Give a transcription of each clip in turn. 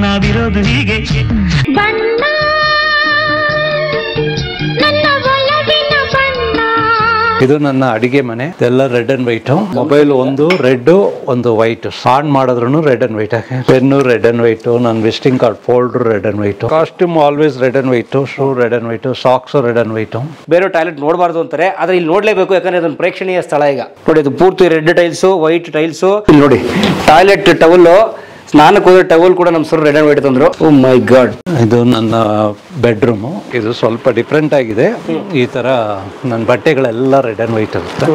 ನಾವಿರೋದು ಹೀಗೆ ಬಣ್ಣ ನನ್ನ ಒಲವಿನ ಬಣ್ಣ. ಇದು ನನ್ನ ಅಡಿಗೆ ಮನೆ. ಇದೆಲ್ಲ ರೆಡ್ ಅಂಡ್ ವೈಟ್. ಮೊಬೈಲ್ ಒಂದು ರೆಡ್ ಒಂದು ವೈಟ್. ಆನ್ ಮಾಡಿದ್ರು red and white. Pen red and white. ನನ್ನ visiting card folder red and white. Costume always red and white. Shoe red and white. Socks red and white. ಬೇರೆ toilet ನೋಡಬಾರ್ದು ಅಂತಾರೆ, ಆದ್ರೆ ಇಲ್ಲಿ ನೋಡ್ಲೇಬೇಕು, ಯಾಕಂದ್ರೆ ಅದೊಂದು ಪ್ರೇಕ್ಷಣೀಯ ಸ್ಥಳ. ಈಗ ನೋಡಿ, ಇದು ಪೂರ್ತಿ ರೆಡ್ ಟೈಲ್ಸು, ವೈಟ್ ಟೈಲ್ಸು. ಇಲ್ಲಿ ನೋಡಿ, ಟಾಯ್ಲೆಟ್ ಟವಲ್, ಸ್ನಾನಕ್ಕೆ ಹೋದ್ರೆ ಟವಲ್ ಕೂಡ ನಮ್ಮ ಸರ್ ರೆಡ್ ಅಂಡ್ ವೈಟ್ ತಂದ್ರು. ಓ ಮೈ ಗಾಡ್. ಇದು ನನ್ನ ಬೆಡ್ರೂಮು. ಇದು ಸ್ವಲ್ಪ ಡಿಫ್ರೆಂಟ್ ಆಗಿದೆ. ಈ ತರ ನನ್ನ ಬಟ್ಟೆಗಳೆಲ್ಲ ರೆಡ್ ಅಂಡ್ ವೈಟ್ ಇರುತ್ತೆ.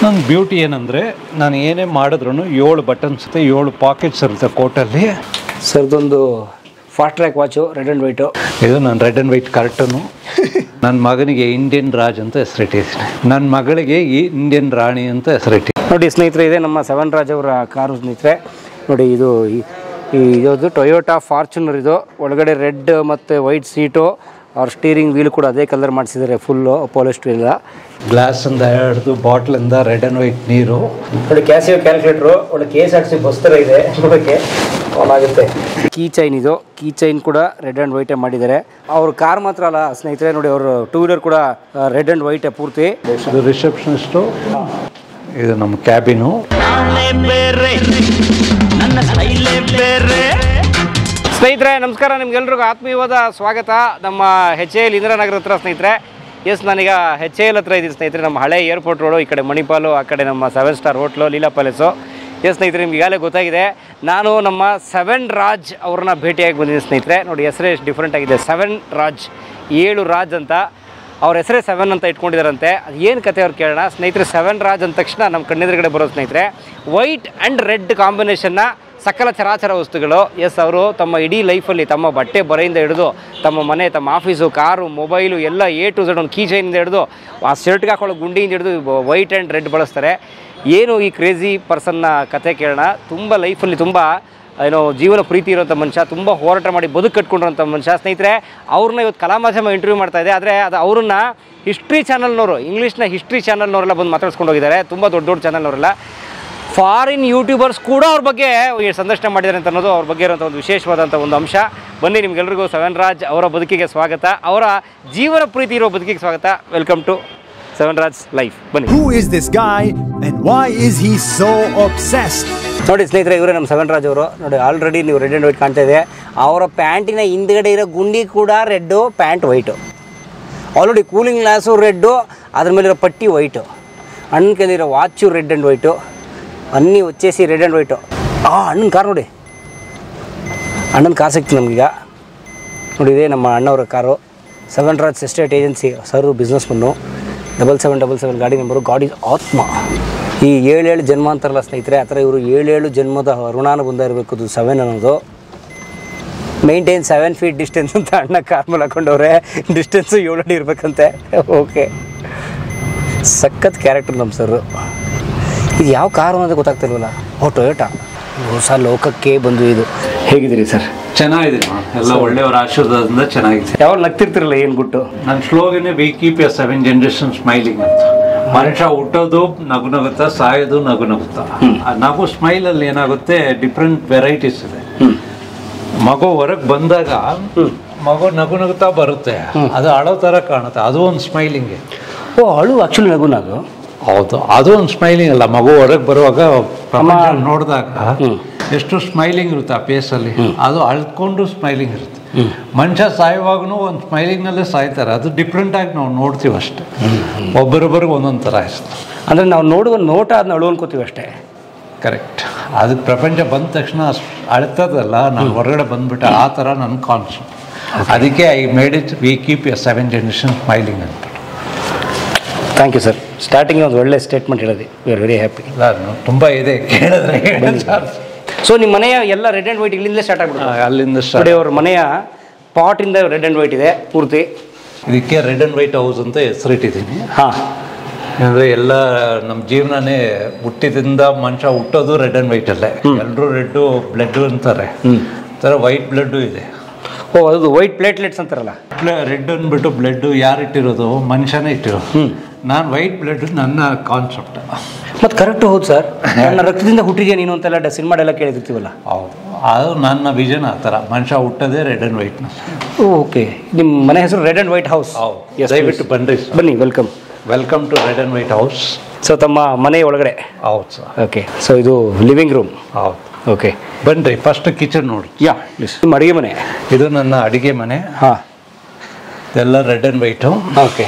ನನ್ನ ಬ್ಯೂಟಿ ಏನಂದ್ರೆ, ನಾನು ಏನೇ ಮಾಡಿದ್ರು 7 ಬಟನ್ಸ್ ಇರುತ್ತೆ, 7 ಪಾಕೆಟ್ಸ್ ಇರುತ್ತೆ ಕೋಟಲ್ಲಿ. ಸರ್ದೊಂದು fast track watch red and white. ಇದು ನನ್ನ ರೆಡ್ ಅಂಡ್ ವೈಟ್ ಕರ್ಟನು. ನನ್ನ ಮಗನಿಗೆ ಇಂಡಿಯನ್ ರಾಜ್ ಅಂತ ಹೆಸರಿಟ್ಟಿದ್ದೀನಿ. ನನ್ನ ಮಗಳಿಗೆ ಇಂಡಿಯನ್ ರಾಣಿ ಅಂತ ಹೆಸರಿಟ್ಟಿ. ನೋಡಿ ಸ್ನೇಹಿತರೆ, ಇದೆ ನಮ್ಮ 7 ರಾಜ್ ಅವರ ಕಾರು ಸ್ನೇಹಿತರೆ. ನೋಡಿ, ಇದು ಇದು ಟೊಯೋಟಾ ಫಾರ್ಚುನರ್. ಇದು ಒಳಗಡೆ ರೆಡ್ ಮತ್ತು ವೈಟ್ ಸೀಟು. ಅವ್ರ ಸ್ಟೀರಿಂಗ್ ವೀಲ್ ಕೂಡ ಅದೇ ಕಲರ್ ಮಾಡಿಸಿದ್ದಾರೆ, ಫುಲ್ಲು ಪಾಲಿಸ್ಟರ್ ಇಲ್ಲ. ಗ್ಲಾಸಿಂದ ಹಿಡಿದು ಬಾಟ್ಲಿಂದ ರೆಡ್ ಅಂಡ್ ವೈಟ್ ನೀರು. ನೋಡಿ, ಕ್ಯಾಸಿಯೋ ಕ್ಯಾಲ್ಕುಲೇಟ್ರು, ಒಳ್ಳೆ KSRTC ಬಸ್ ಥರ ಇದೆ ನೋಡೋಕ್ಕೆ, ಆಗುತ್ತೆ. ಕೀ ಚೈನ್, ಇದು ಕೀ ಚೈನ್ ಕೂಡ ರೆಡ್ ಆ್ಯಂಡ್ ವೈಟೇ ಮಾಡಿದ್ದಾರೆ. ಅವ್ರ ಕಾರ್ ಮಾತ್ರ ಅಲ್ಲ ಸ್ನೇಹಿತರೆ, ನೋಡಿ ಅವರು 2 ವೀಲರ್ ಕೂಡ ರೆಡ್ ಆ್ಯಂಡ್ ವೈಟೇ ಪೂರ್ತಿ. ಇದು ರಿಸೆಪ್ಷನಿಸ್ಟು. ಇದು ನಮ್ಮ ಕ್ಯಾಬಿನು. ಸ್ನೇಹಿತರೆ ನಮಸ್ಕಾರ, ನಿಮ್ಗೆಲ್ರಿಗೂ ಆತ್ಮೀಯವಾದ ಸ್ವಾಗತ ನಮ್ಮ HAL ಇಂದಿರಾನಗರ ಹತ್ರ ಸ್ನೇಹಿತರೆ. ಎಸ್, ನಾನೀಗ HAL ಹತ್ರ ಇದ್ದೀನಿ ಸ್ನೇಹಿತರೆ. ನಮ್ಮ ಹಳೆ ಏರ್ಪೋರ್ಟ್ ರೋಡು, ಈ ಕಡೆ ಮಣಿಪಾಲು, ಆ ಕಡೆ ನಮ್ಮ 7 star hotel, Leela palace. Yes ಸ್ನೇಹಿತರೆ, ನಿಮ್ಗೆ ಈಗಾಗಲೇ ಗೊತ್ತಾಗಿದೆ, ನಾನು ನಮ್ಮ 7 ರಾಜ್ ಅವ್ರನ್ನ ಭೇಟಿಯಾಗಿ ಬಂದಿದ್ದೀನಿ ಸ್ನೇಹಿತರೆ. ನೋಡಿ, ಹೆಸರೇ ಎಷ್ಟು ಡಿಫ್ರೆಂಟ್ ಆಗಿದೆ, 7 ರಾಜ್, 7 ರಾಜ್ ಅಂತ. ಅವ್ರ ಹೆಸರೇ 7 ಅಂತ ಇಟ್ಕೊಂಡಿದ್ದಾರಂತೆ. ಅದು ಏನು ಕತೆ ಅವ್ರು ಕೇಳೋಣ ಸ್ನೇಹಿತರೆ. 7 ರಾಜ್ ಅಂದ ತಕ್ಷಣ ನಮ್ಮ ಕಣ್ಣೆದುರುಗಡೆ ಬರೋ ಸ್ನೇಹಿತರೆ, ವೈಟ್ ಆ್ಯಂಡ್ ರೆಡ್ ಕಾಂಬಿನೇಷನ್ನ ಸಕಲ ಚರಾಚರ ವಸ್ತುಗಳು. ಎಸ್, ಅವರು ತಮ್ಮ ಇಡೀ ಲೈಫಲ್ಲಿ ತಮ್ಮ ಬಟ್ಟೆ ಬರೆಯಿಂದ ಹಿಡಿದು ತಮ್ಮ ಮನೆ, ತಮ್ಮ ಆಫೀಸು, ಕಾರು, ಮೊಬೈಲು ಎಲ್ಲ A to Z, ಒಂದು ಕೀ ಚೈನಿಂದ ಹಿಡಿದು ಆ ಶರ್ಟ್ಗೆ ಹಾಕೊಳ್ಳೋ ಗುಂಡಿಯಿಂದ ಹಿಡಿದು ವೈಟ್ ಆ್ಯಂಡ್ ರೆಡ್ ಬಳಸ್ತಾರೆ. ಏನು ಈ ಕ್ರೇಜಿ ಪರ್ಸನ್ನ ಕತೆ ಕೇಳೋಣ. ತುಂಬ ಲೈಫಲ್ಲಿ ತುಂಬ ಜೀವನ ಪ್ರೀತಿ ಇರೋಂಥ ಮನುಷ್ಯ, ತುಂಬ ಹೋರಾಟ ಮಾಡಿ ಬದುಕು ಕಟ್ಕೊಂಡಿರೋಂಥ ಮನುಷ್ಯ ಸ್ನೇಹಿತರೆ. ಅವ್ರನ್ನ ಇವತ್ತು ಕಲಾ ಮಾಧ್ಯಮ ಇಂಟರ್ವ್ಯೂ ಮಾಡ್ತಾ ಇದೆ. ಆದರೆ ಅದು ಅವ್ರನ್ನ ಹಿಸ್ಟ್ರಿ ಚಾನಲ್ನವರು, ಇಂಗ್ಲೀಷ್ನ ಹಿಸ್ಟ್ರಿ ಚಾನಲ್ನವರೆಲ್ಲ ಬಂದು ಮಾತಾಡ್ಸ್ಕೊಂಡು ಹೋಗಿದ್ದಾರೆ. ತುಂಬ ದೊಡ್ಡ ದೊಡ್ಡ ಚಾನಲ್ನವರೆಲ್ಲ, ಫಾರಿನ್ ಯೂಟ್ಯೂಬರ್ಸ್ ಕೂಡ ಅವ್ರ ಬಗ್ಗೆ ಸಂದರ್ಶನ ಮಾಡಿದ್ದಾರೆ ಅಂತ ಅನ್ನೋದು ಅವ್ರ ಬಗ್ಗೆ ಇರೋಂಥ ಒಂದು ವಿಶೇಷವಾದಂಥ ಒಂದು ಅಂಶ. ಬನ್ನಿ, ನಿಮ್ಗೆಲ್ರಿಗೂ 7 ರಾಜ್ ಅವರ ಬದುಕಿಗೆ ಸ್ವಾಗತ, ಅವರ ಜೀವನ ಪ್ರೀತಿ ಇರೋ ಬದುಕಿಗೆ ಸ್ವಾಗತ. Welcome to 7 Raj life. ಬನ್ನಿ. Who is this guy and why is he so obsessed? ನೋಡಿ ಸ್ನೇಹಿತರೆ, ಇವರೇ ನಮ್ಮ 7 ರಾಜ್ ಅವರು. ನೋಡಿ, ಆಲ್ರೆಡಿ ನೀವು ರೆಡ್ ಆ್ಯಂಡ್ ವೈಟ್ ಕಾಣ್ತಾ ಇದೆ. ಅವರ ಪ್ಯಾಂಟಿನ ಹಿಂದ್ಗಡೆ ಇರೋ ಗುಂಡಿ ಕೂಡ red, pant white. Already cooling glass red, ಅದ್ರ ಮೇಲಿರೋ ಪಟ್ಟಿ ವೈಟು. ಅಣ್ಣನ ಕೈಲಿರೋ ವಾಚು ರೆಡ್ ಆ್ಯಂಡ್ ವೈಟು. ಅನ್ನಿ వచ్చేసి ರೆಡ್ ಆ್ಯಂಡ್ ವೈಟು. ಅಣ್ಣನ ಕಾರ್ ನೋಡಿ, ಅಣ್ಣನ ಕಾರ್ ಸಿಕ್ತು ನಮಗೀಗ. ನೋಡಿ, ಇದೇ ನಮ್ಮ ಅಣ್ಣವರ ಕಾರು. 7 ರಾಜ್ ಎಸ್ಟೇಟ್ ಏಜೆನ್ಸಿ ಸರು ಬಿಸ್ನೆಸ್ ಮನ್ನು. 7777 ಗಾಡಿ ನಂಬರು. ಗಾಡಿ ಆತ್ಮ. ಈ 7 ಜನ್ಮ ಅಂತಾರಲ್ಲ ಸ್ನೇಹಿತರೆ, ಆ ಥರ ಇವರು 7 ಜನ್ಮದ ಋಣಾನುಬಂಧ ಇರಬೇಕು. ಇದು 7 ಅನ್ನೋದು. ಮೇಂಟೈನ್ 7 ಫೀಟ್ ಡಿಸ್ಟೆನ್ಸ್ ಅಂತ ಅಣ್ಣ ಕಾರ್ ಮೇಲೆ ಹಾಕೊಂಡವ್ರೆ. ಡಿಸ್ಟೆನ್ಸು 7 ಅಡಿ ಇರಬೇಕಂತೆ. ಓಕೆ, ಸಖತ್ ಕ್ಯಾರೆಕ್ಟರ್ ನಮ್ಮ ಸರ್. ಇದು ಯಾವ ಕಾರು ಅನ್ನೋದು ಗೊತ್ತಾಗ್ತಿಲ್ವಲ್ಲ. ಟೊಯೋಟಾ ಹೊಸ ಲೋಕಕ್ಕೆ ಬಂದು. ಇದು ಹೇಗಿದ್ದೀರಿ ಸರ್? ಚೆನ್ನಾಗಿದೆ, ಎಲ್ಲ ಒಳ್ಳೆಯವರ ಆಶೀರ್ವಾದದಿಂದ ಚೆನ್ನಾಗಿದೆ. ಯಾವಾಗ ನಗ್ತಿರ್ತಿರಲ್ಲ, ಏನು ಗುಟ್ಟು? ನನ್ನ ಸ್ಲೋಗನೇ we keep a 7 generation smiling ಅಂತ. ಮನುಷ್ಯ ಹುಟ್ಟೋದು ನಗು ನಗುತ್ತಾ, ಸಾಯೋದು ನಗು ನಗುತ್ತಾ. ಆ ನಗು ಸ್ಮೈಲಲ್ಲಿ ಏನಾಗುತ್ತೆ, ಡಿಫ್ರೆಂಟ್ ವೆರೈಟೀಸ್ ಇದೆ. ಮಗು ಹೊರಗೆ ಬಂದಾಗ ಮಗು ನಗು ನಗುತ್ತಾ ಬರುತ್ತೆ, ಅದು ಅಳೋ ಥರ ಕಾಣುತ್ತೆ, ಅದು ಒಂದು ಸ್ಮೈಲಿಂಗ್. ಅಳು ಆ್ಯಕ್ಚುಲಿ ನಗು ನಗು. ಹೌದು, ಅದು ಒಂದು ಸ್ಮೈಲಿಂಗ್ ಅಲ್ಲ. ಮಗು ಹೊರಗೆ ಬರುವಾಗ ಪ್ರಪಂಚ ನೋಡಿದಾಗ ಎಷ್ಟು ಸ್ಮೈಲಿಂಗ್ ಇರುತ್ತೆ ಆ ಫೇಸಲ್ಲಿ, ಅದು ಅಳ್ಕೊಂಡು ಸ್ಮೈಲಿಂಗ್ ಇರುತ್ತೆ. ಮನುಷ್ಯ ಸಾಯುವಾಗೂ ಒಂದು ಸ್ಮೈಲಿಂಗ್ನಲ್ಲೇ ಸಾಯ್ತಾರೆ. ಅದು ಡಿಫ್ರೆಂಟಾಗಿ ನಾವು ನೋಡ್ತೀವಿ ಅಷ್ಟೇ. ಒಬ್ಬರೊಬ್ಬರಿಗೆ ಒಂದೊಂದು ಥರ ಇಷ್ಟ. ಅಂದರೆ ನಾವು ನೋಡುವ ನೋಟ ಅದನ್ನ ಅಳು ಅನ್ಕೋತೀವಿ ಅಷ್ಟೇ. ಕರೆಕ್ಟ್. ಅದು ಪ್ರಪಂಚ ಬಂದ ತಕ್ಷಣ ಅಳ್ತದಲ್ಲ, ನಾನು ಹೊರಗಡೆ ಬಂದ್ಬಿಟ್ಟೆ, ಆ ಥರ ನನ್ನ ಕಾನ್ಸೆಪ್ಟ್. ಅದಕ್ಕೆ I made it we keep a 7 generation smiling ಅಂತ. Thank you sir. ಸ್ಟಾರ್ಟಿಂಗ್ ಒಂದು ಒಳ್ಳೆ ಸ್ಟೇಟ್ಮೆಂಟ್ ಹೇಳಿದೆ. We are very happy. ತುಂಬ ಇದೆ ಕೇಳಿದ್ರೆ. ಸೊ ನಿಮ್ಮ ಮನೆಯ ಎಲ್ಲ ರೆಡ್ ಆ್ಯಂಡ್ ವೈಟ್ ಇಲ್ಲಿಂದಲೇ ಸ್ಟಾರ್ಟ್ ಆಗ್ಬಿಡುತ್ತೆ. ಅಲ್ಲಿಂದ ನೋಡಿ, ಅವ್ರ ಮನೆಯ ಪಾಟಿಂದ ರೆಡ್ ಆ್ಯಂಡ್ ವೈಟ್ ಇದೆ ಪೂರ್ತಿ. ಇದಕ್ಕೆ ರೆಡ್ ಆ್ಯಂಡ್ ವೈಟ್ ಹೌಸ್ ಅಂತ ಹೆಸರಿಟ್ಟಿದ್ದೀನಿ. ಹಾಂ, ಅಂದರೆ ಎಲ್ಲ ನಮ್ಮ ಜೀವನನೇ ಹುಟ್ಟಿದಿಂದ ಮನುಷ್ಯ ಹುಟ್ಟೋದು ರೆಡ್ ಆ್ಯಂಡ್ ವೈಟಲ್ಲೇ. ಎಲ್ಲರೂ ರೆಡ್ಡು ಬ್ಲಡ್ಡು ಅಂತಾರೆ, ಥರ ವೈಟ್ ಬ್ಲಡ್ಡು ಇದೆ. ಓ, ಅದು ವೈಟ್ ಪ್ಲೇಟ್ಲೆಟ್ಸ್ ಅಂತಾರಲ್ಲ. ರೆಡ್ ಅಂದ್ಬಿಟ್ಟು ಬ್ಲಡ್ಡು ಯಾರು ಇಟ್ಟಿರೋದು? ಮನುಷ್ಯನೇ ಇಟ್ಟಿರೋದು. ನಾನು ವೈಟ್ ಬ್ಲಡ್ ನನ್ನ ಕಾನ್ಸೆಪ್ಟ್. ಮತ್ತು ಕರೆಕ್ಟ್ ಹೌದು ಸರ್, ನನ್ನ ರಕ್ತದಿಂದ ಹುಟ್ಟಿದ್ಯಾ ನೀನು ಅಂತೆಲ್ಲ ಸಿನಿಮಾಡೆಲ್ಲ ಕೇಳಿರ್ತೀವಲ್ಲ. ಹೌದು, ಅದು ನನ್ನ ವಿಷನ್ ಆ ಥರ. ಮನುಷ್ಯ ಹುಟ್ಟೋದೇ ರೆಡ್ ಆ್ಯಂಡ್ ವೈಟ್ನ. ಓಕೆ, ನಿಮ್ಮ ಮನೆ ಹೆಸರು ರೆಡ್ ಆ್ಯಂಡ್ ವೈಟ್ ಹೌಸ್. ದಯವಿಟ್ಟು ಬನ್ನಿರಿ, ಬನ್ನಿ. Welcome to red and white house. So ತಮ್ಮ ಮನೆ ಒಳಗಡೆ. ಹೌದು ಸರ್. ಓಕೆ, ಸೊ ಇದು ಲಿವಿಂಗ್ ರೂಮ್. ಹೌದು. ಓಕೆ, ಬನ್ನಿರಿ. ಫಸ್ಟ್ ಕಿಚನ್ ನೋಡಿ. Ya please. ನಿಮ್ಮ ಅಡುಗೆ ಮನೆ. ಇದು ನನ್ನ ಅಡುಗೆ ಮನೆ. ಹಾಂ, ಎಲ್ಲ red and white. Okay,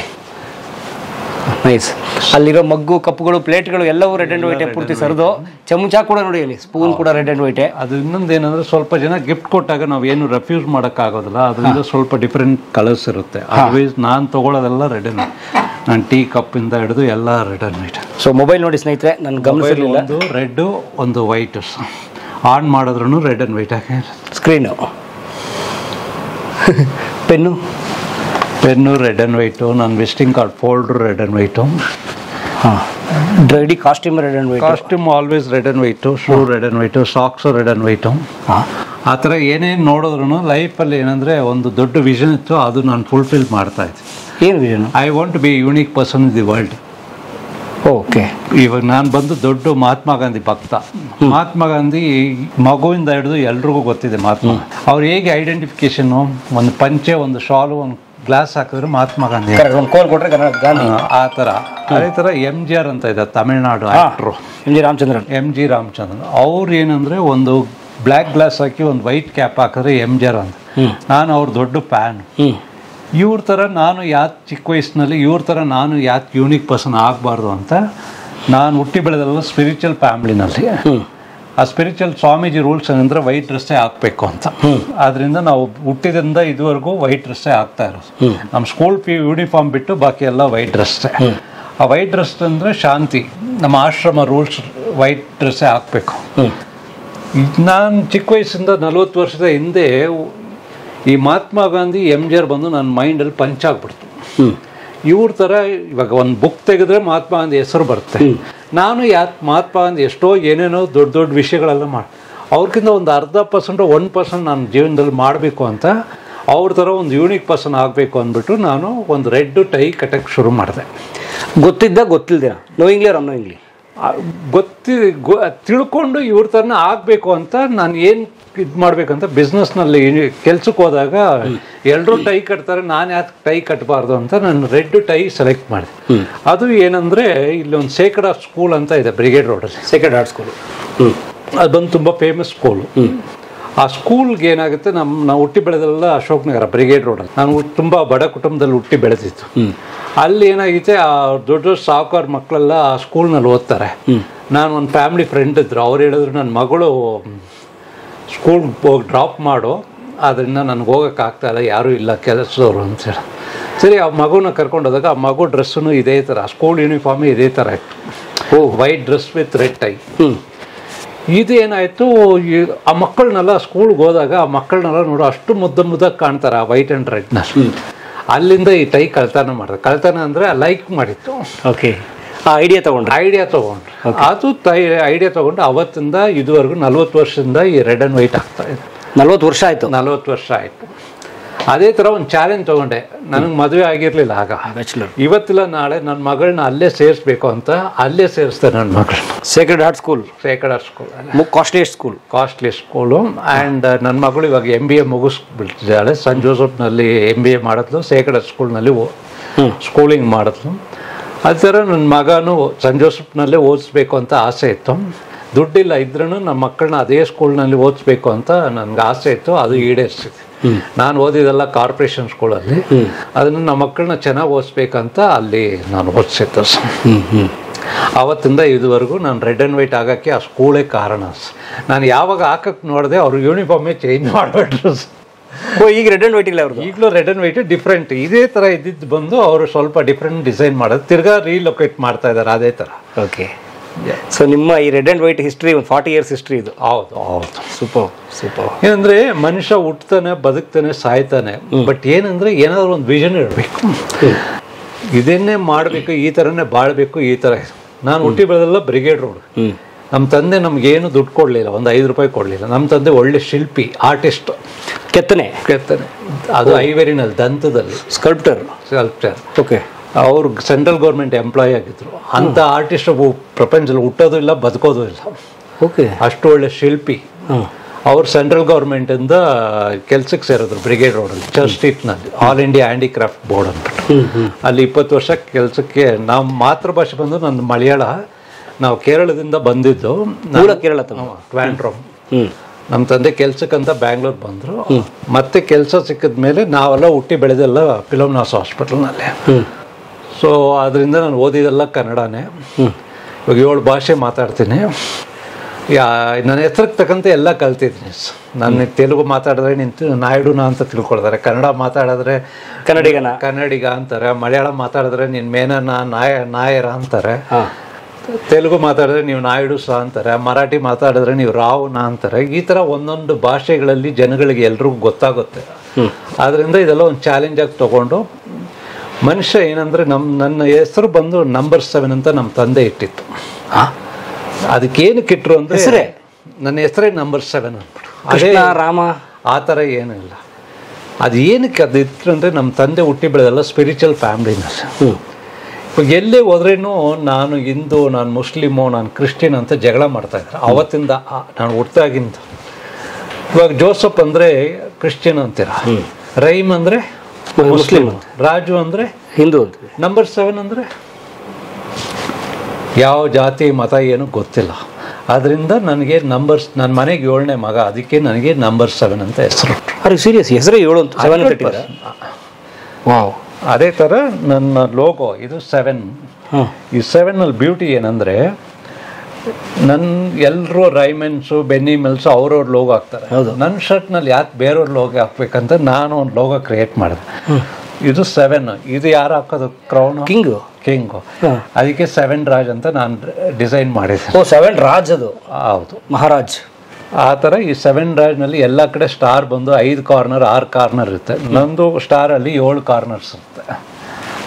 nice. ಅಲ್ಲಿರೋ ಮಗ್ಗು, ಕಪ್ಪುಗಳು, ಪ್ಲೇಟ್ಗಳು ಎಲ್ಲವೂ ರೆಡ್ ಆ್ಯಂಡ್ ವೈಟೇ ಪೂರ್ತಿ ಸರ್ದು. ಚಮಚ ಕೂಡ ನೋಡಿ, ಅಲ್ಲಿ ಸ್ಪೂನ್ ಕೂಡ ರೆಡ್ ಆ್ಯಂಡ್ ವೈಟೇ. ಅದು ಇನ್ನೊಂದು ಏನಂದ್ರೆ, ಸ್ವಲ್ಪ ಜನ ಗಿಫ್ಟ್ ಕೊಟ್ಟಾಗ ನಾವು ಏನು ರೆಫ್ಯೂಸ್ ಮಾಡೋಕ್ಕಾಗೋದಿಲ್ಲ. ಅದರಿಂದ ಸ್ವಲ್ಪ ಡಿಫ್ರೆಂಟ್ ಕಲರ್ಸ್ ಇರುತ್ತೆ. ಅದರ್ವೈಸ್ ನಾನು ತೊಗೊಳ್ಳೋದೆಲ್ಲ ರೆಡ್ ಆ್ಯಂಡ್ ವೈಟ್. ನಾನು ಟೀ ಕಪ್ಪಿಂದ ಹಿಡಿದು ಎಲ್ಲ red and white. So mobile ನೋಡಿ ಸ್ನೇಹಿತರೆ, ನನ್ನ ಗಮನಿಸಿರಲಿಲ್ಲ. ಒಂದು ರೆಡ್ಡು, ಒಂದು ವೈಟ್. ಆನ್ ಮಾಡಿದ್ರೂ ರೆಡ್ ಆ್ಯಂಡ್ ವೈಟ್ ಆಗಿ screen. Pen red and white. ನನ್ನ visiting card folder red and white. ಹಾಂ, ಇಡೀ costume red and white. Costume always red and white. Shoe red and white, socks red and white. ಆ ಥರ ಏನೇನು ನೋಡಿದ್ರು ಲೈಫಲ್ಲಿ ಏನಂದರೆ ಒಂದು ದೊಡ್ಡ ವಿಷನ್ ಇತ್ತು, ಅದು ನಾನು ಫುಲ್ಫಿಲ್ ಮಾಡ್ತಾ ಇದ್ದೆ. ಏನು vision? I want to be unique person in the world. Okay, ಇವಾಗ ನಾನು ಬಂದು ದೊಡ್ಡ ಮಹಾತ್ಮ ಗಾಂಧಿ ಭಕ್ತ. ಮಹಾತ್ಮ ಗಾಂಧಿ ಮಗುವಿಂದ ಹಿಡಿದು ಎಲ್ರಿಗೂ ಗೊತ್ತಿದೆ ಮಹಾತ್ಮ. ಅವ್ರು ಹೇಗೆ ಐಡೆಂಟಿಫಿಕೇಶನ್ನು, ಒಂದು ಪಂಚೆ, ಒಂದು ಶಾಲು, ಒಂದು ಗ್ಲಾಸ್ ಹಾಕಿದ್ರೆ ಮಹಾತ್ಮ ಗಾಂಧಿ. ಒಂದು ಕೋಲ್ ಕೊಟ್ಟರೆ ಗಾಂಧಿ. ಆ ಥರ. ಅದೇ ಥರ MGR ಅಂತ ಇದೆ, Tamil Nadu actor. M G Ramachandran. ಅವ್ರು ಏನಂದರೆ, ಒಂದು ಬ್ಲ್ಯಾಕ್ ಗ್ಲಾಸ್ ಹಾಕಿ ಒಂದು ವೈಟ್ ಕ್ಯಾಪ್ ಹಾಕಿದ್ರೆ MGR ಅಂತ. ನಾನು ಅವ್ರ ದೊಡ್ಡ ಫ್ಯಾನ್. ಇವ್ರ ಥರ ನಾನು ಯಾಕೆ ಚಿಕ್ಕ ವಯಸ್ಸಿನಲ್ಲಿ ಇವ್ರ ಥರ ನಾನು ಯಾಕೆ ಯೂನಿಕ್ ಪರ್ಸನ್ ಆಗಬಾರ್ದು ಅಂತ ನಾನು ಹುಟ್ಟಿ ಬೆಳೆದಲ್ಲ ಸ್ಪಿರಿಚುವಲ್ ಫ್ಯಾಮ್ಲಿನಲ್ಲಿ. ಆ ಸ್ಪಿರಿಚುವಲ್ ಸ್ವಾಮೀಜಿ ರೂಲ್ಸ್ ಏನಂದರೆ ವೈಟ್ ಡ್ರೆಸ್ಸೇ ಹಾಕಬೇಕು ಅಂತ. ಆದ್ದರಿಂದ ನಾವು ಹುಟ್ಟಿದಿಂದ ಇದುವರೆಗೂ ವೈಟ್ ಡ್ರೆಸ್ಸೇ ಆಗ್ತಾ ಇರೋದು. ನಮ್ಮ ಸ್ಕೂಲ್ ಯೂನಿಫಾರ್ಮ್ ಬಿಟ್ಟು ಬಾಕಿ ಎಲ್ಲ ವೈಟ್ ಡ್ರೆಸ್ಸೇ. ಆ ವೈಟ್ ಡ್ರೆಸ್ ಅಂದರೆ ಶಾಂತಿ. ನಮ್ಮ ಆಶ್ರಮ ರೂಲ್ಸ್ ವೈಟ್ ಡ್ರೆಸ್ಸೇ ಹಾಕಬೇಕು. ನಾನು ಚಿಕ್ಕ ವಯಸ್ಸಿಂದ 40 ವರ್ಷದ ಹಿಂದೆ ಈ ಮಹಾತ್ಮ ಗಾಂಧಿ MGR ಬಂದು ನನ್ನ ಮೈಂಡಲ್ಲಿ ಪಂಚಾಗ್ಬಿಡ್ತು. ಇವ್ರ ಥರ ಇವಾಗ ಒಂದು ಬುಕ್ ತೆಗೆದ್ರೆ ಮಹಾತ್ಮ ಗಾಂಧಿ ಹೆಸರು ಬರುತ್ತೆ. ನಾನು ಮಹಾತ್ಮ ಗಾಂಧಿ ಎಷ್ಟೋ ಏನೇನೋ ದೊಡ್ಡ ದೊಡ್ಡ ವಿಷಯಗಳೆಲ್ಲ ಅವ್ರಿಗಿಂತ ಒಂದು 0.5% 1% ನಾನು ಜೀವನದಲ್ಲಿ ಮಾಡಬೇಕು ಅಂತ, ಅವ್ರ ಥರ ಒಂದು ಯೂನಿಕ್ ಪರ್ಸನ್ ಆಗಬೇಕು ಅಂದ್ಬಿಟ್ಟು ನಾನು ಒಂದು ರೆಡ್ ಟೈ ಕಟ್ಟಕ್ಕೆ ಶುರು ಮಾಡಿದೆ. ಗೊತ್ತಿಲ್ದಿರ ನೋಯಿಂಗ್ಲಿ ಆರ್ ಅನ್ನೋಯಿಂಗ್ಲಿ ತಿಳ್ಕೊಂಡು ಇವ್ರ ಥರನ ಆಗಬೇಕು ಅಂತ ನಾನು ಏನು ಇದು ಮಾಡ್ಬೇಕಂತ ಬಿಸ್ನೆಸ್ನಲ್ಲಿ ಕೆಲ್ಸಕ್ಕೆ ಹೋದಾಗ ಎಲ್ಲರೂ ಟೈ ಕಟ್ತಾರೆ, ನಾನು ಯಾಕೆ ಟೈ ಕಟ್ಟಬಾರ್ದು ಅಂತ ನಾನು ರೆಡ್ ಟೈ ಸೆಲೆಕ್ಟ್ ಮಾಡಿದೆ. ಅದು ಏನಂದರೆ, ಇಲ್ಲಿ ಒಂದು ಸೇಕ್ರೆಡ್ ಹಾರ್ಟ್ ಸ್ಕೂಲ್ ಅಂತ ಇದೆ ಬ್ರಿಗೇಡ್ ರೋಡಲ್ಲಿ. ಸೇಕ್ರೆಡ್ ಹಾರ್ಟ್ ಸ್ಕೂಲು ಅದು ಬಂದು ತುಂಬ ಫೇಮಸ್ ಸ್ಕೂಲು. ಆ ಸ್ಕೂಲ್ಗೆ ಏನಾಗುತ್ತೆ, ನಾವು ಹುಟ್ಟಿ ಬೆಳೆದೆಲ್ಲ ಅಶೋಕ್ ನಗರ ಬ್ರಿಗೇಡ್ ರೋಡಲ್ಲಿ. ನಾನು ತುಂಬ ಬಡ ಕುಟುಂಬದಲ್ಲಿ ಹುಟ್ಟಿ ಬೆಳೆದಿತ್ತು. ಅಲ್ಲಿ ಏನಾಗಿದೆ, ಆ ದೊಡ್ಡ ದೊಡ್ಡ ಸಾಹುಕಾರ ಮಕ್ಕಳೆಲ್ಲ ಆ ಸ್ಕೂಲ್ನಲ್ಲಿ ಓದ್ತಾರೆ. ನಾನು ಒಂದು ಫ್ಯಾಮಿಲಿ ಫ್ರೆಂಡ್ ಇದ್ರು, ಅವ್ರು ಹೇಳಿದ್ರು ನನ್ನ ಮಗಳು ಸ್ಕೂಲ್ಗೆ ಹೋಗಿ ಡ್ರಾಪ್ ಮಾಡು, ಆದ್ದರಿಂದ ನನಗೆ ಹೋಗೋಕ್ಕಾಗ್ತಾಯಿಲ್ಲ, ಯಾರೂ ಇಲ್ಲ ಕೆಲಸದವರು ಅಂತೇಳಿ. ಸರಿ, ಆ ಮಗುನ ಕರ್ಕೊಂಡು ಹೋದಾಗ ಆ ಮಗು ಡ್ರೆಸ್ಸೂ ಇದೇ ಥರ, ಸ್ಕೂಲ್ ಯೂನಿಫಾರ್ಮು ಇದೇ ಥರ ಇತ್ತು. White dress with red tie. ಇದೇನಾಯಿತು, ಆ ಮಕ್ಕಳನ್ನೆಲ್ಲ ಸ್ಕೂಲ್ಗೆ ಹೋದಾಗ ಆ ಮಕ್ಕಳನ್ನೆಲ್ಲ ನೋಡು ಅಷ್ಟು ಮುದ್ದಾಗಿ ಕಾಣ್ತಾರೆ ಆ ವೈಟ್ ಆ್ಯಂಡ್ ರೆಡ್ನ. ಅಲ್ಲಿಂದ ಈ ಟೈ ಕಳ್ತನ ಮಾಡಿದೆ. ಕಳ್ತನ ಅಂದರೆ ಲೈಕ್ ಮಾಡಿತ್ತು. ಓಕೆ, ಐಡಿಯಾ ತೊಗೊಂಡು ಅದು ಐಡಿಯಾ ತೊಗೊಂಡು ಅವತ್ತಿಂದ ಇದುವರೆಗೂ 40 ವರ್ಷದಿಂದ ಈ ರೆಡ್ ಆ್ಯಂಡ್ ವೈಟ್ ಆಗ್ತಾ ಇದೆ. 40 ವರ್ಷ ಆಯಿತು. 40 ವರ್ಷ ಆಯಿತು. ಅದೇ ಥರ ಒಂದು ಚಾಲೆಂಜ್ ತೊಗೊಂಡೆ. ನನಗೆ ಮದುವೆ ಆಗಿರಲಿಲ್ಲ ಆಗ, ಬ್ಯಾಚುಲರ್. ಇವತ್ತಿಲ್ಲ ನಾಳೆ ನನ್ನ ಮಗಳನ್ನ ಅಲ್ಲೇ ಸೇರಿಸ್ಬೇಕು ಅಂತ ಅಲ್ಲೇ ಸೇರಿಸ್ದೆ ನನ್ನ ಮಗಳನ್ನ. Sacred heart school costliest school. And ನನ್ನ ಮಗಳು ಇವಾಗ MBA ಮುಗಿಸ್ಬಿಟ್ಟಿದ್ದಾಳೆ. ಸೆಂಟ್ ಜೋಸೆಫ್ನಲ್ಲಿ MBA ಮಾಡಿದ್ಲು, ಸೇಕ್ರೆಡ್ ಹಾರ್ಟ್ ಸ್ಕೂಲ್ನಲ್ಲಿ ಸ್ಕೂಲಿಂಗ್ ಮಾಡಿದ್ಲು. ಅದೇ ಥರ ನನ್ನ ಮಗನೂ ಸೆಂಟ್ ಜೋಸೆಫ್ನಲ್ಲೇ ಓದಿಸ್ಬೇಕು ಅಂತ ಆಸೆ ಇತ್ತು. ದುಡ್ಡಿಲ್ಲ ಇದ್ರೂ ನಮ್ಮ ಮಕ್ಕಳನ್ನ ಅದೇ ಸ್ಕೂಲ್ನಲ್ಲಿ ಓದಿಸ್ಬೇಕು ಅಂತ ನನಗೆ ಆಸೆ ಇತ್ತು. ಅದು ಈಡೇರಿಸಿದೆ. ನಾನು ಓದಿದ್ದೆಲ್ಲ ಕಾರ್ಪೊರೇಷನ್ ಸ್ಕೂಲಲ್ಲಿ. ಅದನ್ನು ನಮ್ಮ ಮಕ್ಕಳನ್ನ ಚೆನ್ನಾಗಿ ಓದಿಸ್ಬೇಕಂತ ಅಲ್ಲಿ ನಾನು ಓದಿಸಿದ್ದು. ಆವತ್ತಿಂದ ಇದುವರೆಗೂ ನಾನು ರೆಡ್ ಆ್ಯಂಡ್ ವೈಟ್ ಆಗೋಕ್ಕೆ ಆ ಸ್ಕೂಲೇ ಕಾರಣ. ನಾನು ಯಾವಾಗ ಹಾಕಕ್ಕೆ ನೋಡಿದೆ ಅವ್ರು ಯೂನಿಫಾರ್ಮೇ ಚೇಂಜ್ ಮಾಡಿಬಿಟ್ರು. ಈಗ ರೆಡ್ ಆ್ಯಂಡ್ ವೈಟ್ ಇಲ್ಲ ಅವ್ರದ್ದು. ಈಗಲೂ ರೆಡ್ ಆ್ಯಂಡ್ ವೈಟ್ ಡಿಫ್ರೆಂಟ್ ಇದೇ ಥರ ಇದ್ದಿದ್ದು ಬಂದು ಅವರು ಸ್ವಲ್ಪ ಡಿಫ್ರೆಂಟ್ ಡಿಸೈನ್ ಮಾಡೋದು, ತಿರ್ಗಾ ರೀಲೊಕೇಟ್ ಮಾಡ್ತಾ ಇದ್ದಾರೆ ಅದೇ ಥರ. ಓಕೆ, ಸೊ ನಿಮ್ಮ ಈ ರೆಡ್ ಆ್ಯಂಡ್ ವೈಟ್ ಹಿಸ್ಟ್ರಿ ಒಂದು 40 years ಹಿಸ್ಟ್ರಿ ಇದು. ಹೌದು. ಸೂಪರ್. ಏನಂದರೆ, ಮನುಷ್ಯ ಹುಟ್ತಾನೆ, ಬದುಕ್ತಾನೆ, ಸಾಯ್ತಾನೆ. ಬಟ್ ಏನಂದರೆ, ಏನಾದರೂ ಒಂದು ವಿಷನ್ ಇರಬೇಕು. ಇದನ್ನೇ ಮಾಡಬೇಕು, ಈ ಥರನೇ ಬಾಳಬೇಕು, ಈ ಥರ. ನಾನು ಹುಟ್ಟಿ ಬೆಳೆದಲ್ಲ ಬ್ರಿಗೇಡ್ ರೋಡ್. ನಮ್ಮ ತಂದೆ ನಮಗೇನು ದುಡ್ಡು ಕೊಡಲಿಲ್ಲ, ಒಂದು 5 ರೂಪಾಯಿ ಕೊಡಲಿಲ್ಲ. ನಮ್ಮ ತಂದೆ ಒಳ್ಳೆ ಶಿಲ್ಪಿ, ಆರ್ಟಿಸ್ಟ್. ಕೆತ್ತನೆ ಅದು ಐವೇರಿನಲ್ಲಿ ದಂತದಲ್ಲಿ ಸ್ಕಲ್ಪ್ಟರ್. ಓಕೆ. ಅವರು ಸೆಂಟ್ರಲ್ ಗೌರ್ಮೆಂಟ್ ಎಂಪ್ಲಾಯಿ ಆಗಿದ್ರು. ಅಂಥ ಆರ್ಟಿಸ್ಟ್ ಪ್ರಪಂಚದಲ್ಲಿ ಹುಟ್ಟೋದು ಇಲ್ಲ, ಬದುಕೋದು ಇಲ್ಲ. ಓಕೆ. ಅಷ್ಟು ಒಳ್ಳೆ ಶಿಲ್ಪಿ. ಅವ್ರು ಸೆಂಟ್ರಲ್ ಗೌರ್ಮೆಂಟಿಂದ ಕೆಲ್ಸಕ್ಕೆ ಸೇರಿದ್ರು ಬ್ರಿಗೇಡ್ ರೋಡಲ್ಲಿ, ಚರ್ಚ್ ಸ್ಟ್ರೀಟ್ನಲ್ಲಿ, ಆಲ್ ಇಂಡಿಯಾ ಹ್ಯಾಂಡಿಕ್ರಾಫ್ಟ್ ಬೋರ್ಡ್ ಅಂದ್ಬಿಟ್ಟು. ಅಲ್ಲಿ 20 ವರ್ಷ ಕೆಲಸಕ್ಕೆ. ನಮ್ಮ ಮಾತೃಭಾಷೆ ಬಂದು ನನ್ನ ಮಲಯಾಳ. ನಾವು ಕೇರಳದಿಂದ ಬಂದಿದ್ದು. ಕೇರಳ ಟ್ವಾಂಡ್ರಮ್. ನಮ್ಮ ತಂದೆ ಕೆಲ್ಸಕ್ಕಂತ ಬ್ಯಾಂಗ್ಳೂರ್ ಬಂದರು. ಮತ್ತೆ ಕೆಲಸ ಸಿಕ್ಕಿದ ಮೇಲೆ ನಾವೆಲ್ಲ ಹುಟ್ಟಿ ಬೆಳೆದೆಲ್ಲ ಫಿಲೋಮಿನಾಸ್ ಹಾಸ್ಪಿಟಲ್ನಲ್ಲಿ. ಸೊ ಅದರಿಂದ ನಾನು ಓದಿದೆಲ್ಲ ಕನ್ನಡನೇ. ಇವಾಗ 7 ಭಾಷೆ ಮಾತಾಡ್ತೀನಿ. ನನ್ನ ಹೆಸರಿಗೆ ತಕ್ಕಂತೆ ಎಲ್ಲ ಕಲ್ತಿದ್ದೀನಿ. ನಾನು ತೆಲುಗು ಮಾತಾಡಿದ್ರೆ ನಾಯ್ಡುನ ಅಂತ ತಿಳ್ಕೊಳ್ತಾರೆ, ಕನ್ನಡ ಮಾತಾಡಿದ್ರೆ ಕನ್ನಡಿಗ ಅಂತಾರೆ, ಮಲಯಾಳಂ ಮಾತಾಡಿದ್ರೆ ನಿನ್ನ ಮೇನನ ನಾಯರ ಅಂತಾರೆ, ತೆಲುಗು ಮಾತಾಡಿದ್ರೆ ನೀವು ನಾಯ್ಡು ಸಹ ಅಂತಾರೆ, ಮರಾಠಿ ಮಾತಾಡಿದ್ರೆ ನೀವು ರಾವ್ನ ಅಂತಾರೆ. ಈ ಥರ ಒಂದೊಂದು ಭಾಷೆಗಳಲ್ಲಿ ಜನಗಳಿಗೆ ಎಲ್ರಿಗೂ ಗೊತ್ತಾಗುತ್ತೆ. ಆದ್ದರಿಂದ ಇದೆಲ್ಲ ಒಂದು ಚಾಲೆಂಜಾಗಿ ತೊಗೊಂಡು ಮನುಷ್ಯ ಏನಂದರೆ ನನ್ನ ಹೆಸರು ಬಂದು ನಂಬರ್ 7 ಅಂತ ನಮ್ಮ ತಂದೆ ಇಟ್ಟಿತ್ತು. ಅದಕ್ಕೇನಕ್ಕೆ ಇಟ್ಟರು ಅಂದರೆ ನನ್ನ ಹೆಸರೇ ನಂಬರ್ 7 ಅಂದ್ಬಿಟ್ಟು. ಅದೇ ರಾಮ ಆ ಥರ ಏನೂ ಇಲ್ಲ. ಅದು ಏನಕ್ಕೆ ಅದು ಇತ್ತು ಅಂದರೆ ನಮ್ಮ ತಂದೆ ಹುಟ್ಟಿ ಬೆಳೆದಲ್ಲ ಸ್ಪಿರಿಚುವಲ್ ಫ್ಯಾಮ್ಲಿನಲ್ಲಿ. ಇವಾಗ ಎಲ್ಲೇ ಹೋದ್ರೇನು ನಾನು ಹಿಂದೂ, ನಾನು ಮುಸ್ಲಿಮು, ನಾನು ಕ್ರಿಶ್ಚಿಯನ್ ಅಂತ ಜಗಳ ಮಾಡ್ತಾಯಿದ್ರು ಅವತ್ತಿಂದ. ನಾನು ಹುಟ್ಟಾಗಿಂದ. ಇವಾಗ ಜೋಸಫ್ ಅಂದರೆ ಕ್ರಿಶ್ಚಿಯನ್ ಅಂತೀರ, ರಹೀಮ್ ಅಂದರೆ ಮುಸ್ಲಿಮ್, ರಾಜು ಅಂದರೆ ಹಿಂದೂ ಅಂತ, ನಂಬರ್ 7 ಅಂದರೆ ಯಾವ ಜಾತಿ ಮತ ಏನು ಗೊತ್ತಿಲ್ಲ. ಆದ್ದರಿಂದ ನನಗೆ ನನ್ನ ಮನೆಗೆ 7ನೇ ಮಗ, ಅದಕ್ಕೆ ನನಗೆ ನಂಬರ್ 7 ಅಂತ ಹೆಸರು. ಅರೆ ಸೀರಿಯಸ್, ಹೆಸರೇ 7 ಅಂತ. ವಾವ್. ಅದೇ ಥರ ನನ್ನ ಲೋಗೋ ಇದು 7. ಈ 7ನಲ್ಲಿ ಬ್ಯೂಟಿ ಏನಂದರೆ ಎಲ್ಲರೂ ರೈಮನ್ಸು, ಬೆನ್ನಿಮೆಲ್ಸು ಅವ್ರವ್ರ ಲೋಗೋ ಹಾಕ್ತಾರೆ. ನನ್ನ ಶರ್ಟ್ನಲ್ಲಿ ಯಾಕೆ ಬೇರೆಯವ್ರ ಲೋಗೋ ಹಾಕ್ಬೇಕಂತ ನಾನು ಒಂದು ಲೋಗೋ ಕ್ರಿಯೇಟ್ ಮಾಡಿದೆ. ಇದು 7. ಇದು ಯಾರು ಹಾಕೋದು? Crown king. ಅದಕ್ಕೆ 7 ರಾಜ್ ಅಂತ ನಾನು ಡಿಸೈನ್ ಮಾಡಿದ್ದೆ. 7 ರಾಜ್ ಅದು? ಹೌದು, ಮಹಾರಾಜ್. ಆ ಥರ ಈ 7 ರಾಜ್ನಲ್ಲಿ ಎಲ್ಲ ಕಡೆ ಸ್ಟಾರ್ ಬಂದು 5 ಕಾರ್ನರ್ 6 ಕಾರ್ನರ್ ಇರುತ್ತೆ. ನಂದು ಸ್ಟಾರಲ್ಲಿ 7 ಕಾರ್ನರ್ಸ್ ಇರುತ್ತೆ.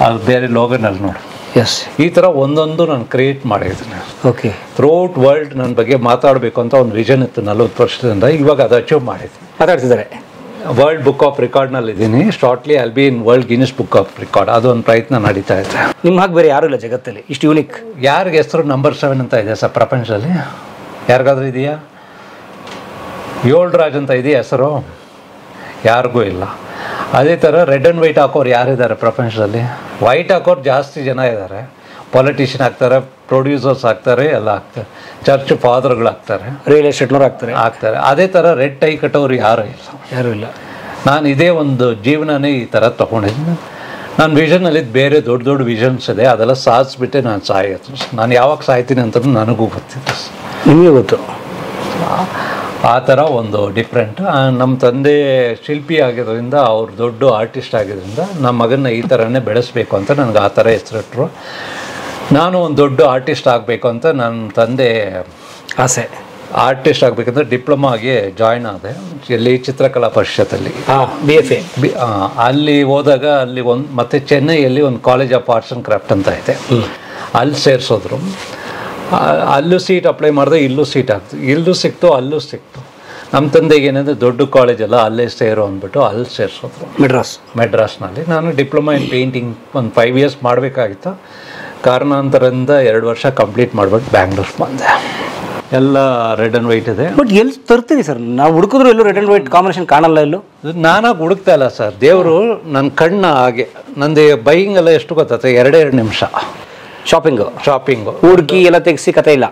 ಅದು ಬೇರೆ ಲೋಗೋನಲ್ಲಿ ನೋಡಿ. ಎಸ್, ಈ ಥರ ಒಂದೊಂದು ನಾನು ಕ್ರಿಯೇಟ್ ಮಾಡಿದ್ದೀನಿ. ಓಕೆ. ಥ್ರೂಔಟ್ ವರ್ಲ್ಡ್ ನನ್ನ ಬಗ್ಗೆ ಮಾತಾಡಬೇಕು ಅಂತ ಒಂದು ವಿಷನ್ ಇತ್ತು 40 ವರ್ಷದಿಂದ. ಇವಾಗ ಅದು ಅಚೀವ್ ಮಾಡಿದ್ದೀನಿ. ಮಾತಾಡ್ತಿದ್ದಾರೆ. ವರ್ಲ್ಡ್ ಬುಕ್ ಆಫ್ ರೆಕಾರ್ಡ್ನಲ್ಲಿ ಇದ್ದೀನಿ. Shortly I'll be in world Guinness book of record. ಅದೊಂದು ಪ್ರಯತ್ನ ನಡೀತಾ ಇದೆ. ನಿಮ್ಮ ಹಾಗೆ ಬೇರೆ ಯಾರೂ ಇಲ್ಲ ಜಗತ್ತಲ್ಲಿ ಇಷ್ಟು ಯೂನಿಕ್. ಯಾರಿಗೆ ಹೆಸರು ನಂಬರ್ 7 ಅಂತ ಇದೆ ಸರ್ ಪ್ರಪಂಚದಲ್ಲಿ? ಯಾರಿಗಾದ್ರೂ ಇದೆಯಾ? 7 ರಾಜ್ ಅಂತ ಇದೆಯಾ ಹೆಸರು? ಯಾರಿಗೂ ಇಲ್ಲ. ಅದೇ ಥರ ರೆಡ್ ಆ್ಯಂಡ್ ವೈಟ್ ಹಾಕೋರು ಯಾರಿದ್ದಾರೆ ಪ್ರಪಂಚದಲ್ಲಿ? ವೈಟ್ ಹಾಕೋರು ಜಾಸ್ತಿ ಜನ ಇದ್ದಾರೆ. ಪೊಲಿಟಿಷಿಯನ್ ಆಗ್ತಾರೆ, ಪ್ರೊಡ್ಯೂಸರ್ಸ್ ಆಗ್ತಾರೆ, ಎಲ್ಲ ಆಗ್ತಾರೆ, ಚರ್ಚ್ ಫಾದರ್ಗಳು ಆಗ್ತಾರೆ, ರಿಯಲ್ ಎಸ್ಟೇಟ್ನವ್ರು ಆಗ್ತಾರೆ. ಅದೇ ಥರ ರೆಡ್ ಟೈ ಕಟ್ಟೋರು ಯಾರೂ ಇಲ್ಲ. ನಾನು ಇದೇ ಒಂದು ಜೀವನನೇ ಈ ಥರ ತೊಗೊಂಡಿದ್ದೀನಿ. ನನ್ನ ವಿಷನಲ್ಲಿ ಬೇರೆ ದೊಡ್ಡ ದೊಡ್ಡ ವಿಷನ್ಸ್ ಇದೆ, ಅದೆಲ್ಲ ಸಾಧಿಸ್ಬಿಟ್ಟೆ ನಾನು ಸಾಯೋದು. ನಾನು ಯಾವಾಗ ಸಾಯ್ತೀನಿ ಅಂತ ನನಗೂ ಗೊತ್ತಿದೆ. ನಿಮಗೆ ಗೊತ್ತು. ಆ ಥರ ಒಂದು ಡಿಫ್ರೆಂಟ್. ನಮ್ಮ ತಂದೆ ಶಿಲ್ಪಿ ಆಗಿರೋದ್ರಿಂದ, ಅವ್ರು ದೊಡ್ಡ ಆರ್ಟಿಸ್ಟ್ ಆಗಿರೋದ್ರಿಂದ ನಮ್ಮ ಮಗನ್ನ ಈ ಥರನೇ ಬೆಳೆಸಬೇಕು ಅಂತ ನನಗೆ ಆ ಥರ ಹೆಸರಿಟ್ರು. ನಾನು ಒಂದು ದೊಡ್ಡ ಆರ್ಟಿಸ್ಟ್ ಆಗಬೇಕು ಅಂತ ನನ್ನ ತಂದೆ ಆಸೆ. ಆರ್ಟಿಸ್ಟ್ ಆಗಬೇಕಂದ್ರೆ ಡಿಪ್ಲೊಮಾಗೆ ಜಾಯ್ನ್ ಆದೆ. ಎಲ್ಲಿ ಚಿತ್ರಕಲಾ ಪರಿಷತ್ತಲ್ಲಿ BFA. ಅಲ್ಲಿ ಹೋದಾಗ ಅಲ್ಲಿ ಮತ್ತು ಚೆನ್ನೈಯಲ್ಲಿ ಒಂದು college of arts and craft ಅಂತ ಇದೆ, ಅಲ್ಲಿ ಸೇರಿಸೋದ್ರು. ಅಲ್ಲೂ ಸೀಟ್ ಅಪ್ಲೈ ಮಾಡಿದೆ, ಇಲ್ಲೂ ಸೀಟ್ ಆಗ್ತು, ಇಲ್ಲೂ ಸಿಕ್ತು, ಅಲ್ಲೂ ಸಿಕ್ತು. ನಮ್ಮ ತಂದೆಗೆ ಏನಂದರೆ ದೊಡ್ಡ ಕಾಲೇಜಲ್ಲ ಅಲ್ಲೇ ಸೇರೋ ಅಂದ್ಬಿಟ್ಟು ಅಲ್ಲಿ ಸೇರಿಸೋದ್ರು ಮೆಡ್ರಾಸ್ನಲ್ಲಿ. ನಾನು ಡಿಪ್ಲೊಮಾ ಇನ್ ಪೇಂಟಿಂಗ್ ಒಂದು 5 ಇಯರ್ಸ್ ಮಾಡಬೇಕಾಗಿತ್ತು. ಕಾರಣಾಂತರದಿಂದ 2 ವರ್ಷ ಕಂಪ್ಲೀಟ್ ಮಾಡ್ಬಿಟ್ಟು ಬ್ಯಾಂಗ್ಳೂರ್ ಬಂದೆ. ಎಲ್ಲ ರೆಡ್ ಆ್ಯಂಡ್ ವೈಟ್ ಇದೆ. ಬಟ್ ಎಲ್ಲಿ ತರ್ತೀವಿ ಸರ್? ನಾವು ಹುಡುಕಿದ್ರು ಎಲ್ಲೂ ರೆಡ್ ಆ್ಯಂಡ್ ವೈಟ್ ಕಾಂಬಿನೇಷನ್ ಕಾಣಲ್ಲ. ಎಲ್ಲೂ ನಾನಾಗಿ ಹುಡುಕ್ತಾ ಇಲ್ಲ ಸರ್. ದೇವರು ನನ್ನ ಕಣ್ಣ ಹಾಗೆ. ನಂದು ಬೈಯಿಂಗ್ ಎಲ್ಲ ಎಷ್ಟು ಗೊತ್ತಾಯ್ತು? 2 ನಿಮಿಷ ಶಾಪಿಂಗು ಹುಡುಕಿ ಎಲ್ಲ ತೆಗೆಸಿ ಕತೆ ಇಲ್ಲ.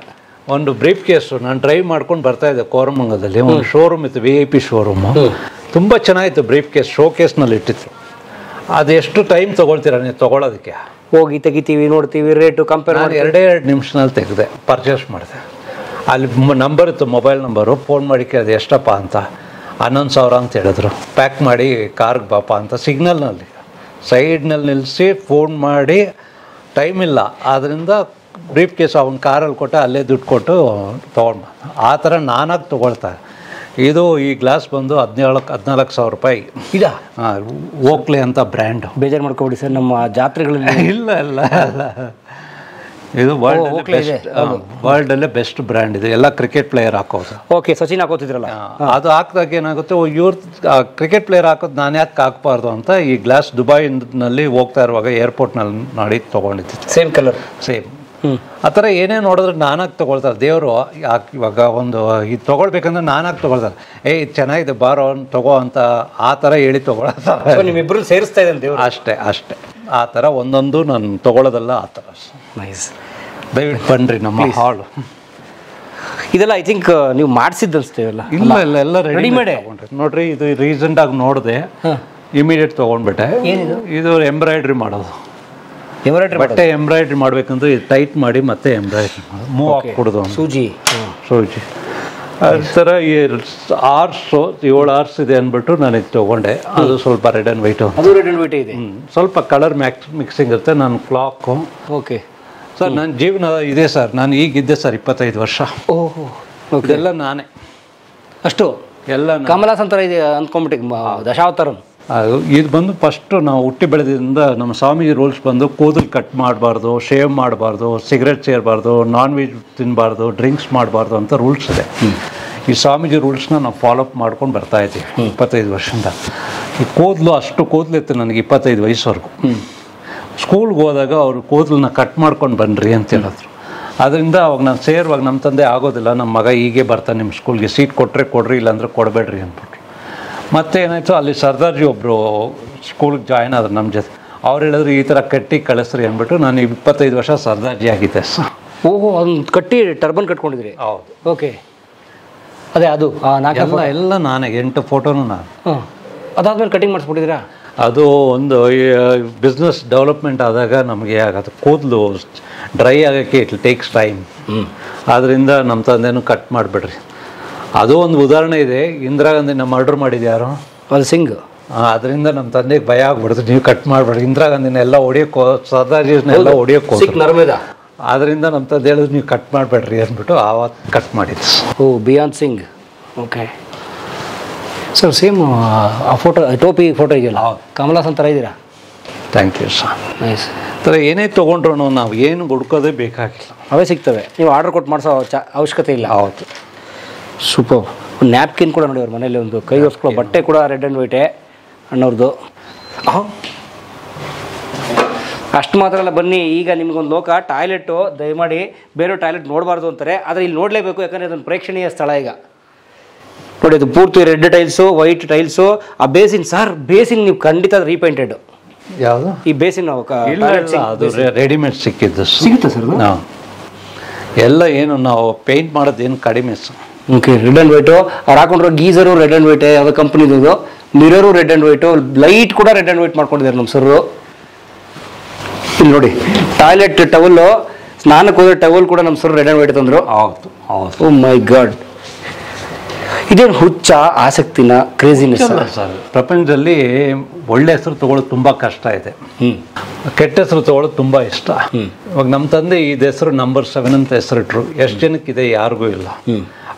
ಒಂದು ಬ್ರೀಫ್ ಕೇಸು ನಾನು ಡ್ರೈವ್ ಮಾಡ್ಕೊಂಡು ಬರ್ತಾಯಿದ್ದೆ ಕೋರಮಂಗಲದಲ್ಲಿ. ಒಂದು ಶೋರೂಮ್ ಇತ್ತು, VIP ಶೋರೂಮು. ತುಂಬ ಚೆನ್ನಾಗಿತ್ತು. ಬ್ರೀಫ್ ಕೇಸ್ ಶೋ ಕೇಸ್ನಲ್ಲಿ ಇಟ್ಟಿತ್ತು. ಅದೆಷ್ಟು ಟೈಮ್ ತೊಗೊಳ್ತೀರ ನೀವು ತೊಗೊಳೋದಕ್ಕೆ? ಹೋಗಿ ತೆಗಿತೀವಿ, ನೋಡ್ತೀವಿ, ರೇಟು ಕಂಪೇರ್ ಮಾಡಿ 2 ನಿಮಿಷನಲ್ಲಿ ತೆಗೆದೆ, ಪರ್ಚೇಸ್ ಮಾಡಿದೆ. ಅಲ್ಲಿ ನಂಬರ್ ಇತ್ತು, ಮೊಬೈಲ್ ನಂಬರು. ಫೋನ್ ಮಾಡಿ ಕೇಳಿದೆ ಎಷ್ಟಪ್ಪ ಅಂತ. 11,000 ಅಂತ ಹೇಳಿದ್ರು. ಪ್ಯಾಕ್ ಮಾಡಿ ಕಾರ್ಗೆ ಬಾಪ ಅಂತ ಸಿಗ್ನಲ್ನಲ್ಲಿ ಸೈಡ್ನಲ್ಲಿ ನಿಲ್ಲಿಸಿ ಫೋನ್ ಮಾಡಿ, ಟೈಮ್ ಇಲ್ಲ ಆದ್ದರಿಂದ ಬ್ರೀಫ್ ಕೇಸ್ ಅವ್ನ ಕಾರಲ್ಲಿ ಕೊಟ್ಟು ಅಲ್ಲೇ ದುಡ್ಡು ಕೊಟ್ಟು ತೊಗೊಂಡು. ಆ ಥರ ನಾನಾಗಿ ತೊಗೊಳ್ತಾರೆ. ಇದು ಈ ಗ್ಲಾಸ್ ಬಂದು 14,000 ರೂಪಾಯಿ. ಇಲ್ಲ, ಓಕ್ಲೆ ಅಂತ ಬ್ರ್ಯಾಂಡು. ಬೇಜಾರು ಮಾಡ್ಕೊಬಿಡಿ ಸರ್, ನಮ್ಮ ಜಾತ್ರೆಗಳಲ್ಲಿ ಇಲ್ಲ. ಇದು ವರ್ಲ್ಡಲ್ಲೇ ಬೆಸ್ಟ್ ಬ್ರ್ಯಾಂಡ್ ಇದೆ, ಎಲ್ಲ ಕ್ರಿಕೆಟ್ ಪ್ಲೇಯರ್ ಹಾಕೋದು. ಓಕೆ, ಸಚಿನ್ ಹಾಕೋತಿದ್ರಲ್ಲ, ಅದು ಹಾಕಿದಾಗ ಏನಾಗುತ್ತೆ, ಇವ್ರ ಕ್ರಿಕೆಟ್ ಪ್ಲೇಯರ್ ಹಾಕೋದು ನಾನು ಯಾಕೆ ಹಾಕ್ಬಾರ್ದು ಅಂತ ಈ ಗ್ಲಾಸ್ ದುಬೈನಲ್ಲಿ ಹೋಗ್ತಾ ಇರುವಾಗ ಏರ್ಪೋರ್ಟ್ನಲ್ಲಿ ನೋಡಿ ತೊಗೊಂಡಿದ್ದೆ. Same colour, same. ಆ ಥರ ಏನೇ ನೋಡಿದ್ರೆ ನಾನಾಗಿ ತೊಗೊಳ್ತಾರೆ ದೇವರು. ಇವಾಗ ಒಂದು ಇದು ತೊಗೊಳ್ಬೇಕಂದ್ರೆ ನಾನಾಗಿ ತೊಗೊಳ್ತಾರೆ, ಇದು ಚೆನ್ನಾಗಿದೆ ಬಾರೋ ತಗೋ ಅಂತ ಆ ಥರ ಹೇಳಿ ತೊಗೊಳ್ತಾರೆ. ನಿಮ್ಮಿಬ್ಬರು ಸೇರಿಸ್ತಾ ಇದೆ ದೇವರು. ಅಷ್ಟೇ ಆ ಥರ ಒಂದೊಂದು ನಾನು ತೊಗೊಳ್ಳೋದಲ್ಲ ಆ ಥರ. ನೈಸ್. ದಯವಿಟ್ಟು ಬನ್ನಿರಿ ನಮ್ಮ ಹಾಲು. ಇದೆಲ್ಲ ಐ ಥಿಂಕ್ ನೀವು ಮಾಡಿಸಿದ್ದು ಅನ್ಸ್ತೇವಲ್ಲ? ಎಲ್ಲ ರೆಡಿಮೇಡ್ ನೋಡ್ರಿ. ಇದು ರೀಸೆಂಟಾಗಿ ನೋಡಿದೆ, ಇಮಿಡಿಯೇಟ್ ತೊಗೊಂಡ್ಬಿಟ್ಟೆ. ಇದು ಎಂಬ್ರಾಯ್ಡ್ರಿ ಮಾಡೋದು, ಬಟ್ಟೆ ಎಂಬ್ರಾಯ್ಡ್ರಿ ಮಾಡ್ಬೇಕಂದ್ರೆ ಟೈಟ್ ಮಾಡಿ ಮತ್ತೆ ಎಂಬ್ರಾಯ್ಡ್ರಿ ಮಾಡೋದು, ಮೂವ್ ಹಾಕ್ಕೊಡೋದು, ಸೂಜಿ. ಆ ಥರ 6 hours ಇದೆ ಅಂದ್ಬಿಟ್ಟು ನಾನು ಇದು ತೊಗೊಂಡೆ. ಅದು ಸ್ವಲ್ಪ ರೆಡ್ ಆ್ಯಂಡ್ ವೈಟ್ ಇದೆ, ಸ್ವಲ್ಪ ಕಲರ್ ಮಿಕ್ಸಿಂಗ್ ಇರುತ್ತೆ. ನಾನು ಕ್ಲಾಕು. ಓಕೆ ಸರ್, ನನ್ನ ಜೀವನ ಇದೆ ಸರ್. ನಾನು ಈಗಿದ್ದೆ ಸರ್ 25 ವರ್ಷ. ಓಹೋ, ಇದೆಲ್ಲ ನಾನೇ. ಅಷ್ಟು ಎಲ್ಲ ಕಮಲಾಸ್ ಅಂತಾರೆ ಇದೆ ಅಂದ್ಕೊಂಬಿಟ್ಟು ದಶಾವತಾರಂ. ಇದು ಬಂದು ಫಸ್ಟು ನಾವು ಹುಟ್ಟಿ ಬೆಳೆದಿಂದ ನಮ್ಮ ಸ್ವಾಮೀಜಿ ರೂಲ್ಸ್ ಬಂದು ಕೂದಲು ಕಟ್ ಮಾಡಬಾರ್ದು, ಶೇವ್ ಮಾಡಬಾರ್ದು, ಸಿಗರೆಟ್ ಸೇರಬಾರ್ದು, ನಾನ್ ವೆಜ್ ತಿನ್ನಬಾರ್ದು, ಡ್ರಿಂಕ್ಸ್ ಮಾಡಬಾರ್ದು ಅಂತ ರೂಲ್ಸ್ ಇದೆ. ಈ ಸ್ವಾಮೀಜಿ ರೂಲ್ಸ್ನ ನಾವು ಫಾಲೋಅಪ್ ಮಾಡ್ಕೊಂಡು ಬರ್ತಾ ಇದ್ದೀವಿ 25 ವರ್ಷದಿಂದ. ಈ ಅಷ್ಟು ಕೂದಲು ಇತ್ತು ನನಗೆ 25 ವಯಸ್ಸವರೆಗೂ. ಸ್ಕೂಲ್ಗೆ ಹೋದಾಗ ಅವರು ಕೂದಲನ್ನ ಕಟ್ ಮಾಡ್ಕೊಂಡು ಬನ್ನಿರಿ ಅಂತ ಹೇಳಿದ್ರು. ಅದರಿಂದ ಅವಾಗ ನಾನು ಸೇರುವಾಗ ನಮ್ಮ ತಂದೆ ಆಗೋದಿಲ್ಲ, ನಮ್ಮ ಮಗ ಹೀಗೆ ಬರ್ತಾನೆ ನಿಮ್ಮ ಸ್ಕೂಲ್ಗೆ, ಸೀಟ್ ಕೊಟ್ಟರೆ ಕೊಡ್ರಿ, ಇಲ್ಲಾಂದರೆ ಕೊಡಬೇಡ್ರಿ ಅಂದ್ಬಿಟ್ರು. ಮತ್ತೆ ಏನಾಯಿತು, ಅಲ್ಲಿ ಸರ್ದಾರ್ಜಿ ಒಬ್ಬರು ಸ್ಕೂಲ್ಗೆ ಜಾಯ್ನ್ ಆದ್ರು ನಮ್ಮ ಜೊತೆ. ಅವ್ರು ಹೇಳಿದ್ರು ಈ ಥರ ಕಟ್ಟಿ ಕಳಿಸ್ರಿ ಅಂದ್ಬಿಟ್ಟು ನಾನು 25 ವರ್ಷ ಸರ್ದಾರ್ಜಿ ಆಗಿದ್ದೆ ಸರ್. ಓಹೋ, ಅದನ್ನು ಕಟ್ಟಿ ಟರ್ಬನ್ ಕಟ್ಕೊಂಡಿದ್ರಿ? ಹೌದು. ಓಕೆ, ಅದೇ ಅದು ಎಲ್ಲ ನಾನೇ 8 ಫೋಟೋನು ನಾನು. ಅದಾದ್ಮೇಲೆ ಕಟಿಂಗ್ ಮಾಡಿಸ್ಬಿಟ್ಟಿದ್ದೀರಾ? ಅದು ಒಂದು ಬಿಸ್ನೆಸ್ ಡೆವಲಪ್ಮೆಂಟ್ ಆದಾಗ ನಮಗೆ ಅದು ಕೂದಲು ಡ್ರೈ ಆಗೋಕ್ಕೆ ಇಟ್ ಟೇಕ್ಸ್ ಟೈಮ್. ಆದ್ದರಿಂದ ನಮ್ಮ ತಂದೆನೂ ಕಟ್ ಮಾಡಿಬಿಡ್ರಿ. ಅದು ಒಂದು ಉದಾಹರಣೆ ಇದೆ. ಇಂದಿರಾ ಗಾಂಧಿನ ಮರ್ಡರ್ ಮಾಡಿದ್ದು ಯಾರು? ಅದು ಸಿಂಗ್. ಅದರಿಂದ ನಮ್ಮ ತಂದೆಗೆ ಭಯ ಆಗ್ಬಿಡ್ತು, ನೀವು ಕಟ್ ಮಾಡಬೇಡ್ರಿ. ಇಂದಿರಾ ಗಾಂಧಿನ ಎಲ್ಲ ಹೊಡಿಯೋಕ್ಕೋ, ಸರ್ದಾರ್ಜಿನೆಲ್ಲ ಹೊಡಿಯೋಕ್ಕೋ. ಅದರಿಂದ ನಮ್ಮ ತಂದೆ ಹೇಳಿದ್ರು ನೀವು ಕಟ್ ಮಾಡಬೇಡ್ರಿ ಅಂದ್ಬಿಟ್ಟು ಆವತ್ತು ಕಟ್ ಮಾಡಿದ್ದು. ಓ, ಬಿಯಾನ್ ಸಿಂಗ್. ಓಕೆ ಸರ್, ಸೇಮ್ ಆ ಫೋಟೋ, ಟೋಪಿ ಫೋಟೋ ಇದೆಯಲ್ಲ, ಕಮಲಾಸ್ ಅಂತರ ಇದ್ದೀರಾ? Thank you sir. ನೈಸ್. ಥರ ಏನೇ ತೊಗೊಂಡ್ರು ನಾವು ಏನು ಹುಡ್ಕೋದೇ ಬೇಕಾಗಿಲ್ಲ, ಅವೇ ಸಿಗ್ತವೆ. ನೀವು ಆರ್ಡರ್ ಕೊಟ್ಟು ಮಾಡಿಸೋ ಅವಶ್ಯಕತೆ ಇಲ್ಲ. ಹೌದು. ಸೂಪರ್. ಒಂದು ನ್ಯಾಪ್ಕಿನ್ ಕೂಡ ನೋಡಿ ಅವ್ರ ಮನೇಲಿ, ಒಂದು ಕೈ ಒರೆಸ್ಕೊಳ್ಳೋ ಬಟ್ಟೆ ಕೂಡ ರೆಡ್ ಆ್ಯಂಡ್ ವೈಟೇ ಅಣ್ಣವ್ರದ್ದು. ಅಷ್ಟು ಮಾತ್ರ ಅಲ್ಲ, ಬನ್ನಿ ಈಗ ನಿಮಗೊಂದು ಲೋಕ. ಟಾಯ್ಲೆಟು ದಯಮಾಡಿ ಬೇರೆ ಟಾಯ್ಲೆಟ್ ನೋಡಬಾರ್ದು ಅಂತಾರೆ, ಆದರೆ ಇಲ್ಲಿ ನೋಡಲೇಬೇಕು, ಯಾಕಂದರೆ ಅದೊಂದು ಪ್ರೇಕ್ಷಣೀಯ ಸ್ಥಳ. ಈಗ ನೋಡಿ, ಅದು ಪೂರ್ತಿ ರೆಡ್ ಟೈಲ್ಸು, ವೈಟ್ ಟೈಲ್ಸು. ಆ ಬೇಸಿನ್ ಸರ್, ಬೇಸಿನ್ ನೀವು ಖಂಡಿತ ರೀಪೇಂಟೆಡ್. ಯಾವುದು ಈ ಬೇಸಿನ್? ಅದು ರೆಡಿಮೇಡ್ ಸಿಕ್ಕಿದ್ದು. ಸಿಗುತ್ತೆ ಸರ್? ಎಲ್ಲ ಏನು ನಾವು ಪೇಂಟ್ ಮಾಡೋದೇನು ಕಡಿಮೆ sir. Okay, red and white. ಅವ್ರು ಹಾಕೊಂಡ್ರು ಗೀಸರು ರೆಡ್ ಆ್ಯಂಡ್ ವೈಟೇ, ಯಾವುದೋ ಕಂಪ್ನಿದು. Mirror red and white, light ಕೂಡ ರೆಡ್ ಆ್ಯಂಡ್ ವೈಟ್ ಮಾಡ್ಕೊಂಡಿದ್ದಾರೆ ನಮ್ಮ ಸರ್. ಇಲ್ಲಿ ನೋಡಿ, ಟಾಯ್ಲೆಟ್ ಟವಲ್ಲು, ಸ್ನಾನಕ್ಕೆ ಹೋದ್ರೆ ಟವಲ್ ಕೂಡ ನಮ್ಮ ಸರ್ ರೆಡ್ ಆ್ಯಂಡ್ ವೈಟ್ ತಂದರು. ಹೌದು ಹೌದು. ಓ ಮೈ ಗಾಡ್, ಇದೇನು ಹುಚ್ಚ, ಆಸಕ್ತಿನ, ಕ್ರೇಜಿನೆಸ್ ಸರ್? ಪ್ರಪಂಚದಲ್ಲಿ ಒಳ್ಳೆ ಹೆಸರು ತಗೊಳ್ಳೋದು ತುಂಬ ಕಷ್ಟ ಇದೆ, ಕೆಟ್ಟ ಹೆಸರು ತಗೊಳ್ಳೋದು ತುಂಬ ಇಷ್ಟ. ಇವಾಗ ನಮ್ಮ ತಂದೆ ಇದು ಹೆಸರು ನಂಬರ್ 7 ಅಂತ ಹೆಸರಿಟ್ರು. ಎಷ್ಟು ಜನಕ್ಕಿದೆ? ಯಾರಿಗೂ ಇಲ್ಲ.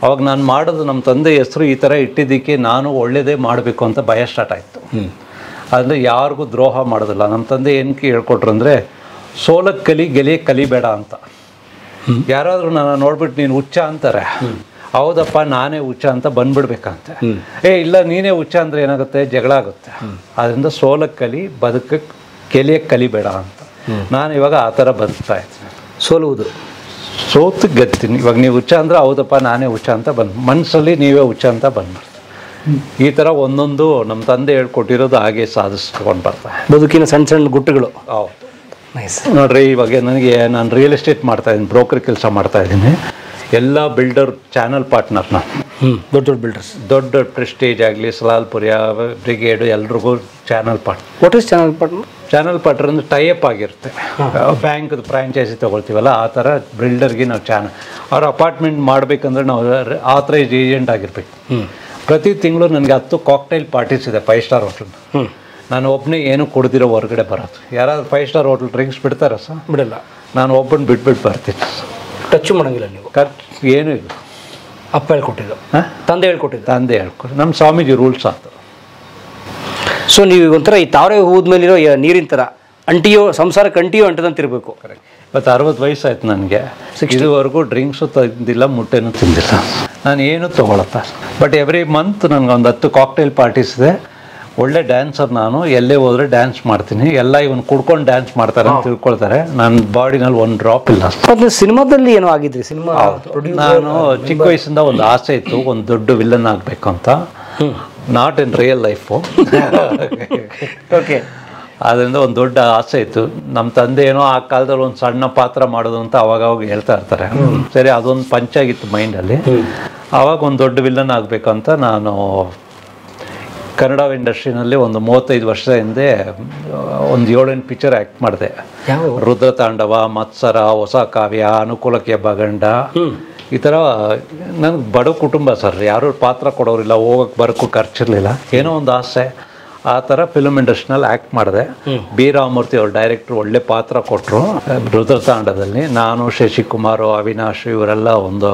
ಅವಾಗ ನಾನು ಮಾಡೋದು, ನಮ್ಮ ತಂದೆ ಹೆಸರು ಈ ಥರ ಇಟ್ಟಿದ್ದಕ್ಕೆ ನಾನು ಒಳ್ಳೇದೇ ಮಾಡಬೇಕು ಅಂತ ಭಯ ಸ್ಟಾರ್ಟ್ ಆಯಿತು. ಅಂದರೆ ಯಾರಿಗೂ ದ್ರೋಹ ಮಾಡೋದಿಲ್ಲ. ನಮ್ಮ ತಂದೆ ಏನಕ್ಕೆ ಹೇಳ್ಕೊಟ್ರು ಅಂದರೆ, ಸೋಲಕ್ಕೆ ಕಲಿ, ಗೆಲಿಯಕ್ಕೆ ಕಲಿಬೇಡ ಅಂತ. ಯಾರಾದರೂ ನನ್ನ ನೋಡ್ಬಿಟ್ಟು ನೀನು ಹುಚ್ಚ ಅಂತಾರೆ, ಹೌದಪ್ಪ ನಾನೇ ಹುಚ್ಚ ಅಂತ ಬಂದ್ಬಿಡ್ಬೇಕಂತೆ. ಇಲ್ಲ ನೀನೇ ಹುಚ್ಚ ಅಂದರೆ ಏನಾಗುತ್ತೆ? ಜಗಳ ಆಗುತ್ತೆ. ಅದರಿಂದ ಸೋಲಕ್ಕೆ ಕಲಿ, ಬದುಕಕ್ಕೆ ಗೆಲಿಯಕ್ಕೆ ಕಲಿಬೇಡ ಅಂತ. ನಾನು ಇವಾಗ ಆ ಥರ ಬದುಕ್ತಾ ಇದ್ದೀನಿ. ಸೋತು ಗೆಲ್ತೀನಿ. ಇವಾಗ ನೀವು ಹುಚ್ಚ ಅಂದರೆ ಹೌದಪ್ಪ ನಾನೇ ಹುಚ್ಚ ಅಂತ ಮನಸ್ಸಲ್ಲಿ ನೀವೇ ಹುಚ್ಚ ಅಂತ ಬಂದ್ಬಿಡ್ತೀನಿ. ಈ ಥರ ಒಂದೊಂದು ನಮ್ಮ ತಂದೆ ಹೇಳ್ಕೊಟ್ಟಿರೋದು ಹಾಗೆ ಸಾಧಿಸ್ಕೊಂಡು ಬರ್ತಾರೆ. ಬದುಕಿನ ಸಣ್ಣ ಸಣ್ಣ ಗುಟ್ಟುಗಳು. ಹೌದು. ನೋಡ್ರಿ, ಇವಾಗ ನಾನು ರಿಯಲ್ ಎಸ್ಟೇಟ್ ಮಾಡ್ತಾ ಇದ್ದೀನಿ, ಬ್ರೋಕರ್ ಕೆಲಸ ಮಾಡ್ತಾ ಇದ್ದೀನಿ. ಎಲ್ಲ ಬಿಲ್ಡರ್ ಚಾನಲ್ ಪಾರ್ಟ್ನರ್ ನಾನು. ದೊಡ್ಡ ದೊಡ್ಡ ಬಿಲ್ಡರ್ಸ್, ದೊಡ್ಡ ಪ್ರೆಸ್ಟೇಜ್ ಆಗಲಿ, ಸಲಾಲ್ಪುರಿಯ ಬ್ರಿಗೇಡು, ಎಲ್ರಿಗೂ channel partner. What is channel partner? Channel partner ಅಂದರೆ ಟೈಅಪ್ ಆಗಿರುತ್ತೆ. ಬ್ಯಾಂಕ್ದು ಫ್ರಾಂಚೈಸಿ ತೊಗೊಳ್ತೀವಲ್ಲ, ಆ ಥರ ಬಿಲ್ಡರ್ಗೆ ನಾವು ಅವ್ರ ಅಪಾರ್ಟ್ಮೆಂಟ್ ಮಾಡಬೇಕಂದ್ರೆ ನಾವು ಆಥರೈಸ್ ಏಜೆಂಟ್ ಆಗಿರ್ಬೇಕು. ಪ್ರತಿ ತಿಂಗಳು ನನಗೆ 10 ಕಾಕ್ಟೈಲ್ ಪಾರ್ಟೀಸ್ ಇದೆ 5 ಸ್ಟಾರ್ ಹೋಟೆಲ್. ನಾನು ಒಬ್ಬನೇ ಏನು ಕೊಡ್ದಿರೋ ಹೊರಗಡೆ ಬರೋದು. ಯಾರಾದ್ರೂ 5 ಸ್ಟಾರ್ ಹೋಟೆಲ್ ಡ್ರಿಂಕ್ಸ್ ಬಿಡ್ತಾರ ಸರ್? ಬಿಡಲ್ಲ. ನಾನು ಒಬ್ಬನ ಬಿಟ್ಬಿಟ್ಟು ಬರ್ತೀನಿ. ಟಚ್ ಮಾಡೋಂಗಿಲ್ಲ ನೀವು? ಏನೂ ಇಲ್ಲ. ಅಪ್ಪ ಹೇಳ್ಕೊಟ್ಟಿದ್ದು, ತಂದೆ ಹೇಳ್ಕೊಟ್ಟಿದ್ದು? ತಂದೆ ಹೇಳ್ಕೊಟ್ಟು, ನಮ್ಮ ಸ್ವಾಮೀಜಿ ರೂಲ್ಸ್ ಆಯ್ತು. ಸೊ ನೀವು ಒಂಥರ ಈ ತಾವರೆ ಹೂದ ಮೇಲಿರೋ ನೀರಿನ ಥರ ಅಂಟಿಯೋ, ಸಂಸಾರಕ್ಕೆ ಅಂಟಿಯೋ ಅಂಟದಂತಿರಬೇಕು. ಮತ್ತು 60 ವಯಸ್ಸಾಯ್ತು ನನಗೆ. ಇದುವರೆಗೂ ಡ್ರಿಂಕ್ಸು ತಿಂದಿಲ್ಲ, ಮುಟ್ಟೆನೂ ತಿಂದಿಲ್ಲ. ನಾನು ಏನೂ ತೊಗೊಳತ್ತ. ಬಟ್ ಎವ್ರಿ ಮಂತ್ ನನಗೆ ಒಂದು 10 ಕಾಕ್ಟೇಲ್ ಪಾರ್ಟೀಸ್ ಇದೆ. ಒಳ್ಳೆ ಡ್ಯಾನ್ಸರ್ ನಾನು. ಎಲ್ಲೇ ಹೋದರೆ ಡ್ಯಾನ್ಸ್ ಮಾಡ್ತೀನಿ. ಎಲ್ಲ ಇವನು ಕುಡ್ಕೊಂಡು ಡ್ಯಾನ್ಸ್ ಮಾಡ್ತಾರೆ ಅಂತ ತಿಳ್ಕೊಳ್ತಾರೆ. ನನ್ನ ಬಾಡಿನಲ್ಲಿ ಒಂದು ಡ್ರಾಪ್ ಇಲ್ಲ. ಸಿನಿಮಾದಲ್ಲಿ ಏನೋ ಆಗಿದ್ರಿ? ಸಿನಿಮಾ ನಾನು ಚಿಕ್ಕ ವಯಸ್ಸಿಂದ ಒಂದು ಆಸೆ ಇತ್ತು, ಒಂದು ದೊಡ್ಡ ವಿಲನ್ ಆಗಬೇಕು ಅಂತ. Not in real life. Okay. ಅದರಿಂದ ಒಂದು ದೊಡ್ಡ ಆಸೆ ಇತ್ತು. ನಮ್ಮ ತಂದೆ ಏನೋ ಆ ಕಾಲದಲ್ಲಿ ಒಂದು ಸಣ್ಣ ಪಾತ್ರ ಮಾಡೋದು ಅಂತ ಅವಾಗ ಹೇಳ್ತಾ ಇರ್ತಾರೆ. ಸರಿ, ಅದೊಂದು ಪಂಚಾಗಿತ್ತು ಮೈಂಡಲ್ಲಿ. ಆವಾಗ ಒಂದು ದೊಡ್ಡ ವಿಲನ್ ಆಗಬೇಕಂತ ನಾನು ಕನ್ನಡ ಇಂಡಸ್ಟ್ರಿನಲ್ಲಿ ಒಂದು 35 ವರ್ಷದ ಹಿಂದೆ ಒಂದು 7-8 ಪಿಕ್ಚರ್ ಆ್ಯಕ್ಟ್ ಮಾಡಿದೆ. ರುದ್ರತಾಂಡವ, ಮತ್ಸರ, ಹೊಸ ಕಾವ್ಯ, ಅನುಕೂಲಕ್ಕೆ ಬಗಂಡ, ಈ ಥರ. ನನಗೆ ಬಡ ಕುಟುಂಬ ಸರ್, ಯಾರು ಪಾತ್ರ ಕೊಡೋರಿಲ್ಲ, ಹೋಗೋಕ್ಕೆ ಬರೋಕ್ಕೂ ಖರ್ಚಿರಲಿಲ್ಲ. ಏನೋ ಒಂದು ಆಸೆ. ಆ ಥರ ಫಿಲ್ಮ್ ಇಂಡಸ್ಟ್ರಿನಲ್ಲಿ ಆ್ಯಕ್ಟ್ ಮಾಡಿದೆ. ಬಿ ರಾಮಮೂರ್ತಿ ಅವ್ರ ಡೈರೆಕ್ಟ್ರು ಒಳ್ಳೆ ಪಾತ್ರ ಕೊಟ್ಟರು ರುದ್ರತಾಂಡದಲ್ಲಿ. ನಾನು, ಶಶಿಕುಮಾರು, ಅವಿನಾಶ್ ಇವರೆಲ್ಲ, ಒಂದು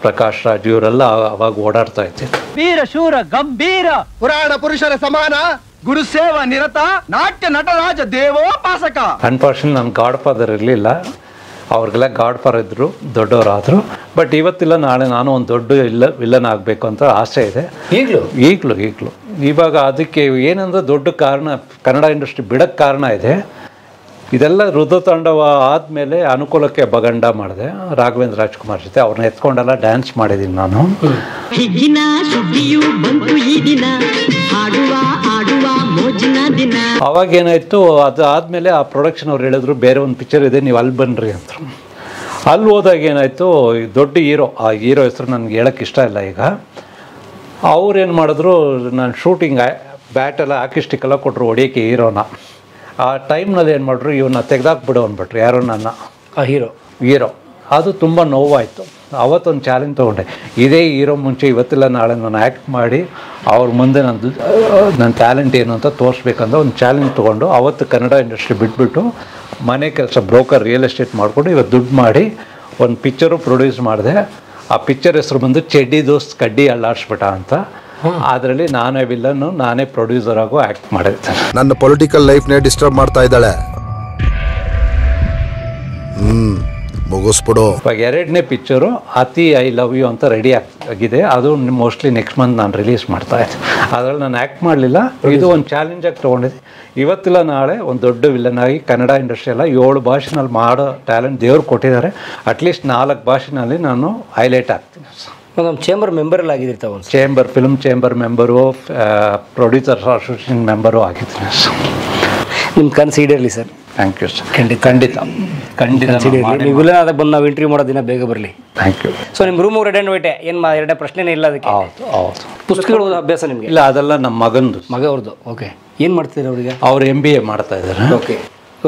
ಪ್ರಕಾಶ್ ರಾಜ್ ಇವರೆಲ್ಲ ಅವಾಗ ಓಡಾಡ್ತಾ ಇದ್ದೆ. ವೀರ ಶೂರ ಗಂಭೀರ ಪುರಾಣ ಪುರುಷರ ಸಮಾನ ಗುರುಸೇವ ನಿರತ ನಾಟ್ಯ ನಟರಾಜ ದೇವೋಪಾಸಕ. ಅನ್ಫಾರ್ಚುನೇಟ್ಲಿ ನನ್ನ ಗಾಡ್ ಫಾದರ್ ಇರಲಿಲ್ಲ. ಅವ್ರಿಗೆಲ್ಲ ಗಾಡ್ ಫಾದರ್ ಇದ್ದರು, ದೊಡ್ಡವರಾದರು. ಬಟ್ ಇವತ್ತಿಲ್ಲ ನಾಳೆ ನಾನು ಒಂದು ದೊಡ್ಡ ವಿಲ್ಲನ್ ಆಗಬೇಕು ಅಂತ ಆಸೆ ಇದೆ. ಈಗಲೂ ಇವಾಗ ಅದಕ್ಕೆ ಏನಂದ್ರೆ ದೊಡ್ಡ ಕಾರಣ, ಕನ್ನಡ ಇಂಡಸ್ಟ್ರಿ ಬಿಡೋಕ್ಕೆ ಕಾರಣ ಇದೆ. ಇದೆಲ್ಲ ರುದ್ರತಾಂಡವ ಆದಮೇಲೆ ಅನುಕೂಲಕ್ಕೆ ಬಗಂಡ ಮಾಡಿದೆ ರಾಘವೇಂದ್ರ ರಾಜ್ಕುಮಾರ್ ಜೊತೆ. ಅವ್ರನ್ನ ಎತ್ಕೊಂಡೆಲ್ಲ ಡ್ಯಾನ್ಸ್ ಮಾಡಿದ್ದೀನಿ ನಾನು. ಅವಾಗ ಏನಾಯಿತು, ಅದು ಆದಮೇಲೆ ಆ ಪ್ರೊಡಕ್ಷನ್ ಅವ್ರು ಹೇಳಿದ್ರು ಬೇರೆ ಒಂದು ಪಿಕ್ಚರ್ ಇದೆ, ನೀವು ಅಲ್ಲಿ ಬನ್ನಿರಿ ಅಂತ. ಅಲ್ಲಿ ಹೋದಾಗ ಏನಾಯಿತು, ದೊಡ್ಡ ಹೀರೋ, ಆ ಹೀರೋ ಹೆಸರು ನನಗೆ ಹೇಳೋಕ್ಕೆ ಇಷ್ಟ ಇಲ್ಲ ಈಗ. ಅವ್ರೇನು ಮಾಡಿದ್ರು, ನಾನು ಶೂಟಿಂಗ್ ಬ್ಯಾಟೆಲ್ಲ ಆಕಿಸ್ಟಿಕ್ಕೆಲ್ಲ ಕೊಟ್ಟರು ಹೊಡಿಯೋಕ್ಕೆ ಹೀರೋನ. ಆ ಟೈಮ್ನಲ್ಲಿ ಏನು ಮಾಡಿದ್ರು, ಇವನ್ನ ತೆಗೆದಾಕ್ಬಿಡು ಅಂದ್ಬಿಟ್ರು ಯಾರೋ ನನ್ನ ಹೀರೋ. ಅದು ತುಂಬ ನೋವಾಯಿತು. ಅವತ್ತೊಂದು ಚಾಲೆಂಜ್ ತೊಗೊಂಡೆ. ಇದೇ ಹೀರೋ ಮುಂಚೆ ಇವತ್ತಿಲ್ಲ ನಾಳೆ ನಾನು ಆ್ಯಕ್ಟ್ ಮಾಡಿ ಅವ್ರ ಮುಂದೆ ನನ್ನ ಟ್ಯಾಲೆಂಟ್ ಏನು ಅಂತ ತೋರಿಸ್ಬೇಕಂದ್ರೆ ಒಂದು ಚಾಲೆಂಜ್ ತೊಗೊಂಡು ಅವತ್ತು ಕನ್ನಡ ಇಂಡಸ್ಟ್ರಿ ಬಿಟ್ಬಿಟ್ಟು ಮನೆ ಕೆಲಸ, ಬ್ರೋಕರ್, ರಿಯಲ್ ಎಸ್ಟೇಟ್ ಮಾಡಿಕೊಂಡು ಇವತ್ತು ದುಡ್ಡು ಮಾಡಿ ಒಂದು ಪಿಕ್ಚರು ಪ್ರೊಡ್ಯೂಸ್ ಮಾಡಿದೆ. ಆ ಪಿಕ್ಚರ್ ಹೆಸರು ಬಂದು ಚೆಡ್ಡಿ ದೋಸ್ತ್ ಕಡ್ಡಿ ಅಲ್ಲಾಡ್ಸ್ಬಿಟ್ಟ ಅಂತ. ಅದರಲ್ಲಿ ನಾನೇ ವಿಲ್ಲನ್ನು, ನಾನೇ ಪ್ರೊಡ್ಯೂಸರ್ ಆಗೋ ಆ್ಯಕ್ಟ್ ಮಾಡಿದ್ದೆ. ನನ್ನ ಪೊಲಿಟಿಕಲ್ ಲೈಫ್ನೇ ಡಿಸ್ಟರ್ಬ್ ಮಾಡ್ತಾ ಇದ್ದಾಳೆ. ಮುಗಿಸ್ಬಿಡು. ಇವಾಗ 2ನೇ ಪಿಕ್ಚರು ಅತಿ ಐ ಲವ್ ಯು ಅಂತ ರೆಡಿ ಆಗಿದೆ. ಅದು ಮೋಸ್ಟ್ಲಿ ನೆಕ್ಸ್ಟ್ ಮಂತ್ ನಾನು ರಿಲೀಸ್ ಮಾಡ್ತಾ ಇದ್ದೆ. ಅದರಲ್ಲಿ ನಾನು ಆ್ಯಕ್ಟ್ ಮಾಡಲಿಲ್ಲ. ಇದು ಒಂದು ಚಾಲೆಂಜಾಗಿ ತೊಗೊಂಡಿದ್ದೆ. ಇವತ್ತಿಲ್ಲ ನಾಳೆ ಒಂದು ದೊಡ್ಡ ವಿಲನ್ ಆಗಿ ಕನ್ನಡ ಇಂಡಸ್ಟ್ರಿ ಎಲ್ಲ 7 ಭಾಷೆನಲ್ಲಿ ಮಾಡೋ ಟ್ಯಾಲೆಂಟ್ ದೇವ್ರು ಕೊಟ್ಟಿದ್ದಾರೆ. ಅಟ್ಲೀಸ್ಟ್ 4 ಭಾಷೆನಲ್ಲಿ ನಾನು ಹೈಲೈಟ್ ಆಗ್ತೀನಿ. ನಮ್ಮ ಚೇಂಬರ್ ಮೆಂಬರ್ ಎಲ್ಲ ಆಗಿರ್ತಾವೆ. Chamber, film chamber member, producers association member ಆಗಿದ್ದೀನಿ. ನಿಮ್ಮ ಕನಸು ಈಡೇರಲಿ ಸರ್. Thank you sir. ಖಂಡಿತ ನೀವು ವಿಲನ್ ಆದಾಗ ಬಂದು ನಾವು ಇಂಟರ್ವ್ಯೂ ಮಾಡೋ ದಿನ ಬೇಗ ಬರಲಿ. Thank you. ಸೊ ನಿಮ್ಮ ರೂಮ್ ರೆಡ್ ಆ್ಯಂಡ್ ವೈಟೇ? ಏನು ಎರಡೇ ಪ್ರಶ್ನೆನೇ ಇಲ್ಲ ಅದಕ್ಕೆ? ಹೌದು. ಪುಸ್ತಕಗಳು ಅಭ್ಯಾಸ ನಿಮಗೆ ಇಲ್ಲ? ಅದೆಲ್ಲ ನಮ್ಮ ಮಗ ಅವ್ರದ್ದು. ಓಕೆ. ಏನು ಮಾಡ್ತೀರಿ ಅವರಿಗೆ? ಅವ್ರು MBA ಮಾಡ್ತಾ ಇದ್ದಾರೆ. ಓಕೆ.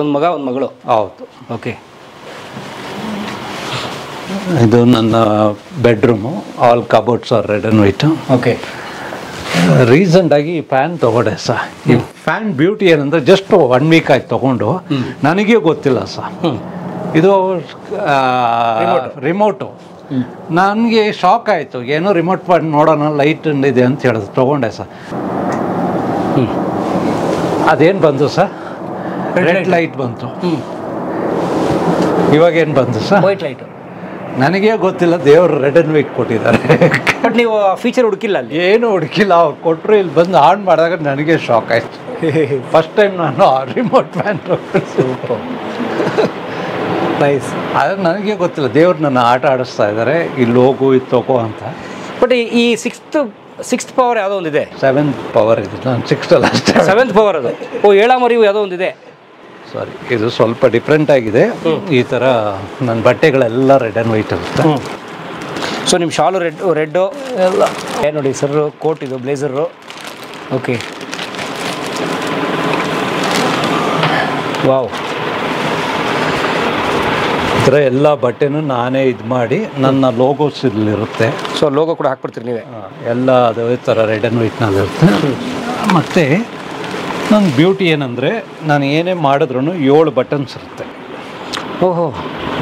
ಒಂದು ಮಗ, ಒಂದು ಮಗಳು? ಹೌದು. ಓಕೆ. ಇದು ನನ್ನ bedroom. All cupboards are red and white. Okay. ರೀಸೆಂಟಾಗಿ ಈ ಫ್ಯಾನ್ ತೊಗೊಂಡೆ ಸರ್. ಈ ಫ್ಯಾನ್ ಬ್ಯೂಟಿ ಏನಂದರೆ ಜಸ್ಟ್ 1 ವೀಕ್ ಆಯ್ತು ತೊಗೊಂಡು. ನನಗೇ ಗೊತ್ತಿಲ್ಲ ಸರ್. ಇದು ರಿಮೋಟು. ನನಗೆ ಶಾಕ್ ಆಯಿತು. ಏನೋ ರಿಮೋಟ್ ಮಾಡಿ ನೋಡೋಣ, ಲೈಟ್ ಇದೆ ಅಂತ ಹೇಳಿದ್ರು. ತೊಗೊಂಡೆ ಸರ್. ಅದೇನು ಬಂತು ಸರ್? ರೆಡ್ ಲೈಟ್ ಬಂತು. ಇವಾಗೇನು ಬಂತು ಸರ್? White light. ನನಗೇ ಗೊತ್ತಿಲ್ಲ. ದೇವರು ರೆಡ್ ಆ್ಯಂಡ್ ವೈಟ್ ಕೊಟ್ಟಿದ್ದಾರೆ. ಬಟ್ ನೀವು ಫೀಚರ್ ಹುಡುಕಿಲ್ಲ ಅಲ್ಲಿ? ಏನು ಹುಡುಕಿಲ್ಲ. ಅವ್ರು ಕೊಟ್ಟರು. ಇಲ್ಲಿ ಬಂದು ಆನ್ ಮಾಡಿದಾಗ ನನಗೆ ಶಾಕ್ ಆಯಿತು. ಫಸ್ಟ್ ಟೈಮ್ ನಾನು ರಿಮೋಟ್ ಫ್ಯಾನ್ ನೈಸ್. ಆದರೆ ನನಗೆ ಗೊತ್ತಿಲ್ಲ. ದೇವ್ರು ನನ್ನ ಆಟ ಆಡಿಸ್ತಾ ಇದ್ದಾರೆ, ಇಲ್ಲಿ ಹೋಗು, ಇದು ತಗೋ ಅಂತ. ಬಟ್ ಈ ಸಿಕ್ಸ್ತ್ ಪವರ್ ಯಾವುದೋ ಒಂದಿದೆ. 7th ಪವರ್ ಇದೆ. ನಾನು 6th ಅಲ್ಲ, 7th ಪವರ್ ಅದು. ಏಳಾಮರಿವು ಯಾವುದೋ ಒಂದಿದೆ. ಸಾರಿ, ಇದು ಸ್ವಲ್ಪ ಡಿಫ್ರೆಂಟ್ ಆಗಿದೆ. ಈ ಥರ ನನ್ನ ಬಟ್ಟೆಗಳೆಲ್ಲ ರೆಡ್ ಆ್ಯಂಡ್ ವೈಟ್ ಇರುತ್ತೆ. ಸೊ ನಿಮ್ಮ ಶಾಲು ರೆಡ್ಡು ಎಲ್ಲ ನೋಡಿ ಸರ್. ಕೋಟ್ ಇದು ಬ್ಲೇಸರು. ಓಕೆ. ವಾವ್. ಈ ಥರ ಎಲ್ಲ ಬಟ್ಟೆನೂ ನಾನೇ ಇದು ಮಾಡಿ ನನ್ನ ಲೋಗೋಸ್ ಇಲ್ಲಿರುತ್ತೆ. ಸೊ ಲೋಗೋ ಕೂಡ ಹಾಕ್ಬಿಡ್ತೀರಿ ನೀವೇ? ಎಲ್ಲ ಅದೇ ಥರ ರೆಡ್ ಆ್ಯಂಡ್ ವೈಟ್ನಲ್ಲಿರುತ್ತೆ. ಮತ್ತು ನನ್ನ ಬ್ಯೂಟಿ ಏನಂದರೆ, ನಾನು ಏನೇ ಮಾಡಿದ್ರೂ 7 ಬಟನ್ಸ್ ಇರುತ್ತೆ. ಓಹೋ.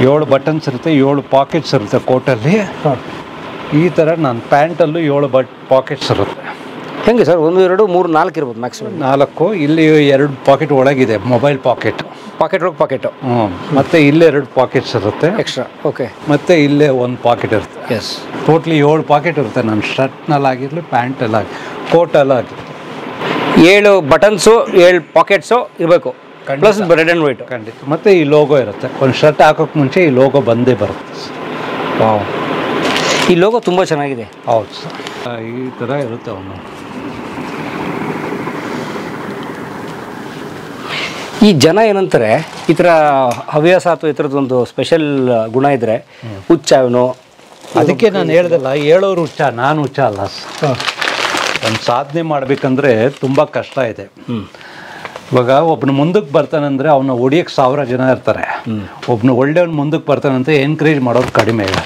7 ಬಟನ್ಸ್ ಇರುತ್ತೆ, 7 ಪಾಕೆಟ್ಸ್ ಇರುತ್ತೆ ಕೋಟಲ್ಲಿ. ಈ ಥರ ನನ್ನ ಪ್ಯಾಂಟಲ್ಲೂ 7 ಪಾಕೆಟ್ಸ್ ಇರುತ್ತೆ. ಹೆಂಗೆ ಸರ್ 1 2 3 4 ಇರ್ಬೋದು ಮ್ಯಾಕ್ಸಿಮಮ್? 4. ಇಲ್ಲಿ 2 ಪಾಕೆಟ್ ಒಳಗಿದೆ, ಮೊಬೈಲ್ ಪಾಕೆಟ್. ಪಾಕೆಟ್ ಒಳಗೆ ಪಾಕೆಟು. ಮತ್ತೆ ಇಲ್ಲೇ 2 ಪಾಕೆಟ್ಸ್ ಇರುತ್ತೆ ಎಕ್ಸ್ಟ್ರಾ. ಓಕೆ. ಮತ್ತೆ ಇಲ್ಲೇ 1 ಪಾಕೆಟ್ ಇರುತ್ತೆ. ಎಸ್, ಟೋಟ್ಲಿ 7 ಪಾಕೆಟ್ ಇರುತ್ತೆ. ನನ್ನ ಶರ್ಟ್ನಲ್ಲಾಗಿರಲಿ, ಪ್ಯಾಂಟಲ್ಲಾಗಿ, ಕೋಟಲ್ಲಾಗಿರಲಿ. 7 ಬಟನ್ಸು 7 ಪಾಕೆಟ್ಸು ಇರಬೇಕು, ಪ್ಲಸ್ ರೆಡ್ ಆ್ಯಂಡ್ ವೈಟ್. ಖಂಡಿತ. ಮತ್ತು ಈ ಲೋಗೋ ಇರುತ್ತೆ. ಒಂದು ಶರ್ಟ್ ಹಾಕೋಕ್ಕೆ ಮುಂಚೆ ಈ ಲೋಗೋ ಬಂದೇ ಬರುತ್ತೆ. ವಾವ್, ಈ ಲೋಗೋ ತುಂಬ ಚೆನ್ನಾಗಿದೆ. ಹೌದು ಸರ್, ಈ ಥರ ಇರುತ್ತೆ ಅವನು. ಈ ಜನ ಏನಂತಾರೆ, ಈ ಥರ ಹವ್ಯಾಸ ಅಥವಾ ಈ ಥರದ್ದೊಂದು ಸ್ಪೆಷಲ್ ಗುಣ ಇದ್ದರೆ ಹುಚ್ಚ ಅವನು. ಅದಕ್ಕೆ ನಾನು ಹೇಳ್ದಲ್ಲ, ಹೇಳೋರು ಹುಚ್ಚ, ನಾನು ಹುಚ್ಚ ಅಲ್ಲ. ಒಂದು ಸಾಧನೆ ಮಾಡಬೇಕಂದ್ರೆ ತುಂಬ ಕಷ್ಟ ಇದೆ. ಇವಾಗ ಒಬ್ಬನು ಮುಂದಕ್ಕೆ ಬರ್ತಾನಂದರೆ ಅವನ್ನ ಹೊಡಿಯೋಕ್ಕೆ 1000 ಜನ ಇರ್ತಾರೆ. ಒಬ್ಬನು ಒಳ್ಳೆಯವ್ನು ಮುಂದಕ್ಕೆ ಬರ್ತಾನಂತ ಎನ್ಕರೇಜ್ ಮಾಡೋರು ಕಡಿಮೆ ಇದೆ.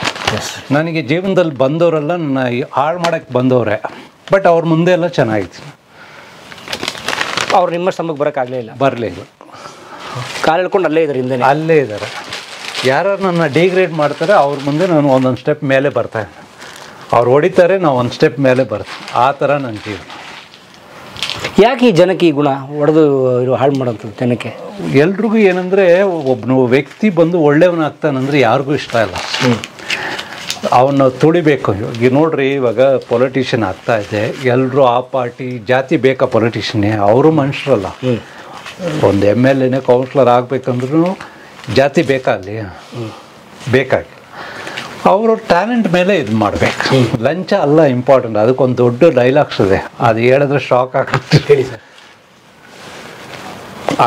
ನನಗೆ ಜೀವನದಲ್ಲಿ ಬಂದವರೆಲ್ಲ ನನ್ನ ಹಾಳು ಮಾಡೋಕ್ಕೆ ಬಂದವರೇ, ಬಟ್ ಅವ್ರ ಮುಂದೆ ಎಲ್ಲ ಚೆನ್ನಾಗಿತ್ತು. ಅವ್ರು ನಿಮ್ಮ ಸ್ತಂಭಕ್ಕೆ ಬರೋಕ್ಕಾಗಲೇ ಇಲ್ಲ, ಬರಲಿಲ್ಲ. ಕಾಲು ಹೇಳ್ಕೊಂಡು ಅಲ್ಲೇ ಇದ್ದಾರೆ, ಹಿಂದೆ ಅಲ್ಲೇ ಇದ್ದಾರೆ. ಯಾರು ನನ್ನ ಡಿಗ್ರೇಡ್ ಮಾಡ್ತಾರೆ ಅವ್ರ ಮುಂದೆ ನಾನು ಒಂದೊಂದು ಸ್ಟೆಪ್ ಮೇಲೆ ಬರ್ತಾನೆ. ಅವ್ರು ಹೊಡಿತಾರೆ, ನಾವು ಒಂದು ಸ್ಟೆಪ್ ಮೇಲೆ ಬರ್ತೀವಿ. ಆ ಥರ ನನ್ನ ಜೀವನ. ಯಾಕೆ ಈ ಜನಕ್ಕೆ ಈ ಗುಣ ಹೊಡೆದು ಹಾಳು ಮಾಡೋಂಥದ್ದು ಜನಕ್ಕೆ? ಎಲ್ರಿಗೂ ಏನಂದರೆ, ಒಬ್ಬನು ವ್ಯಕ್ತಿ ಬಂದು ಒಳ್ಳೆಯವನಾಗ್ತಾನಂದ್ರೆ ಯಾರಿಗೂ ಇಷ್ಟ ಇಲ್ಲ. ಅವನ್ನ ತುಳಿಬೇಕು. ಇವಾಗ ನೋಡ್ರಿ, ಇವಾಗ ಪೊಲಿಟಿಷಿಯನ್ ಆಗ್ತಾ ಇದೆ, ಎಲ್ಲರೂ ಆ ಪಾರ್ಟಿ ಜಾತಿ ಬೇಕಾ ಪೊಲಿಟಿಷಿಯನ್ನೇ? ಅವರು ಮನುಷ್ಯರಲ್ಲ. ಒಂದು MLA ಕೌನ್ಸಿಲರ್ ಆಗಬೇಕಂದ್ರೂ ಜಾತಿ ಬೇಕಾಗಲಿ, ಬೇಕಾಗಿ ಅವರು ಟ್ಯಾಲೆಂಟ್ ಮೇಲೆ ಇದು ಮಾಡಬೇಕು. ಲಂಚ ಅಲ್ಲ ಇಂಪಾರ್ಟೆಂಟ್. ಅದಕ್ಕೊಂದು ದೊಡ್ಡ ಡೈಲಾಗ್ಸ್ ಇದೆ, ಅದು ಹೇಳಿದ್ರೆ ಶಾಕ್ ಆಗುತ್ತೆ. ಹೇಳಿ ಸರ್.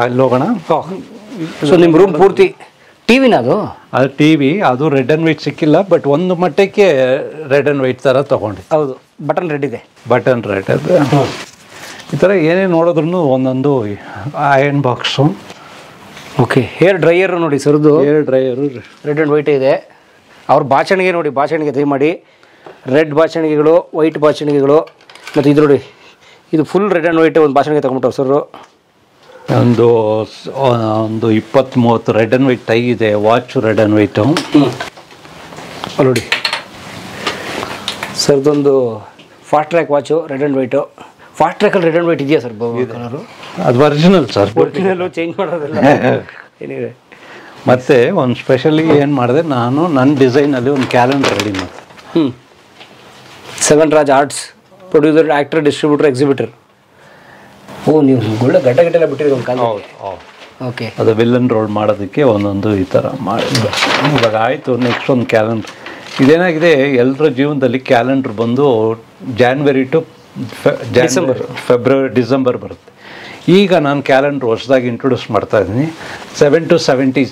ಅಲ್ಲಿ ಹೋಗೋಣ. ಸೊ ನಿಮ್ಮ ರೂಮ್ ಪೂರ್ತಿ ಟಿವಿನ? ಅದು ಟಿವಿ, ಅದು ರೆಡ್ ಆ್ಯಂಡ್ ವೈಟ್ ಸಿಕ್ಕಿಲ್ಲ, ಬಟ್ ಒಂದು ಮಟ್ಟಕ್ಕೆ ರೆಡ್ ಆ್ಯಂಡ್ ವೈಟ್ ಥರ ತೊಗೊಂಡು. ಹೌದು, ಬಟನ್ ರೆಡ್ ಇದೆ. ಬಟನ್ ರೆಡ್ ಅದು. ಈ ಥರ ಏನೇ ನೋಡಿದ್ರು ಒಂದೊಂದು iron box. Okay. Hair dryer ನೋಡಿ ಸರ್ದು, hair dryer red and white ಇದೆ. ಅವ್ರ ಬಾಚಣಿಗೆ ನೋಡಿ, ಬಾಚಣಿಗೆ ದಯಮಾಡಿ ರೆಡ್ ಬಾಚಣಿಗೆಗಳು, ವೈಟ್ ಬಾಚಣಿಗೆಗಳು, ಮತ್ತು ಇದು ನೋಡಿ, ಇದು ಫುಲ್ ರೆಡ್ ಆ್ಯಂಡ್ ವೈಟ್ ಒಂದು ಬಾಚಣಿಗೆ ತಗೊಂಬಿಟ್ಟವ್ರು ಸರ್. ಒಂದು 20-30 ರೆಡ್ ಆ್ಯಂಡ್ ವೈಟ್ ಟೈ ಇದೆ. Watch red and white. ನೋಡಿ ಸರ್ದೊಂದು fast track watch red and white. Fast ಟ್ರ್ಯಾಕಲ್ಲಿ ರೆಡ್ ಆ್ಯಂಡ್ ವೈಟ್ ಇದೆಯಾ ಸರ್? ಕಲರು ಅದು ಒರಿಜಿನಲ್ ಸರ್. ಒರಿಜಿನಲ್ಲು ಚೇಂಜ್ ಮಾಡೋದಿಲ್ಲ ಏನಿದೆ. ಮತ್ತು ಒಂದು ಸ್ಪೆಷಲಿ ಏನು ಮಾಡಿದೆ ನಾನು, ನನ್ನ ಡಿಸೈನಲ್ಲಿ ಒಂದು ಕ್ಯಾಲೆಂಡರ್ ರೆಡಿ ಮಾಡಿದೆ. 7 Raj arts, producer, actor, distributor, exhibitor. ಓ, ನೀವು ಒಳ್ಳೆ ಗಡ್ಡೆ ಬಿಟ್ಟಿರಿ ಒಂದು ಕಾಲ. ಓಕೆ. ಅದು ವಿಲ್ಲನ್ ರೋಲ್ ಮಾಡೋದಕ್ಕೆ ಒಂದೊಂದು ಈ ಥರ ಮಾಡಿದ್ದೆ. ಇವಾಗ ಆಯಿತು. ನೆಕ್ಸ್ಟ್ ಒಂದು ಕ್ಯಾಲೆಂಡ್ರ್. ಇದೇನಾಗಿದೆ, ಎಲ್ಲರ ಜೀವನದಲ್ಲಿ ಕ್ಯಾಲೆಂಡ್ರ್ ಬಂದು ಜಾನ್ವರಿ ಟು ಡಿಸೆಂಬರ್ ಬರುತ್ತೆ. ಈಗ ನಾನು ಕ್ಯಾಲೆಂಡ್ರ್ ಹೊಸದಾಗಿ ಇಂಟ್ರೊಡ್ಯೂಸ್ ಮಾಡ್ತಾ ಇದ್ದೀನಿ. 7 to 70,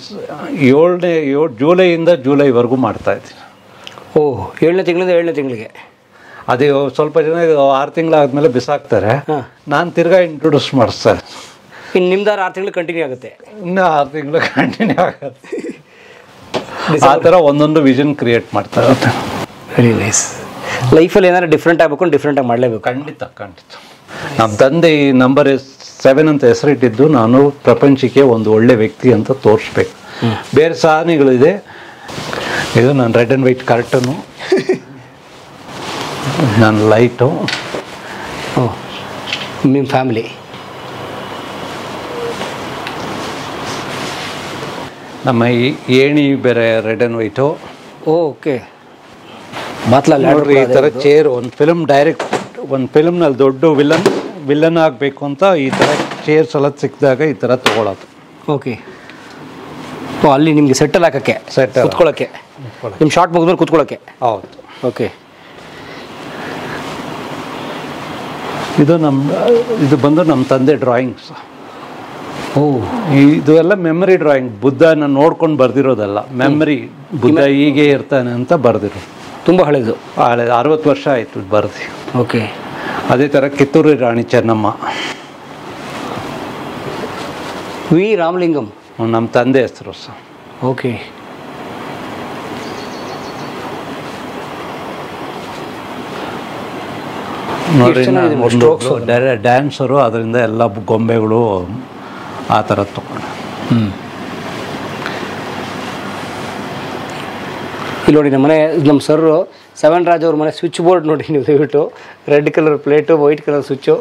7 ಜೂಲೈಯಿಂದ ಜೂಲೈವರೆಗೂ ಮಾಡ್ತಾಯಿದ್ದೀನಿ. ಓ, 7ನೇ ತಿಂಗಳಿಂದ 7ನೇ ತಿಂಗಳಿಗೆ. ಅದೇ ಸ್ವಲ್ಪ ಜನ 6 ತಿಂಗಳಾದ್ಮೇಲೆ ಬಿಸಾಕ್ತಾರೆ. ನಾನು ತಿರ್ಗಾ ಇಂಟ್ರೊಡ್ಯೂಸ್ ಮಾಡಿಸ್ತಾರೆ. ಇನ್ನು ನಿಮ್ದಾರು 6 ತಿಂಗಳು ಕಂಟಿನ್ಯೂ ಆಗುತ್ತೆ. ಇನ್ನೂ 6 ತಿಂಗಳು ಕಂಟಿನ್ಯೂ ಆಗುತ್ತೆ. ಆ ಥರ ಒಂದೊಂದು ವಿಷನ್ ಕ್ರಿಯೇಟ್ ಮಾಡ್ತಾ ಇರುತ್ತೆ. Very nice. ಲೈಫಲ್ಲಿ ಏನಾದ್ರು ಡಿಫ್ರೆಂಟ್ ಆಗಬೇಕು, ಡಿಫ್ರೆಂಟಾಗಿ ಮಾಡಲೇಬೇಕು. ಖಂಡಿತ. ನಮ್ಮ ತಂದೆ ಈ ನಂಬರ್ 7 ಅಂತ ಹೆಸರಿಟ್ಟಿದ್ದು ನಾನು ಪ್ರಪಂಚಕ್ಕೆ ಒಂದು ಒಳ್ಳೆ ವ್ಯಕ್ತಿ ಅಂತ ತೋರಿಸ್ಬೇಕು. ಬೇರೆ ಸಾಧನೆಗಳಿದೆ. ಇದು ನನ್ನ ರೆಡ್ ಆ್ಯಂಡ್ ವೈಟ್ ಕರ್ಟನು, ನನ್ನ ಲೈಟು. ನಿಮ್ಮ ಫ್ಯಾಮಿಲಿ. ನಮ್ಮ ಏಣಿ ಬೇರೆ ರೆಡ್ ಆ್ಯಂಡ್ ವೈಟು. ಓಕೆ. ನೋಡ್ರಿ, ಈ ಥರ ಚೇರ್ ಒಂದು ಫಿಲ್ಮ್ನಲ್ಲಿ ದೊಡ್ಡ ವಿಲನ್ ಆಗಬೇಕು ಅಂತ ಈ ಥರ ಚೇರ್ಸ್ ಎಲ್ಲ ಸಿಕ್ಕಿದಾಗ ಈ ಥರ ತೊಗೊಳೋದು. ಓಕೆ. ಅಲ್ಲಿ ನಿಮಗೆ ಸೆಟ್ಟಲ್ ಹಾಕೋಕ್ಕೆ, ಕುತ್ಕೊಳ್ಳೋಕ್ಕೆ, ನಿಮ್ಮ ಶಾರ್ಟ್ ಮುಗಿದ್ಮೇಲೆ ಕುತ್ಕೊಳ್ಳೋಕ್ಕೆ. ಹೌದು. ಓಕೆ. ಇದು ಬಂದು ನಮ್ಮ ತಂದೆ ಡ್ರಾಯಿಂಗ್ಸ್. ಓ, ಇದು ಎಲ್ಲ ಮೆಮರಿ ಡ್ರಾಯಿಂಗ್. ಬುದ್ಧನ ನೋಡ್ಕೊಂಡು ಬರ್ದಿರೋದಲ್ಲ, ಮೆಮರಿ. ಬುದ್ಧ ಹೀಗೆ ಇರ್ತಾನೆ ಅಂತ ಬರ್ದಿರೋದು. ತುಂಬ ಹಳೇದು. 60 ವರ್ಷ ಆಯಿತು ಬರ್ದು. ಓಕೆ. ಅದೇ ಥರ ಕಿತ್ತೂರು ರಾಣಿ ಚೆನ್ನಮ್ಮ. ವಿ ರಾಮಲಿಂಗಂ ನಮ್ಮ ತಂದೆ ಹೆಸರು ಸರ್. ಓಕೆ. ನೋಡ್ರಿ, ಡ್ಯಾನ್ಸರು, ಅದರಿಂದ ಎಲ್ಲ ಗೊಂಬೆಗಳು ಆ ಥರ ತಗೊಂಡು. ಇಲ್ಲಿ ನೋಡಿ, ನಮ್ಮ ಸರ್ ಸೆವೆನ್ ರಾಜ್ ಅವ್ರ ಮನೆ ಸ್ವಿಚ್ ಬೋರ್ಡ್ ನೋಡಿ ನೀವು ದಯವಿಟ್ಟು, red colour plate, white colour switch,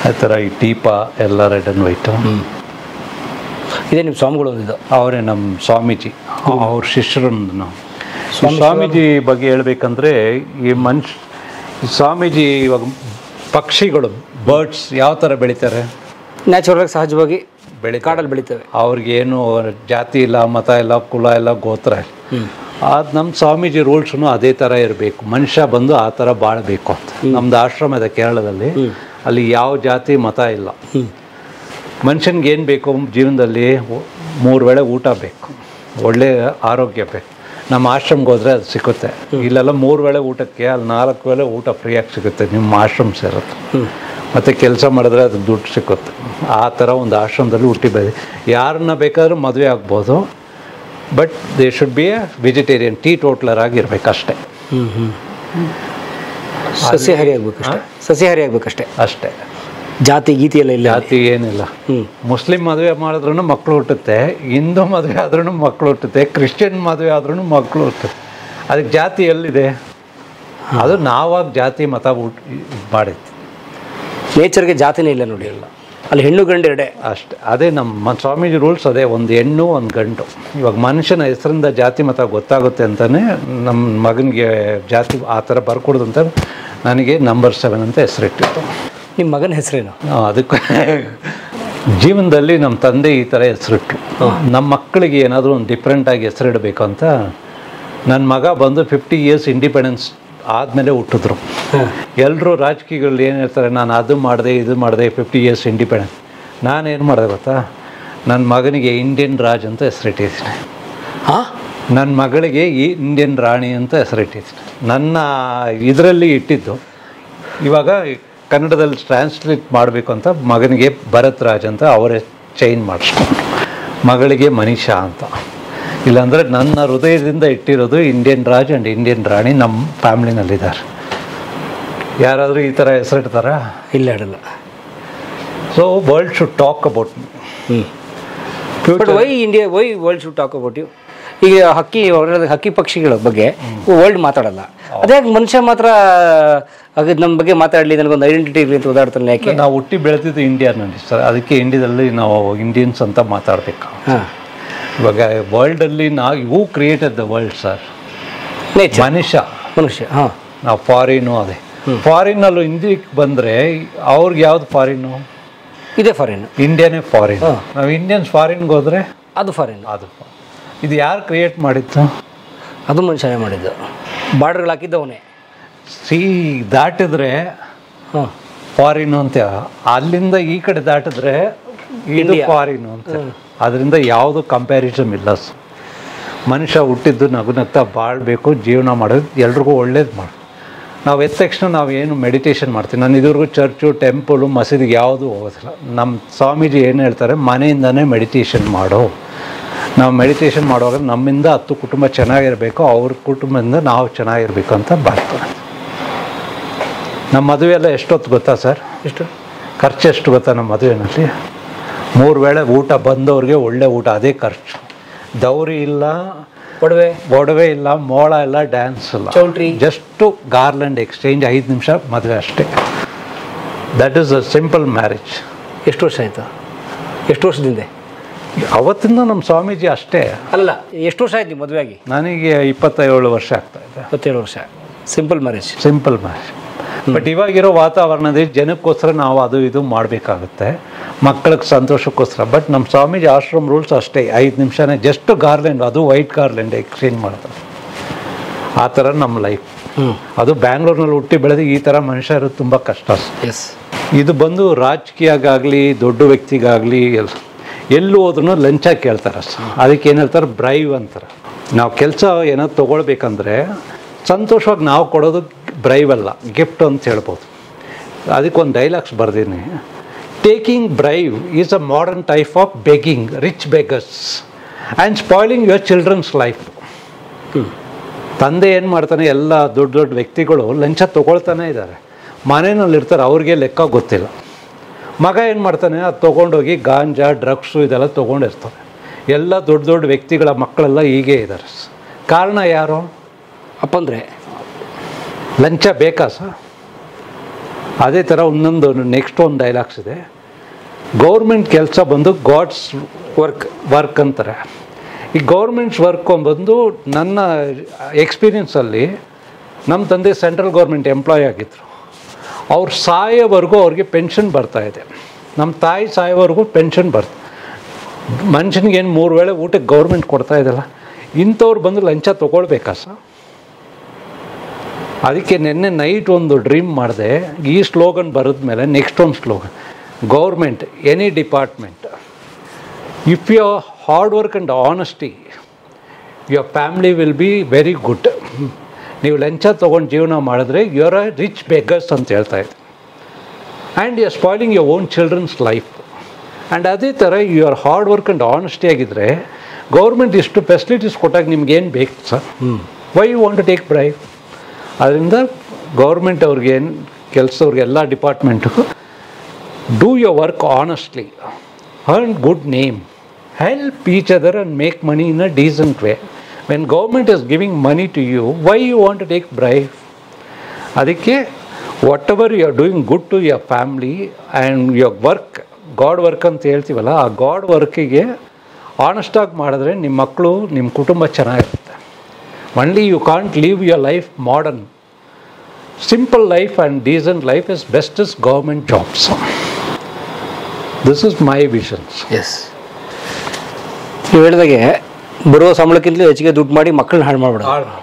ಆ ಥರ ಈ ಟೀಪ ಎಲ್ಲ ರೆಡ್ ಆ್ಯಂಡ್ ವೈಟು. ಇದೇ ನಿಮ್ಮ ಸ್ವಾಮಿಗಳು ಒಂದಿದ್ದು. ಅವರೇ ನಮ್ಮ ಸ್ವಾಮೀಜಿ, ಅವ್ರ ಶಿಷ್ಯರು. ನಾವು ಸ್ವಾಮೀಜಿ ಬಗ್ಗೆ ಹೇಳ್ಬೇಕಂದ್ರೆ ಈ ಸ್ವಾಮೀಜಿ ಇವಾಗ ಪಕ್ಷಿಗಳು, ಬರ್ಡ್ಸ್ ಯಾವ ಥರ ಬೆಳೀತಾರೆ, ನ್ಯಾಚುರಲ್ ಸಹಜವಾಗಿ ಕಾಡಲ್ಲಿ ಬೆಳೀತವೆ. ಅವ್ರಿಗೇನು ಜಾತಿ ಇಲ್ಲ, ಮತ ಇಲ್ಲ, ಕುಲ ಇಲ್ಲ, ಗೋತ್ರ ಇಲ್ಲ. ಅದು ನಮ್ಮ ಸ್ವಾಮೀಜಿ ರೂಲ್ಸ್ನು ಅದೇ ಥರ ಇರಬೇಕು, ಮನುಷ್ಯ ಬಂದು ಆ ಥರ ಬಾಳಬೇಕು ಅಂತ. ನಮ್ದು ಆಶ್ರಮ ಇದೆ ಕೇರಳದಲ್ಲಿ, ಅಲ್ಲಿ ಯಾವ ಜಾತಿ ಮತ ಇಲ್ಲ. ಮನುಷ್ಯನಿಗೆ ಏನು ಬೇಕು ಜೀವನದಲ್ಲಿ, 3 ವೇಳೆ ಊಟ ಬೇಕು, ಒಳ್ಳೆ ಆರೋಗ್ಯ ಬೇಕು. ನಮ್ಮ ಆಶ್ರಮಕ್ಕೆ ಹೋದರೆ ಅದು ಸಿಗುತ್ತೆ. ಇಲ್ಲೆಲ್ಲ 3 ವೇಳೆ ಊಟಕ್ಕೆ, ಅಲ್ಲಿ 4 ವೇಳೆ ಊಟ ಫ್ರೀಯಾಗಿ ಸಿಗುತ್ತೆ. ನಿಮ್ಮ ಆಶ್ರಮ ಸೇರುತ್ತೆ, ಮತ್ತು ಕೆಲಸ ಮಾಡಿದ್ರೆ ಅದು ದುಡ್ಡು ಸಿಕ್ಕುತ್ತೆ. ಆ ಥರ ಒಂದು ಆಶ್ರಮದಲ್ಲಿ ಹುಟ್ಟಿ ಬೆಳೆದು ಯಾರನ್ನ ಬೇಕಾದ್ರೂ ಮದುವೆ ಆಗ್ಬೋದು, but they should be a vegetarian, teetotaller ಆಗಿರ್ಬೇಕಷ್ಟೇ. ಸಸ್ಯಾಹಾರಿ ಆಗ್ಬೇಕಷ್ಟೇ, ಸಸ್ಯಾಹಾರಿ ಆಗ್ಬೇಕಷ್ಟೇ, ಅಷ್ಟೇ. ಜಾತಿ ಗೀತಿ ಎಲ್ಲ ಇಲ್ಲ, ಜಾತಿ ಏನಿಲ್ಲ. ಮುಸ್ಲಿಂ ಮದುವೆ ಮಾಡಿದ್ರೂ ಮಕ್ಕಳು ಹುಟ್ಟುತ್ತೆ, ಹಿಂದೂ ಮದುವೆ ಆದ್ರೂ ಮಕ್ಕಳು ಹುಟ್ಟುತ್ತೆ, ಕ್ರಿಶ್ಚಿಯನ್ ಮದುವೆ ಆದ್ರೂ ಮಕ್ಕಳು ಹುಟ್ಟುತ್ತೆ. ಅದಕ್ಕೆ ಜಾತಿ ಎಲ್ಲಿದೆ? ಅದು ನಾವಾಗ ಜಾತಿ ಮತ ಮಾಡಿತ್ತು. ನೇಚರ್ಗೆ ಜಾತಿನೇ ಇಲ್ಲ ನೋಡಿ, ಇಲ್ಲ ಅಲ್ಲಿ ಹೆಣ್ಣು ಗಂಡು ಎರಡೇ ಅಷ್ಟೇ. ಅದೇ ನಮ್ಮ ಸ್ವಾಮೀಜಿ ರೂಲ್ಸ್ ಅದೇ, ಒಂದು ಹೆಣ್ಣು ಒಂದು ಗಂಡು. ಇವಾಗ ಮನುಷ್ಯನ ಹೆಸರಿಂದ ಜಾತಿ ಮತ ಗೊತ್ತಾಗುತ್ತೆ ಅಂತಲೇ ನಮ್ಮ ಮಗನಿಗೆ ಜಾತಿ ಆ ಥರ ಬರ್ಕೊಡ್ದು ಅಂತ ನನಗೆ ನಂಬರ್ 7 ಅಂತ ಹೆಸರಿಟ್ಟಿತ್ತು. ನಿಮ್ಮ ಮಗನ ಹೆಸರೇನು? ಅದಕ್ಕೆ ಜೀವನದಲ್ಲಿ ನಮ್ಮ ತಂದೆ ಈ ಥರ ಹೆಸರಿಟ್ರು. ನಮ್ಮ ಮಕ್ಕಳಿಗೆ ಏನಾದರೂ ಒಂದು ಡಿಫ್ರೆಂಟಾಗಿ ಹೆಸರಿಡಬೇಕು ಅಂತ. ನನ್ನ ಮಗ ಬಂದು 50 ಇಯರ್ಸ್ ಇಂಡಿಪೆಂಡೆನ್ಸ್ ಆದಮೇಲೆ ಹುಟ್ಟಿದ್ರು. ಎಲ್ಲರೂ ರಾಜಕೀಯಗಳು ಏನು ಹೇಳ್ತಾರೆ, ನಾನು ಅದು ಮಾಡಿದೆ ಇದು ಮಾಡಿದೆ, 50 ಇಯರ್ಸ್ ಇಂಡಿಪೆಂಡೆನ್ಸ್. ನಾನೇನು ಮಾಡಿದೆ ಗೊತ್ತಾ, ನನ್ನ ಮಗನಿಗೆ ಇಂಡಿಯನ್ ರಾಜ್ ಅಂತ ಹೆಸರಿಟ್ಟಿದ್ದೀನಿ. ನನ್ನ ಮಗಳಿಗೆ ಈ ಇಂಡಿಯನ್ ರಾಣಿ ಅಂತ ಹೆಸರಿಟ್ಟಿದ್ದೀನಿ. ನನ್ನ ಇದರಲ್ಲಿ ಇಟ್ಟಿದ್ದು. ಇವಾಗ ಕನ್ನಡದಲ್ಲಿ ಟ್ರಾನ್ಸ್ಲೇಟ್ ಮಾಡಬೇಕು ಅಂತ ಮಗನಿಗೆ ಭರತ್ ರಾಜ್ ಅಂತ ಅವರೇ ಚೇಂಜ್ ಮಾಡಿಸ್ಕೊಂಡು, ಮಗಳಿಗೆ ಮನೀಷಾ ಅಂತ. ಇಲ್ಲಾಂದರೆ ನನ್ನ ಹೃದಯದಿಂದ ಇಟ್ಟಿರೋದು Indian Raj and Indian Rani ನಮ್ಮ ಫ್ಯಾಮ್ಲಿನಲ್ಲಿದ್ದಾರೆ. ಯಾರಾದರೂ ಈ ಥರ ಹೆಸರಿಡ್ತಾರಾ? ಇಲ್ಲ, ಇಡಲ್ಲ. So world should talk about me. But why world should talk about you? ಈಗ ಹಕ್ಕಿ ಪಕ್ಷಿಗಳ ಬಗ್ಗೆ ವರ್ಲ್ಡ್ ಮಾತಾಡಲ್ಲ, ಅದೇ ಮನುಷ್ಯ ಮಾತ್ರ ನಮ್ಮ ಬಗ್ಗೆ ಮಾತಾಡಲಿ, ನನಗೊಂದು ಐಡೆಂಟಿಟಿ ಇರಲಿ ಅಂತ ಓದಾಡ್ತಾನೆ. ಯಾಕೆ? ನಾವು ಹುಟ್ಟಿ ಬೆಳೆದಿದ್ದು ಇಂಡಿಯಾನಲ್ಲಿ ಸರ್, ಅದಕ್ಕೆ ಇಂಡಿಯಾದಲ್ಲಿ ನಾವು ಇಂಡಿಯನ್ಸ್ ಅಂತ ಮಾತಾಡಬೇಕು. ಇವಾಗ ವರ್ಲ್ಡಲ್ಲಿ you created the world sir, ಮನುಷ್ಯ. ನಾವು ಫಾರಿನು, ಅದೇ ಫಾರಿನಲ್ಲೂ ಇಂಡಿಯಾಕ್ಕೆ ಬಂದರೆ ಅವ್ರಿಗೆ ಯಾವ್ದು ಫಾರಿನು? ಇದೇ ಫಾರಿನ್, ಇಂಡಿಯಾನೇ ಫಾರಿನ್. ನಾವು ಇಂಡಿಯನ್ಸ್ ಫಾರಿನ್ಗೆ ಹೋದರೆ ಅದು ಫಾರಿನ್. ಅದು ಇದು ಯಾರು ಕ್ರಿಯೇಟ್ ಮಾಡಿತ್ತು? ಅದು ಮನುಷ್ಯನೇ ಮಾಡಿದ್ದು. ಬಾರ್ಡರ್ಗಳು ಹಾಕಿದ್ದವನೇ. ದಾಟಿದ್ರೆ ಫಾರಿನು ಅಂತ, ಅಲ್ಲಿಂದ ಈ ಕಡೆ ದಾಟಿದ್ರೆ ಇದು ಫಾರಿನು ಅಂತ. ಅದರಿಂದ ಯಾವುದು ಕಂಪ್ಯಾರಿಸನ್ ಇಲ್ಲ. ಮನುಷ್ಯ ಹುಟ್ಟಿದ್ದು ನಗುನಗ್ತಾ ಬಾಳಬೇಕು, ಜೀವನ ಮಾಡೋದು ಎಲ್ರಿಗೂ ಒಳ್ಳೇದು ಮಾಡಿ. ನಾವು ಎದ್ದ ತಕ್ಷಣ ನಾವು ಏನು ಮೆಡಿಟೇಷನ್ ಮಾಡ್ತೀವಿ. ನಾನು ಇದುವರೆಗೂ ಚರ್ಚು, ಟೆಂಪಲು, ಮಸೀದಿಗೆ ಯಾವುದೂ ಹೋಗೋದಿಲ್ಲ. ನಮ್ಮ ಸ್ವಾಮೀಜಿ ಏನು ಹೇಳ್ತಾರೆ, ಮನೆಯಿಂದನೇ ಮೆಡಿಟೇಷನ್ ಮಾಡೋ. ನಾವು ಮೆಡಿಟೇಷನ್ ಮಾಡುವಾಗ ನಮ್ಮಿಂದ 10 ಕುಟುಂಬ ಚೆನ್ನಾಗಿರಬೇಕು, ಅವ್ರ ಕುಟುಂಬದಿಂದ ನಾವು ಚೆನ್ನಾಗಿರಬೇಕು ಅಂತ ಬರ್ತಾರೆ. ನಮ್ಮ ಮದುವೆ ಎಲ್ಲ ಎಷ್ಟೊತ್ತು ಗೊತ್ತಾ ಸರ್? ಖರ್ಚು ಎಷ್ಟು ಗೊತ್ತಾ ನಮ್ಮ ಮದುವೆನಲ್ಲಿ? 3 ವೇಳೆ ಊಟ, ಬಂದವ್ರಿಗೆ ಒಳ್ಳೆ ಊಟ, ಅದೇ ಖರ್ಚು. ದೌರಿ ಇಲ್ಲ, ಒಡವೆ ಇಲ್ಲ, ಮೋಳ ಇಲ್ಲ, ಡ್ಯಾನ್ಸ್ ಇಲ್ಲ, ಜಸ್ಟು ಗಾರ್ಲೆಂಡ್ ಎಕ್ಸ್ಚೇಂಜ್, 5 ನಿಮಿಷ ಮದುವೆ ಅಷ್ಟೇ. That is a simple marriage. ಎಷ್ಟು ವರ್ಷ ಆಯಿತು? ಎಷ್ಟು ವರ್ಷದಿಂದ? ಅವತ್ತಿಂದ ನಮ್ಮ ಸ್ವಾಮೀಜಿ ಅಷ್ಟೇ. ಅಲ್ಲ, ಎಷ್ಟು ವರ್ಷ ಆಯ್ತು ಮದುವೆ ಆಗಿ? ನನಗೆ 27 ವರ್ಷ ಆಗ್ತಾ ಇದೆ. 27 ವರ್ಷ. Simple marriage. ಬಟ್ ಇವಾಗಿರೋ ವಾತಾವರಣದಲ್ಲಿ ಜನಕ್ಕೋಸ್ಕರ ನಾವು ಅದು ಇದು ಮಾಡಬೇಕಾಗುತ್ತೆ, ಮಕ್ಕಳಿಗೆ ಸಂತೋಷಕ್ಕೋಸ್ಕರ. ಬಟ್ ನಮ್ಮ ಸ್ವಾಮೀಜಿ ಆಶ್ರಮ್ ರೂಲ್ಸ್ ಅಷ್ಟೇ, 5 ನಿಮಿಷನೇ, ಜಸ್ಟ್ ಗಾರ್ಲೆಂಡ್, ಅದು ವೈಟ್ ಗಾರ್ಲೆಂಡ್ ಎಕ್ಸ್ಚೇಂಜ್ ಮಾಡ್ತಾರೆ. ಆ ಥರ ನಮ್ಮ ಲೈಫ್. ಅದು ಬ್ಯಾಂಗ್ಳೂರ್ನಲ್ಲಿ ಹುಟ್ಟಿ ಬೆಳೆದು ಈ ಥರ ಮನುಷ್ಯ ಇರೋದು ತುಂಬ ಕಷ್ಟ. ಇದು ಬಂದು ರಾಜಕೀಯಗಾಗಲಿ ದೊಡ್ಡ ವ್ಯಕ್ತಿಗಾಗಲಿ ಎಲ್ಲೂ ಹೋದ್ರೂ ಲಂಚ ಕೇಳ್ತಾರೆ. ಅದಕ್ಕೆ ಏನು ಹೇಳ್ತಾರೆ, ಬ್ರೈವ್ ಅಂತಾರೆ. ನಾವು ಕೆಲಸ ಏನೋ ತೊಗೊಳ್ಬೇಕಂದ್ರೆ ಸಂತೋಷವಾಗಿ ನಾವು ಕೊಡೋದು ಬ್ರೈವ್ ಅಲ್ಲ, ಗಿಫ್ಟ್ ಅಂತ ಹೇಳ್ಬೋದು. ಅದಕ್ಕೊಂದು ಡೈಲಾಗ್ಸ್ ಬರ್ದೀನಿ. Taking bribe is a modern type of begging rich beggars and spoiling your children's life. ತಂದೆ ಏನು ಮಾಡ್ತಾನೆ, ಎಲ್ಲ ದೊಡ್ಡ ದೊಡ್ಡ ವ್ಯಕ್ತಿಗಳು ಲಂಚ ತೊಗೊಳ್ತಾನೆ ಇದ್ದಾರೆ, ಮನೆಯಲ್ಲಿರ್ತಾರೆ, ಅವ್ರಿಗೆ ಲೆಕ್ಕ ಗೊತ್ತಿಲ್ಲ. ಮಗ ಏನು ಮಾಡ್ತಾನೆ, ಅದು ತೊಗೊಂಡೋಗಿ ಗಾಂಜಾ, ಡ್ರಗ್ಸು ಇದೆಲ್ಲ ತೊಗೊಂಡಿರ್ತಾರೆ. ಎಲ್ಲ ದೊಡ್ಡ ದೊಡ್ಡ ವ್ಯಕ್ತಿಗಳ ಮಕ್ಕಳೆಲ್ಲ ಹೀಗೆ ಇದ್ದಾರೆ. ಕಾರಣ ಯಾರು? ಅಪ್ಪಂದ್ರೆ ಲಂಚ ಬೇಕಾ ಸರ್? ಅದೇ ಥರ ಒಂದೊಂದು ನೆಕ್ಸ್ಟ್ ಒಂದು ಡೈಲಾಗ್ಸ್ ಇದೆ. ಗೌರ್ಮೆಂಟ್ ಕೆಲಸ ಬಂದು ಗಾಡ್ಸ್ ವರ್ಕ್ ಅಂತಾರೆ. ಈ ಗೌರ್ಮೆಂಟ್ಸ್ ವರ್ಕ್ ಬಂದು ನನ್ನ ಎಕ್ಸ್ಪೀರಿಯನ್ಸಲ್ಲಿ ನಮ್ಮ ತಂದೆ ಸೆಂಟ್ರಲ್ ಗೌರ್ಮೆಂಟ್ ಎಂಪ್ಲಾಯ್ ಆಗಿದ್ದರು. ಅವ್ರು ಸಾಯೋವರೆಗೂ ಅವ್ರಿಗೆ ಪೆನ್ಷನ್ ಬರ್ತಾಯಿದೆ. ನಮ್ಮ ತಾಯಿ ಸಾಯೋವರೆಗೂ ಪೆನ್ಷನ್ ಬರ್ತದೆ. ಮನುಷ್ಯನಿಗೇನು 3 ವೇಳೆ ಊಟಕ್ಕೆ ಗೌರ್ಮೆಂಟ್ ಕೊಡ್ತಾ ಇದಲ್ಲ. ಇಂಥವ್ರು ಬಂದು ಲಂಚ ತೊಗೊಳ್ಬೇಕಾ ಸರ್? ಅದಕ್ಕೆ ನಿನ್ನೆ ನೈಟ್ ಒಂದು ಡ್ರೀಮ್ ಮಾಡಿದೆ. ಈ ಸ್ಲೋಗನ್ ಬರೆದ್ಮೇಲೆ ನೆಕ್ಸ್ಟ್ ಒಂದು slogan, government any department, if you hard work and honesty your family will be very good. ನೀವು ಲಂಚ ತೊಗೊಂಡು ಜೀವನ ಮಾಡಿದ್ರೆ you are a rich beggars ಅಂತ ಹೇಳ್ತಾ ಇದ್ದೆ. And you are spoiling your own children's life. And ಅದೇ ಥರ you are hard work and honesty ಆಗಿದ್ದರೆ ಗೌರ್ಮೆಂಟ್ ಇಷ್ಟು ಫೆಸಿಲಿಟೀಸ್ ಕೊಟ್ಟಾಗ ನಿಮ್ಗೇನು ಬೇಕು sir? Why you want to take bribe? ಅದರಿಂದ ಗೌರ್ಮೆಂಟ್ ಅವ್ರಿಗೇನು ಕೆಲಸವ್ರಿಗೆ ಎಲ್ಲ ಡಿಪಾರ್ಟ್ಮೆಂಟ್ಗೂ do your work honestly, earn good name, help each other and make money in a decent way. When government is giving money to you, why you want to take bribe? ಅದಕ್ಕೆ whatever you are doing good to your family and your work, god work ಅಂತ ಹೇಳ್ತೀವಲ್ಲ, ಆ god ವರ್ಕಿಗೆ ಆನೆಸ್ಟಾಗಿ ಮಾಡಿದ್ರೆ ನಿಮ್ಮ ಮಕ್ಕಳು, ನಿಮ್ಮ ಕುಟುಂಬ ಚೆನ್ನಾಗಿರುತ್ತೆ. Only you can't live your life modern. Simple life and decent life is best as government jobs. This is my vision. Yes, ನೀವು ಹೇಳಿದಾಗೆ ಬರೋ ಸಂಬಳಕ್ಕಿಂತಲೂ ಹೆಚ್ಚಿಗೆ ದುಡ್ಡು ಮಾಡಿ ಮಕ್ಕಳನ್ನ ಹಾಳು ಮಾಡ್ಬಿಡೋದು.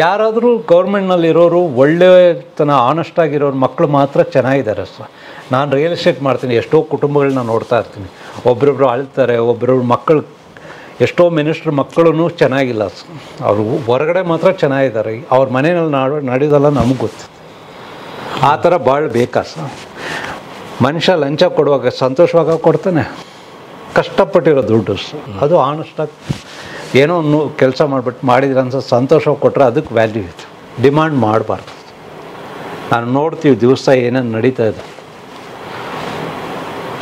ಯಾರಾದರೂ ಗೌರ್ಮೆಂಟ್ನಲ್ಲಿರೋರು ಒಳ್ಳೆತನ ಆನೆಸ್ಟಾಗಿರೋರು ಮಕ್ಕಳು ಮಾತ್ರ ಚೆನ್ನಾಗಿದ್ದಾರೆ ಸರ್. ನಾನು ರಿಯಲ್ ಎಸ್ಟೇಟ್ ಮಾಡ್ತೀನಿ, ಎಷ್ಟೋ ಕುಟುಂಬಗಳನ್ನ ನೋಡ್ತಾ ಇರ್ತೀನಿ. ಒಬ್ಬರೊಬ್ರು ಅಳ್ತಾರೆ, ಒಬ್ಬರೊಬ್ರು ಮಕ್ಕಳು, ಎಷ್ಟೋ ಮಿನಿಸ್ಟ್ರ್ ಮಕ್ಕಳು ಚೆನ್ನಾಗಿಲ್ಲ. ಅವರು ಹೊರಗಡೆ ಮಾತ್ರ ಚೆನ್ನಾಗಿದ್ದಾರೆ, ಅವ್ರ ಮನೆಯಲ್ಲಿ ನಡೆಯೋದಲ್ಲ ನಮಗೆ ಗೊತ್ತು. ಆ ಥರ ಭಾಳ ಬೇಕಾ ಸರ್? ಮನುಷ್ಯ ಲಂಚ ಕೊಡುವಾಗ ಸಂತೋಷವಾಗ ಕೊಡ್ತಾನೆ, ಕಷ್ಟಪಟ್ಟಿರೋ ದುಡ್ಡು ಸರ್, ಅದು ಆನೆಸ್ಟಾಗಿ ಏನೋ ಒಂದು ಕೆಲಸ ಮಾಡಿದ್ರೆ ಅಂತ ಸಂತೋಷ ಕೊಟ್ಟರೆ ಅದಕ್ಕೆ ವ್ಯಾಲ್ಯೂ ಇದೆ. ಡಿಮಾಂಡ್ ಮಾಡಬಾರ್ದು. ನಾನು ನೋಡ್ತೀವಿ ದಿವಸ ಏನೇನು ನಡೀತಾ ಇದೆ.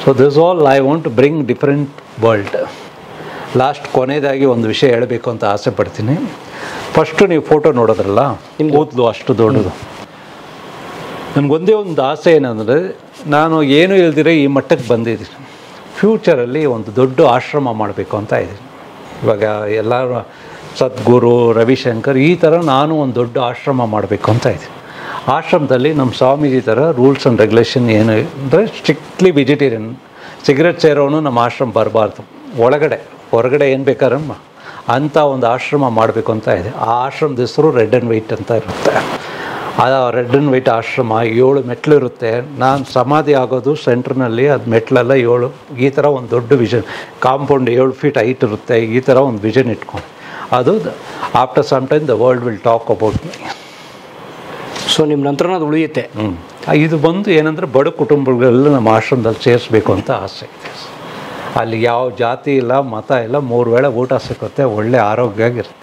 So this all I want to bring different world. Last ಕೊನೆಯದಾಗಿ ಒಂದು ವಿಷಯ ಹೇಳಬೇಕು ಅಂತ ಆಸೆ ಪಡ್ತೀನಿ. ಫಸ್ಟು ನೀವು ಫೋಟೋ ನೋಡೋದ್ರಲ್ಲ, ಕೂದಲು ಅಷ್ಟು ದೊಡ್ಡದು. ನನಗೊಂದೇ ಒಂದು ಆಸೆ ಏನಂದರೆ, ನಾನು ಏನು ಇಲ್ದಿರೆ ಈ ಮಟ್ಟಕ್ಕೆ ಬಂದಿದ್ದೀನಿ. ಫ್ಯೂಚರಲ್ಲಿ ಒಂದು ದೊಡ್ಡ ಆಶ್ರಮ ಮಾಡಬೇಕು ಅಂತ ಇದ್ದೀನಿ. ಇವಾಗ ಎಲ್ಲರೂ ಸದ್ಗುರು, ರವಿಶಂಕರ್, ಈ ಥರ ನಾನು ಒಂದು ದೊಡ್ಡ ಆಶ್ರಮ ಮಾಡಬೇಕು ಅಂತ ಇದ್ದೀನಿ. ಆಶ್ರಮದಲ್ಲಿ ನಮ್ಮ ಸ್ವಾಮೀಜಿ ಥರ ರೂಲ್ಸ್ ಆ್ಯಂಡ್ ರೆಗ್ಯುಲೇಷನ್ ಏನು ಅಂದರೆ ಸ್ಟ್ರಿಕ್ಟ್ಲಿ ವೆಜಿಟೇರಿಯನ್, ಸಿಗರೆಟ್ ಸೇರೋನು ನಮ್ಮ ಆಶ್ರಮ ಬರಬಾರ್ದು. ಹೊರಗಡೆ ಏನು ಬೇಕಾರಮ್ಮ ಅಂಥ ಒಂದು ಆಶ್ರಮ ಮಾಡಬೇಕು ಅಂತ ಇದೆ. ಆ ಆಶ್ರಮದ ಹೆಸರು ರೆಡ್ ಆ್ಯಂಡ್ ವೈಟ್ ಅಂತ ಇರುತ್ತೆ. ಆ ರೆಡ್ ಆ್ಯಂಡ್ ವೈಟ್ ಆಶ್ರಮ 7 ಮೆಟ್ಲು ಇರುತ್ತೆ. ನಾನು ಸಮಾಧಿ ಆಗೋದು ಸೆಂಟ್ರ್ನಲ್ಲಿ, ಅದು ಮೆಟ್ಲೆಲ್ಲ 7. ಈ ಥರ ಒಂದು ದೊಡ್ಡ ವಿಷನ್, ಕಾಂಪೌಂಡ್ 7 ಫೀಟ್ ಹೈಟ್ ಇರುತ್ತೆ. ಈ ಥರ ಒಂದು ವಿಷನ್ ಇಟ್ಕೊಂಡು, ಅದು after some time the world will talk about me. So ನಿಮ್ಮ ನಂತರ ಅದು ಉಳಿಯುತ್ತೆ. ಇದು ಬಂದು ಏನಂದರೆ ಬಡ ಕುಟುಂಬಗಳೆಲ್ಲ ನಮ್ಮ ಆಶ್ರಮದಲ್ಲಿ ಸೇರಿಸ್ಬೇಕು ಅಂತ ಆಸೆ ಇದೆ. ಅಲ್ಲಿ ಯಾವ ಜಾತಿ ಇಲ್ಲ, ಮತ ಇಲ್ಲ, 3 ವೇಳೆ ಊಟ ಸಿಗುತ್ತೆ, ಒಳ್ಳೆ ಆರೋಗ್ಯವಾಗಿರುತ್ತೆ.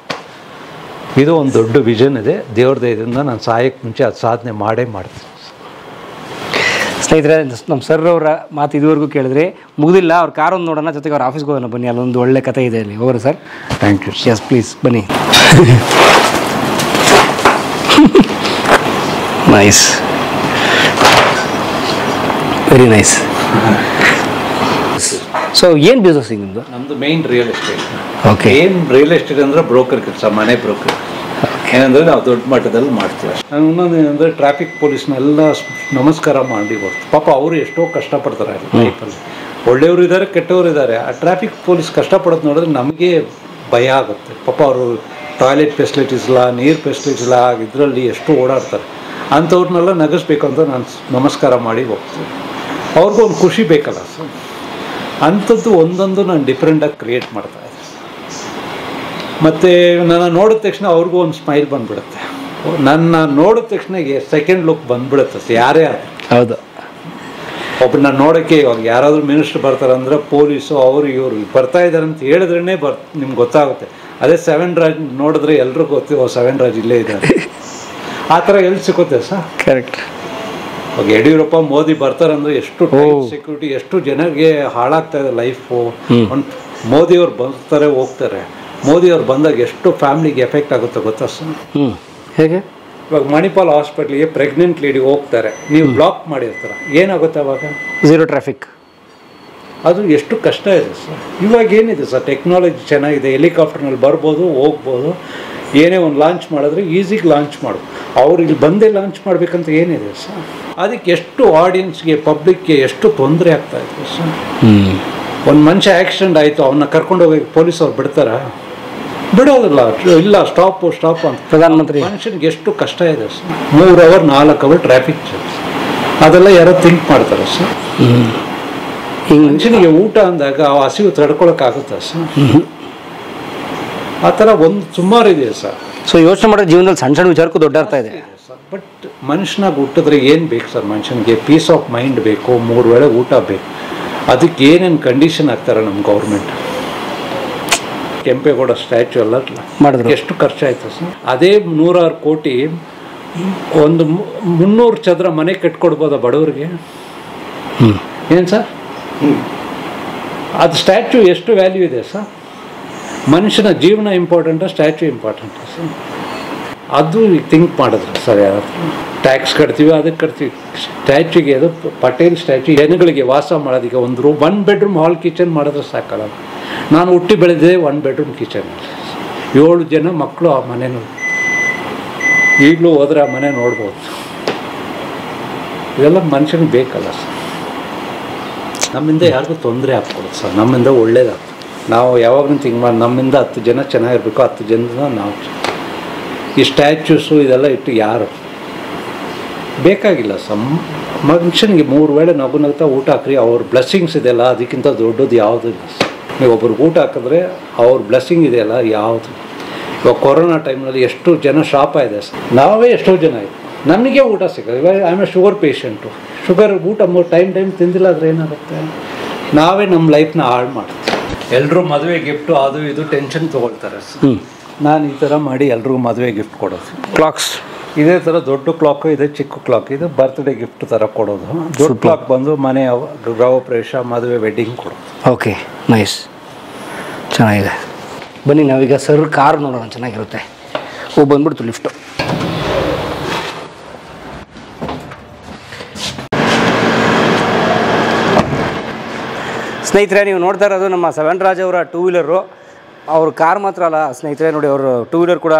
ಇದು ಒಂದು ದೊಡ್ಡ ವಿಷನ್ ಇದೆ. ದೇವ್ರ ದಯದಿಂದ ನಾನು ಸಾಯಕ್ಕೆ ಮುಂಚೆ ಅದು ಸಾಧನೆ ಮಾಡ್ತೀನಿ. ಸ್ನೇಹಿತರೆ, ನಮ್ಮ ಸರ್ ಅವರ ಮಾತು ಇದುವರೆಗೂ ಕೇಳಿದ್ರೆ ಮುಗಿದಿಲ್ಲ. ಅವ್ರ ಕಾರೊಂದು ನೋಡೋಣ, ಜೊತೆಗೆ ಅವ್ರ ಆಫೀಸ್ಗೆ ಹೋಗೋಣ. ಬನ್ನಿ, ಅಲ್ಲೊಂದು ಒಳ್ಳೆ ಕಥೆ ಇದೆ ಅಲ್ಲಿ. ಹೋಗ್ರಿ sir. Thank you. Yes please ಬನ್ನಿ. Nice, very nice. ಸೊ ಏನು ಬಿಸ್ನೆಸ್ ಈಗ ನಿಮ್ಮದು? ನಮ್ಮದು ಮೇನ್ ರಿಯಲ್ ಎಸ್ಟೇಟ್. ಓಕೆ. ಏನು ರಿಯಲ್ ಎಸ್ಟೇಟ್ ಅಂದರೆ ಬ್ರೋಕರ್ ಕೆಲಸ, ಮನೆ ಬ್ರೋಕರ್. ಏನಂದರೆ ನಾವು ದೊಡ್ಡ ಮಟ್ಟದಲ್ಲಿ ಮಾಡ್ತೀವಿ. ನಾನು ಇನ್ನೊಂದು ಏನಂದರೆ ಟ್ರಾಫಿಕ್ ಪೊಲೀಸ್ನೆಲ್ಲ ನಮಸ್ಕಾರ ಮಾಡಿ ಬರ್ತೀವಿ. ಪಾಪ ಅವರು ಎಷ್ಟೋ ಕಷ್ಟಪಡ್ತಾರೆ ಲೈಫಲ್ಲಿ. ಒಳ್ಳೆಯವರು ಇದ್ದಾರೆ, ಕೆಟ್ಟವರು ಇದ್ದಾರೆ. ಆ ಟ್ರಾಫಿಕ್ ಪೊಲೀಸ್ ಕಷ್ಟಪಡೋದು ನೋಡಿದ್ರೆ ನಮಗೆ ಭಯ ಆಗುತ್ತೆ. ಪಾಪ ಅವರು ಟಾಯ್ಲೆಟ್ ಫೆಸಿಲಿಟೀಸ್ ಇಲ್ಲ, ನೀರು ಫೆಸಿಲಿಟೀಸ್ ಇಲ್ಲ, ಇದರಲ್ಲಿ ಎಷ್ಟು ಓಡಾಡ್ತಾರೆ. ಅಂಥವ್ರನ್ನೆಲ್ಲ ನಗಿಸ್ಬೇಕು ಅಂತ ನಾನು ನಮಸ್ಕಾರ ಮಾಡಿ ಹೋಗ್ತೀನಿ. ಅವ್ರಿಗೂ ಒಂದು ಖುಷಿ ಬೇಕಲ್ಲ ಸರ್. ಅಂಥದ್ದು ಒಂದೊಂದು ನಾನು ಡಿಫ್ರೆಂಟಾಗಿ ಕ್ರಿಯೇಟ್ ಮಾಡ್ತಾಯಿದ್ದೆ. ಮತ್ತು ನನ್ನ ನೋಡಿದ ತಕ್ಷಣ ಅವ್ರಿಗೂ ಒಂದು ಸ್ಮೈಲ್ ಬಂದುಬಿಡುತ್ತೆ. ನನ್ನ ನೋಡಿದ ತಕ್ಷಣ ಸೆಕೆಂಡ್ ಲುಕ್ ಬಂದುಬಿಡುತ್ತೆ ಯಾರೇ ಆದರೂ. ಹೌದು. ಒಬ್ಬರನ್ನ ನೋಡೋಕ್ಕೆ ಇವಾಗ ಯಾರಾದರೂ ಮಿನಿಸ್ಟ್ರ್ ಬರ್ತಾರಂದ್ರೆ ಪೊಲೀಸು ಅವರು ಇವರು ಬರ್ತಾ ಇದ್ದಾರೆ ಅಂತ ಹೇಳಿದ್ರೇ ನಿಮ್ಗೆ ಗೊತ್ತಾಗುತ್ತೆ. ಅದೇ 7 ರಾಜ್ ನೋಡಿದ್ರೆ ಎಲ್ರಿಗೂ ಗೊತ್ತಿದೆ, 7 ರಾಜ್ ಇಲ್ಲೇ ಇದ್ದಾರೆ. ಆ ಥರ ಎಲ್ಲಿ ಸಿಗುತ್ತೆ ಸರ್? ಕರೆಕ್ಟ್. ಇವಾಗ ಯಡಿಯೂರಪ್ಪ, ಮೋದಿ ಬರ್ತಾರಂದ್ರೆ ಎಷ್ಟು ಸೆಕ್ಯೂರಿಟಿ, ಎಷ್ಟು ಜನರಿಗೆ ಹಾಳಾಗ್ತಾ ಇದೆ ಲೈಫು. ಮೋದಿಯವ್ರು ಬರ್ತಾರೆ ಹೋಗ್ತಾರೆ, ಮೋದಿಯವ್ರು ಬಂದಾಗ ಎಷ್ಟು ಫ್ಯಾಮಿಲಿಗೆ ಎಫೆಕ್ಟ್ ಆಗುತ್ತೋ ಗೊತ್ತಾ ಸರ್? ಹೇಗೆ? ಇವಾಗ ಮಣಿಪಾಲ್ ಹಾಸ್ಪಿಟ್ಲಿಗೆ ಪ್ರೆಗ್ನೆಂಟ್ ಲೇಡಿ ಹೋಗ್ತಾರೆ, ನೀವು ಬ್ಲಾಕ್ ಮಾಡಿರ್ತೀರ, ಏನಾಗುತ್ತೆ ಅವಾಗ? Zero traffic. ಅದು ಎಷ್ಟು ಕಷ್ಟ ಇದೆ ಸರ್. ಇವಾಗ ಏನಿದೆ ಸರ್, ಟೆಕ್ನಾಲಜಿ ಚೆನ್ನಾಗಿದೆ, ಹೆಲಿಕಾಪ್ಟರ್ನಲ್ಲಿ ಬರ್ಬೋದು, ಹೋಗ್ಬೋದು, ಏನೇ ಒಂದು ಲಾಂಚ್ ಮಾಡಿದ್ರೆ ಈಸಿಗೆ ಲಾಂಚ್ ಮಾಡು. ಅವ್ರು ಇಲ್ಲಿ ಬಂದೇ ಲಾಂಚ್ ಮಾಡಬೇಕಂತ ಏನಿದೆ ಸರ್? ಅದಕ್ಕೆ ಎಷ್ಟು ಆಡಿಯನ್ಸ್ಗೆ, ಪಬ್ಲಿಕ್ಗೆ ಎಷ್ಟು ತೊಂದರೆ ಆಗ್ತಾ ಇದೆ ಸರ್. ಒಂದು ಮನುಷ್ಯ ಆಕ್ಸಿಡೆಂಟ್ ಆಯಿತು, ಅವನ್ನ ಕರ್ಕೊಂಡು ಹೋಗಿ ಪೊಲೀಸವ್ರು ಬಿಡ್ತಾರ? ಬಿಡೋದಿಲ್ಲ. ಇಲ್ಲ, ಸ್ಟಾಪ್ ಅಂತ. ಪ್ರಧಾನಮಂತ್ರಿ ಮನುಷ್ಯನಿಗೆ ಎಷ್ಟು ಕಷ್ಟ ಇದೆ sir. 3 hour 4 hour traffic jam, ಅದೆಲ್ಲ ಯಾರೋ ಥಿಂಕ್ ಮಾಡ್ತಾರೆ ಸರ್. ಮನುಷ್ಯನಿಗೆ ಊಟ ಅಂದಾಗ ಆ ಹಸಿವು ತಡ್ಕೊಳಕ್ಕಾಗುತ್ತಾ ಸರ್? ಆ ಥರ ಒಂದು ಸುಮಾರು ಇದೆ ಸರ್. ಸೊ ಯೋಚನೆ ಮಾಡೋ ಜೀವನದಲ್ಲಿ ಸಣ್ಣ ಸಣ್ಣ ವಿಚಾರಕ್ಕೂ ದೊಡ್ಡ ಅರ್ಥ ಇದೆ ಸರ್. ಬಟ್ ಮನುಷ್ಯನಾಗ ಹುಟ್ಟಿದ್ರೆ ಏನು ಬೇಕು ಸರ್? ಮನುಷ್ಯನಿಗೆ ಪೀಸ್ ಆಫ್ ಮೈಂಡ್ ಬೇಕು, 3 ವೇಳೆ ಊಟ ಬೇಕು. ಅದಕ್ಕೆ ಏನೇನು ಕಂಡೀಷನ್ ಆಗ್ತಾರೆ ನಮ್ಮ ಗೌರ್ಮೆಂಟ್? ಕೆಂಪೇಗೌಡ ಸ್ಟ್ಯಾಚ್ಯೂ ಎಲ್ಲ ಮಾಡಿದ್ರೆ ಎಷ್ಟು ಖರ್ಚಾಯ್ತು ಸರ್? ಅದೇ 106 ಕೋಟಿ ಒಂದು 300 ಚದರ ಮನೆ ಕಟ್ಕೊಡ್ಬೋದಾ ಬಡವರಿಗೆ? ಏನು ಸರ್? ಅದು ಸ್ಟ್ಯಾಚ್ಯೂ ಎಷ್ಟು ವ್ಯಾಲ್ಯೂ ಇದೆ ಸರ್? ಮನುಷ್ಯನ ಜೀವನ ಇಂಪಾರ್ಟೆಂಟಾ, ಸ್ಟ್ಯಾಚ್ಯೂ ಇಂಪಾರ್ಟೆಂಟಾ ಸರ್? ಅದು ಥಿಂಕ್ ಮಾಡಿದ್ರು ಸರ್. ಯಾರಾದ್ರೂ ಟ್ಯಾಕ್ಸ್ ಕಟ್ತೀವಿ, ಅದಕ್ಕೆ ಕಟ್ತೀವಿ. ಸ್ಟ್ಯಾಚ್ಯೂಗೆ ಅದು ಪಟೇಲ್ ಸ್ಟ್ಯಾಚ್ಯೂ ಜನಗಳಿಗೆ ವಾಸ ಮಾಡೋದಕ್ಕೆ ಒಂದು 1 ಬೆಡ್ರೂಮ್ ಹಾಲ್ ಕಿಚನ್ ಮಾಡಿದ್ರೆ ಸಾಕಲ್ಲ. ನಾನು ಹುಟ್ಟಿ ಬೆಳೆದಿದ್ದೆ 1 ಬೆಡ್ರೂಮ್ ಕಿಚನ್, 7 ಜನ ಮಕ್ಕಳು ಆ ಮನೆಯೂ. ಈಗಲೂ ಹೋದ್ರೆ ಆ ಮನೆ ನೋಡ್ಬೋದು. ಇದೆಲ್ಲ ಮನುಷ್ಯನಿಗೆ ಬೇಕಲ್ಲ ಸರ್. ನಮ್ಮಿಂದ ಯಾರಿಗೂ ತೊಂದರೆ ಆಗ್ಕೊಡುದು ಸರ್, ನಮ್ಮಿಂದ ಒಳ್ಳೇದಾಗ್ತದೆ. ನಾವು ಯಾವಾಗಲೂ ಥಿಂಕ್ ಮಾಡಿ ನಮ್ಮಿಂದ 10 ಜನ ಚೆನ್ನಾಗಿರ್ಬೇಕು, 10 ಜನದ ನಾವು. ಈ ಸ್ಟ್ಯಾಚ್ಯೂಸು ಇದೆಲ್ಲ ಇಟ್ಟು ಯಾರು ಬೇಕಾಗಿಲ್ಲ ಸರ್. ಮನುಷ್ಯನಿಗೆ 3 ವೇಳೆ ನಗುನಗ್ತಾ ಊಟ ಹಾಕ್ರಿ, ಅವ್ರ ಬ್ಲೆಸ್ಸಿಂಗ್ಸ್ ಇದೆಯಲ್ಲ, ಅದಕ್ಕಿಂತ ದೊಡ್ಡದು ಯಾವುದೂ ಇಲ್ಲ ಸರ್. ನೀವು ಒಬ್ರಿಗೆ ಊಟ ಹಾಕಿದ್ರೆ ಅವ್ರ ಬ್ಲೆಸ್ಸಿಂಗ್ ಇದೆಯಲ್ಲ, ಯಾವುದು. ಇವಾಗ ಕೊರೋನಾ ಟೈಮ್ನಲ್ಲಿ ಎಷ್ಟು ಜನ ಶಾಪ ಇದೆ ಸರ್. ನಾವೇ ಎಷ್ಟೋ ಜನ ಇದೆ, ನಮಗೆ ಊಟ ಸಿಗೋದು. ಇವಾಗ I am A sugar patient. Sugar ಊಟ ಟೈಮ್ ತಿಂದಿಲ್ಲ ಆದರೆ ಏನಾಗುತ್ತೆ? ನಾವೇ ನಮ್ಮ ಲೈಫ್ನ ಹಾಳು ಮಾಡ್ತೀವಿ. ಎಲ್ಲರೂ ಮದುವೆ ಗಿಫ್ಟು ಅದು ಇದು ಟೆನ್ಷನ್ ತೊಗೊಳ್ತಾರೆ ಸರ್. ನಾನು ಈ ಥರ ಮಾಡಿ ಎಲ್ರಿಗೂ ಮದುವೆ ಗಿಫ್ಟ್ ಕೊಡೋದು. ಕ್ಲಾಕ್ಸ್ ಇದೇ ಥರ ದೊಡ್ಡ ಕ್ಲಾಕು ಇದೆ, ಚಿಕ್ಕ ಕ್ಲಾಕ್ ಇದು ಬರ್ತ್ಡೇ ಗಿಫ್ಟ್ ಥರ ಕೊಡೋದು. ದೊಡ್ಡ ಕ್ಲಾಕ್ ಬಂದು ಮನೆ ಗೃಹ ಪ್ರವೇಶ, ಮದುವೆ, ವೆಡ್ಡಿಂಗ್ ಕೊಡೋದು. ಓಕೆ, ನೈಸ್, ಚೆನ್ನಾಗಿದೆ. ಬನ್ನಿ ನಾವೀಗ ಸರ್ ಕಾರ್ ನೋಡೋಣ, ಚೆನ್ನಾಗಿರುತ್ತೆ. ಬಂದ್ಬಿಡ್ತು ಲಿಫ್ಟು. ಸ್ನೇಹಿತರೆ, ನೀವು ನೋಡ್ತಾ ಇರೋದು ನಮ್ಮ 7 ರಾಜ್ ಅವರ 2 ವೀಲರು. ಅವ್ರ ಕಾರ್ ಮಾತ್ರ ಅಲ್ಲ ಸ್ನೇಹಿತರೆ, ನೋಡಿ ಅವರು 2 ವೀಲರ್ ಕೂಡ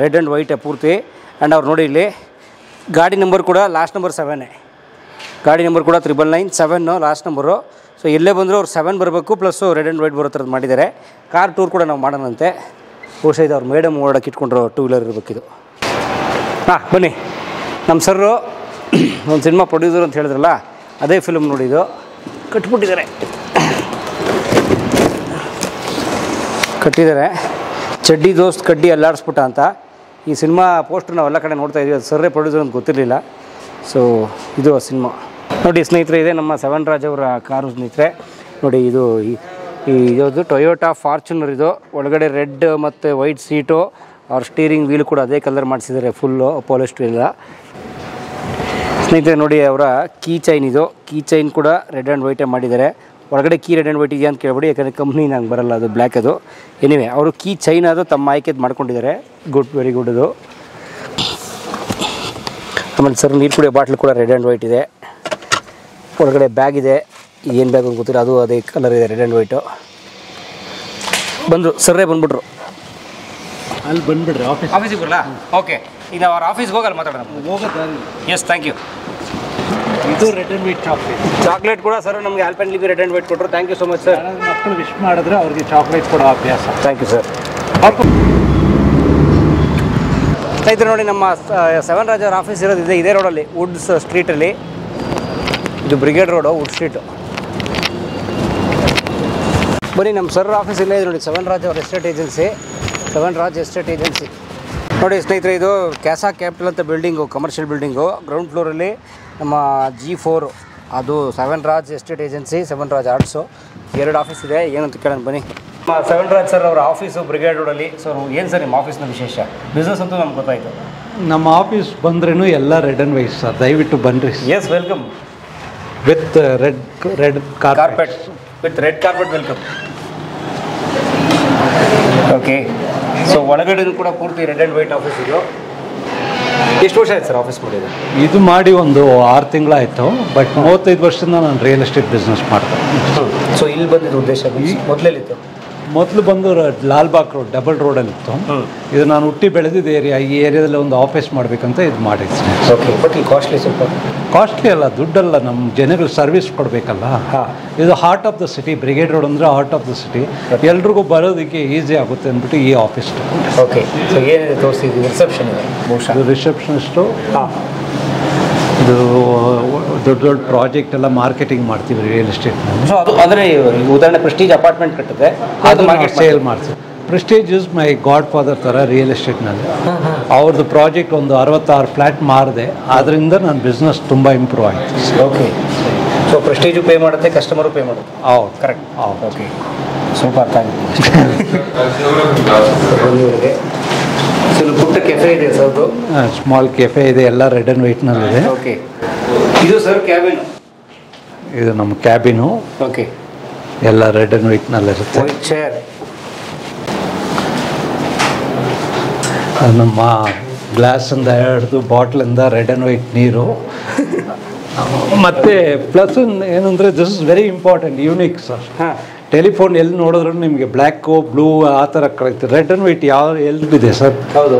ರೆಡ್ ಆ್ಯಂಡ್ ವೈಟೇ ಪೂರ್ತಿ. ಆ್ಯಂಡ್ ಅವ್ರು ನೋಡಿ ಇಲ್ಲಿ ಗಾಡಿ ನಂಬರ್ ಕೂಡ ಲಾಸ್ಟ್ ನಂಬರ್ 7. ಗಾಡಿ ನಂಬರ್ ಕೂಡ 997 ಲಾಸ್ಟ್ ನಂಬರು. ಸೊ ಎಲ್ಲೇ ಬಂದರೂ ಅವ್ರು 7 ಬರಬೇಕು, ಪ್ಲಸ್ಸು ರೆಡ್ ಆ್ಯಂಡ್ ವೈಟ್ ಬರೋ ಥರದ್ದು ಮಾಡಿದ್ದಾರೆ. ಕಾರ್ ಟೂರ್ ಕೂಡ ನಾವು ಮಾಡೋಣಂತೆ. ಬಹುಶಃ ಇದು ಅವ್ರು ಮೇಡಮ್ ಓಡಕ್ಕೆ ಇಟ್ಕೊಂಡ್ರು 2 ವೀಲರ್ ಇರಬೇಕಿದು. ಬನ್ನಿ. ನಮ್ಮ ಸರ್ರು ಒಂದು ಸಿನಿಮಾ ಪ್ರೊಡ್ಯೂಸರ್ ಅಂತ ಹೇಳಿದ್ರಲ್ಲ, ಅದೇ ಫಿಲ್ಮ್ ನೋಡಿದ್ದು. ಕಟ್ಟಿದ್ದಾರೆ ಚಡ್ಡಿ ದೋಸ್ತ್ ಕಡ್ಡಿ ಅಲ್ಲಾಡಿಸ್ಬಿಟ್ಟ ಅಂತ. ಈ ಸಿನಿಮಾ ಪೋಸ್ಟರ್ ನಾವೆಲ್ಲ ಕಡೆ ನೋಡ್ತಾ ಇದ್ವಿ. ಅದು ಸರ್ರೇ ಪ್ರೊಡ್ಯೂಸರ್ ಅಂತ ಗೊತ್ತಿರಲಿಲ್ಲ. ಸೊ ಇದು ಆ ಸಿನಿಮಾ ನೋಡಿ ಸ್ನೇಹಿತರೆ. ಇದೆ ನಮ್ಮ 7 ರಾಜ್ ಅವರ ಕಾರು ಸ್ನೇಹಿತರೆ. ನೋಡಿ ಇದು ಇದು ಟೊಯೋಟಾ ಫಾರ್ಚುನರ್. ಇದು ಒಳಗಡೆ ರೆಡ್ ಮತ್ತು ವೈಟ್ ಸೀಟು, ಅವ್ರ ಸ್ಟೀರಿಂಗ್ ವೀಲ್ ಕೂಡ ಅದೇ ಕಲರ್ ಮಾಡಿಸಿದ್ದಾರೆ, ಫುಲ್ಲು ಪಾಲಿಸ್ಟರ್ ಇಲ್ಲ ಸ್ನೇಹಿತರೆ. ನೋಡಿ ಅವರ ಕೀ ಚೈನ್, ಇದು ಕೀ ಚೈನ್ ಕೂಡ ರೆಡ್ ಆ್ಯಂಡ್ ವೈಟೇ ಮಾಡಿದ್ದಾರೆ. ಒಳಗಡೆ ಕೀ ರೆಡ್ ಆ್ಯಂಡ್ ವೈಟ್ ಇದೆಯಾ ಅಂತ ಕೇಳ್ಬಿಡಿ, ಯಾಕಂದರೆ ಕಂಪ್ನಿ ನಂಗೆ ಬರಲ್ಲ, ಅದು ಬ್ಲ್ಯಾಕ್ ಅದು. ಎನಿವೆ ಅವರು ಕೀ ಚೈನ್ ಅದು ತಮ್ಮ ಆಯ್ಕೆದು ಮಾಡ್ಕೊಂಡಿದ್ದಾರೆ. ಗುಡ್, ವೆರಿ ಗುಡ್ ಅದು. ಆಮೇಲೆ ಸರ್ ನೀರು ಕುಡಿಯೋ ಬಾಟ್ಲು ಕೂಡ ರೆಡ್ ಆ್ಯಂಡ್ ವೈಟ್ ಇದೆ. ಒಳಗಡೆ ಬ್ಯಾಗ್ ಇದೆ, ಏನು ಬ್ಯಾಗ್ ಅಂತ ಗೊತ್ತಿಲ್ಲ, ಅದು ಅದೇ ಕಲರ್ ಇದೆ, ರೆಡ್ ಆ್ಯಂಡ್ ವೈಟು. ಬಂದರು ಸರ್ರೇ ಬಂದುಬಿಟ್ರು. ಅಲ್ಲಿ ಬಂದುಬಿಡ್ರಿ ಆಫೀಸಿಗೆ ಬರಲ್ಲ? ಓಕೆ, ಈಗ ನಾವು ಅವ್ರ ಆಫೀಸ್ಗೆ ಹೋಗಲ್ಲ ಮಾತಾಡೋಣ. Yes, thank you. ಇದು ರೆಡ್ ಆ್ಯಂಡ್ ವೈಟ್ ಚಾಕ್ಲೇಟ್ ಕೂಡ ಸರ್ ನಮಗೆ ಆಲ್ಪೆನ್ಲಿಬಿ ರೆಡ್ ಆ್ಯಂಡ್ ವೈಟ್ ಕೊಟ್ಟರು. Thank you so much sir. ಮಕ್ಕಳು ವಿಶ್ ಮಾಡಿದ್ರೆ ಅವ್ರಿಗೆ ಚಾಕ್ಲೇಟ್ ಕೊಡೋ ಅಭ್ಯಾಸ. Thank you sir. ಸ್ನೇಹಿತರೆ ನೋಡಿ, ನಮ್ಮ 7 ರಾಜ್ ಅವರ ಆಫೀಸ್ ಇರೋದಿದೆ ಇದೇ ರೋಡಲ್ಲಿ, ವುಡ್ಸ್ ಸ್ಟ್ರೀಟಲ್ಲಿ. ಇದು ಬ್ರಿಗೇಡ್ ರೋಡು, ವುಡ್ ಸ್ಟ್ರೀಟು. ಬನ್ನಿ, ನಮ್ಮ ಸರ್ ಆಫೀಸ್ ಇಲ್ಲೇ ಇದೆ ನೋಡಿ, 7 ರಾಜ್ ಅವರ estate agency. 7 Raj estate agency ನೋಡಿ ಸ್ನೇಹಿತರೆ. ಇದು ಕ್ಯಾಸಾ ಕ್ಯಾಪಿಟಲ್ ಅಂತ ಬಿಲ್ಡಿಂಗು, ಕಮರ್ಷಿಯಲ್ ಬಿಲ್ಡಿಂಗು. ಗ್ರೌಂಡ್ ಫ್ಲೋರಲ್ಲಿ ನಮ್ಮ G4, ಅದು 7 Raj estate agency, 7 Raj arts. 2 office ಇದೆ. ಏನಂತ ಕೇಳೋಣ ಬನ್ನಿ. 7 ರಾಜ್ ಸರ್ ಅವರ ಆಫೀಸು ಬ್ರಿಗೇಡ್ ರೋಡಲ್ಲಿ. ಸರ್ ಏನು ಸರ್ ನಿಮ್ಮ ಆಫೀಸ್ನ ವಿಶೇಷ? ಬಿಸ್ನೆಸ್ ಅಂತೂ ನಮ್ಗೆ ಗೊತ್ತಾಯಿತು. ನಮ್ಮ ಆಫೀಸ್ ಬಂದ್ರೂ ಎಲ್ಲ ರೆಡ್ ಆ್ಯಂಡ್ ವೈಟ್ ಸರ್, ದಯವಿಟ್ಟು ಬನ್ನಿರಿ. Yes, welcome. With red carpet. With red carpet, welcome. Okay. So ಒಳಗಡೆ ಕೂಡ ಪೂರ್ತಿ ರೆಡ್ ಆ್ಯಂಡ್ ವೈಟ್ ಆಫೀಸ್ ಇದು. ಎಷ್ಟು ವರ್ಷ ಆಯ್ತು ಸರ್ ಆಫೀಸ್ ಮಾಡಿದೆ? ಇದು ಮಾಡಿ ಒಂದು 6 ತಿಂಗಳಾಯಿತು. ಬಟ್ 35 ವರ್ಷದಿಂದ ನಾನು ರಿಯಲ್ ಎಸ್ಟೇಟ್ ಬಿಸ್ನೆಸ್ ಮಾಡ್ತೇನೆ. ಸೊ ಇಲ್ಲಿ ಬಂದಿದ್ದು ಉದ್ದೇಶ ಮೊದಲೆಲ್ಲಿತ್ತು? ಮೊದಲು ಬಂದು ಲಾಲ್ಬಾಗ್ ರೋಡ್, ಡಬಲ್ ರೋಡಲ್ಲಿತ್ತು. ಇದು ನಾನು ಹುಟ್ಟಿ ಬೆಳೆದಿದ್ದ ಏರಿಯಾ. ಈ ಏರಿಯಾದಲ್ಲಿ ಒಂದು ಆಫೀಸ್ ಮಾಡಬೇಕಂತ ಇದು ಮಾಡಿದ್ದೀನಿ. ಓಕೆ. ಬಟ್ ಇಲ್ಲಿ ಕಾಸ್ಟ್ಲಿ ಸ್ವಲ್ಪ? ಕಾಸ್ಟ್ಲಿ ಅಲ್ಲ, ದುಡ್ಡಲ್ಲ, ನಮ್ಮ ಜನಗಳು ಸರ್ವಿಸ್ ಕೊಡಬೇಕಲ್ಲ. ಇದು heart of the city. Brigade road ಅಂದರೆ ಹಾರ್ಟ್ ಆಫ್ ದ ಸಿಟಿ. ಎಲ್ರಿಗೂ ಬರೋದಕ್ಕೆ ಈಸಿ ಆಗುತ್ತೆ ಅಂದ್ಬಿಟ್ಟು ಈ ಆಫೀಸ್ ತಗೊಂಡೆ. ಓಕೆ. ಸೊ ಏನಿದೆ ತೋರಿಸಿದ್ವಿ? ರಿಸೆಪ್ಷನ್ ಇದೆ ಬಹುಶಃ. ಇದು ರಿಸೆಪ್ಷನಿಸ್ಟು. ಇದು ದೊಡ್ಡ ದೊಡ್ಡ ಪ್ರಾಜೆಕ್ಟ್ ಎಲ್ಲ ಮಾರ್ಕೆಟಿಂಗ್ ಮಾಡ್ತೀವಿ ರಿಯಲ್ ಎಸ್ಟೇಟ್ನಲ್ಲಿ. ಸೊ ಅದು ಅಂದರೆ ಉದಾಹರಣೆ ಪ್ರೆಸ್ಟೀಜ್ ಅಪಾರ್ಟ್ಮೆಂಟ್ ಕಟ್ಟಿದೆ, ಅದು ಸೇಲ್ ಮಾಡ್ತೀವಿ. Prestige is my god father ಥರ ರಿಯಲ್ ಎಸ್ಟೇಟ್ನಲ್ಲಿ. ಅವ್ರದ್ದು ಪ್ರಾಜೆಕ್ಟ್ ಒಂದು 66 ಫ್ಲ್ಯಾಟ್ ಮಾರಿದೆ. ಅದರಿಂದ ನನ್ನ ಬಿಸ್ನೆಸ್ ತುಂಬ ಇಂಪ್ರೂವ್ ಆಯಿತು. ಓಕೆ. ಸೊ ಪ್ರೆಸ್ಟೀಜು ಪೇ ಮಾಡುತ್ತೆ, ಕಸ್ಟಮರು ಪೇ ಮಾಡುತ್ತೆ. ಹೌದು, ಕರೆಕ್ಟ್. ಹೌದು. ಓಕೆ. ಸ್ವಲ್ಪ ಅರ್ಥ ಆಗುತ್ತೆ. ಸೊ ಪುಟ್ಟ ಕೆಫೆ ಇದೆ ಸರ್ದು. ಸ್ಮಾಲ್ ಕೆಫೆ ಇದೆ, ಎಲ್ಲ ರೆಡ್ ಆ್ಯಂಡ್ ವೈಟ್ನಲ್ಲಿದೆ. ಓಕೆ. ಇದು ಸರ್ ಕ್ಯಾಬಿನ್? ಇದು ನಮ್ಮ ಕ್ಯಾಬಿನು. ಓಕೆ. ಎಲ್ಲ ರೆಡ್ ಆ್ಯಂಡ್ ವೈಟ್ನಲ್ಲಿರುತ್ತೆ. White chair. ನಮ್ಮ ಗ್ಲಾಸಿಂದ ಹಿಡಿದು ಬಾಟ್ಲಿಂದ ರೆಡ್ ಆ್ಯಂಡ್ ವೈಟ್ ನೀರು. ಮತ್ತು ಪ್ಲಸ್ ಏನಂದರೆ this is very important, unique sir. Telephone ಎಲ್ಲಿ ನೋಡಿದ್ರು ನಿಮಗೆ ಬ್ಲ್ಯಾಕು ಬ್ಲೂ ಆ ಥರ ಕಳಿತು. ರೆಡ್ ಆ್ಯಂಡ್ ವೈಟ್ ಎಲ್ಲಿದೆ ಸರ್? ಹೌದು.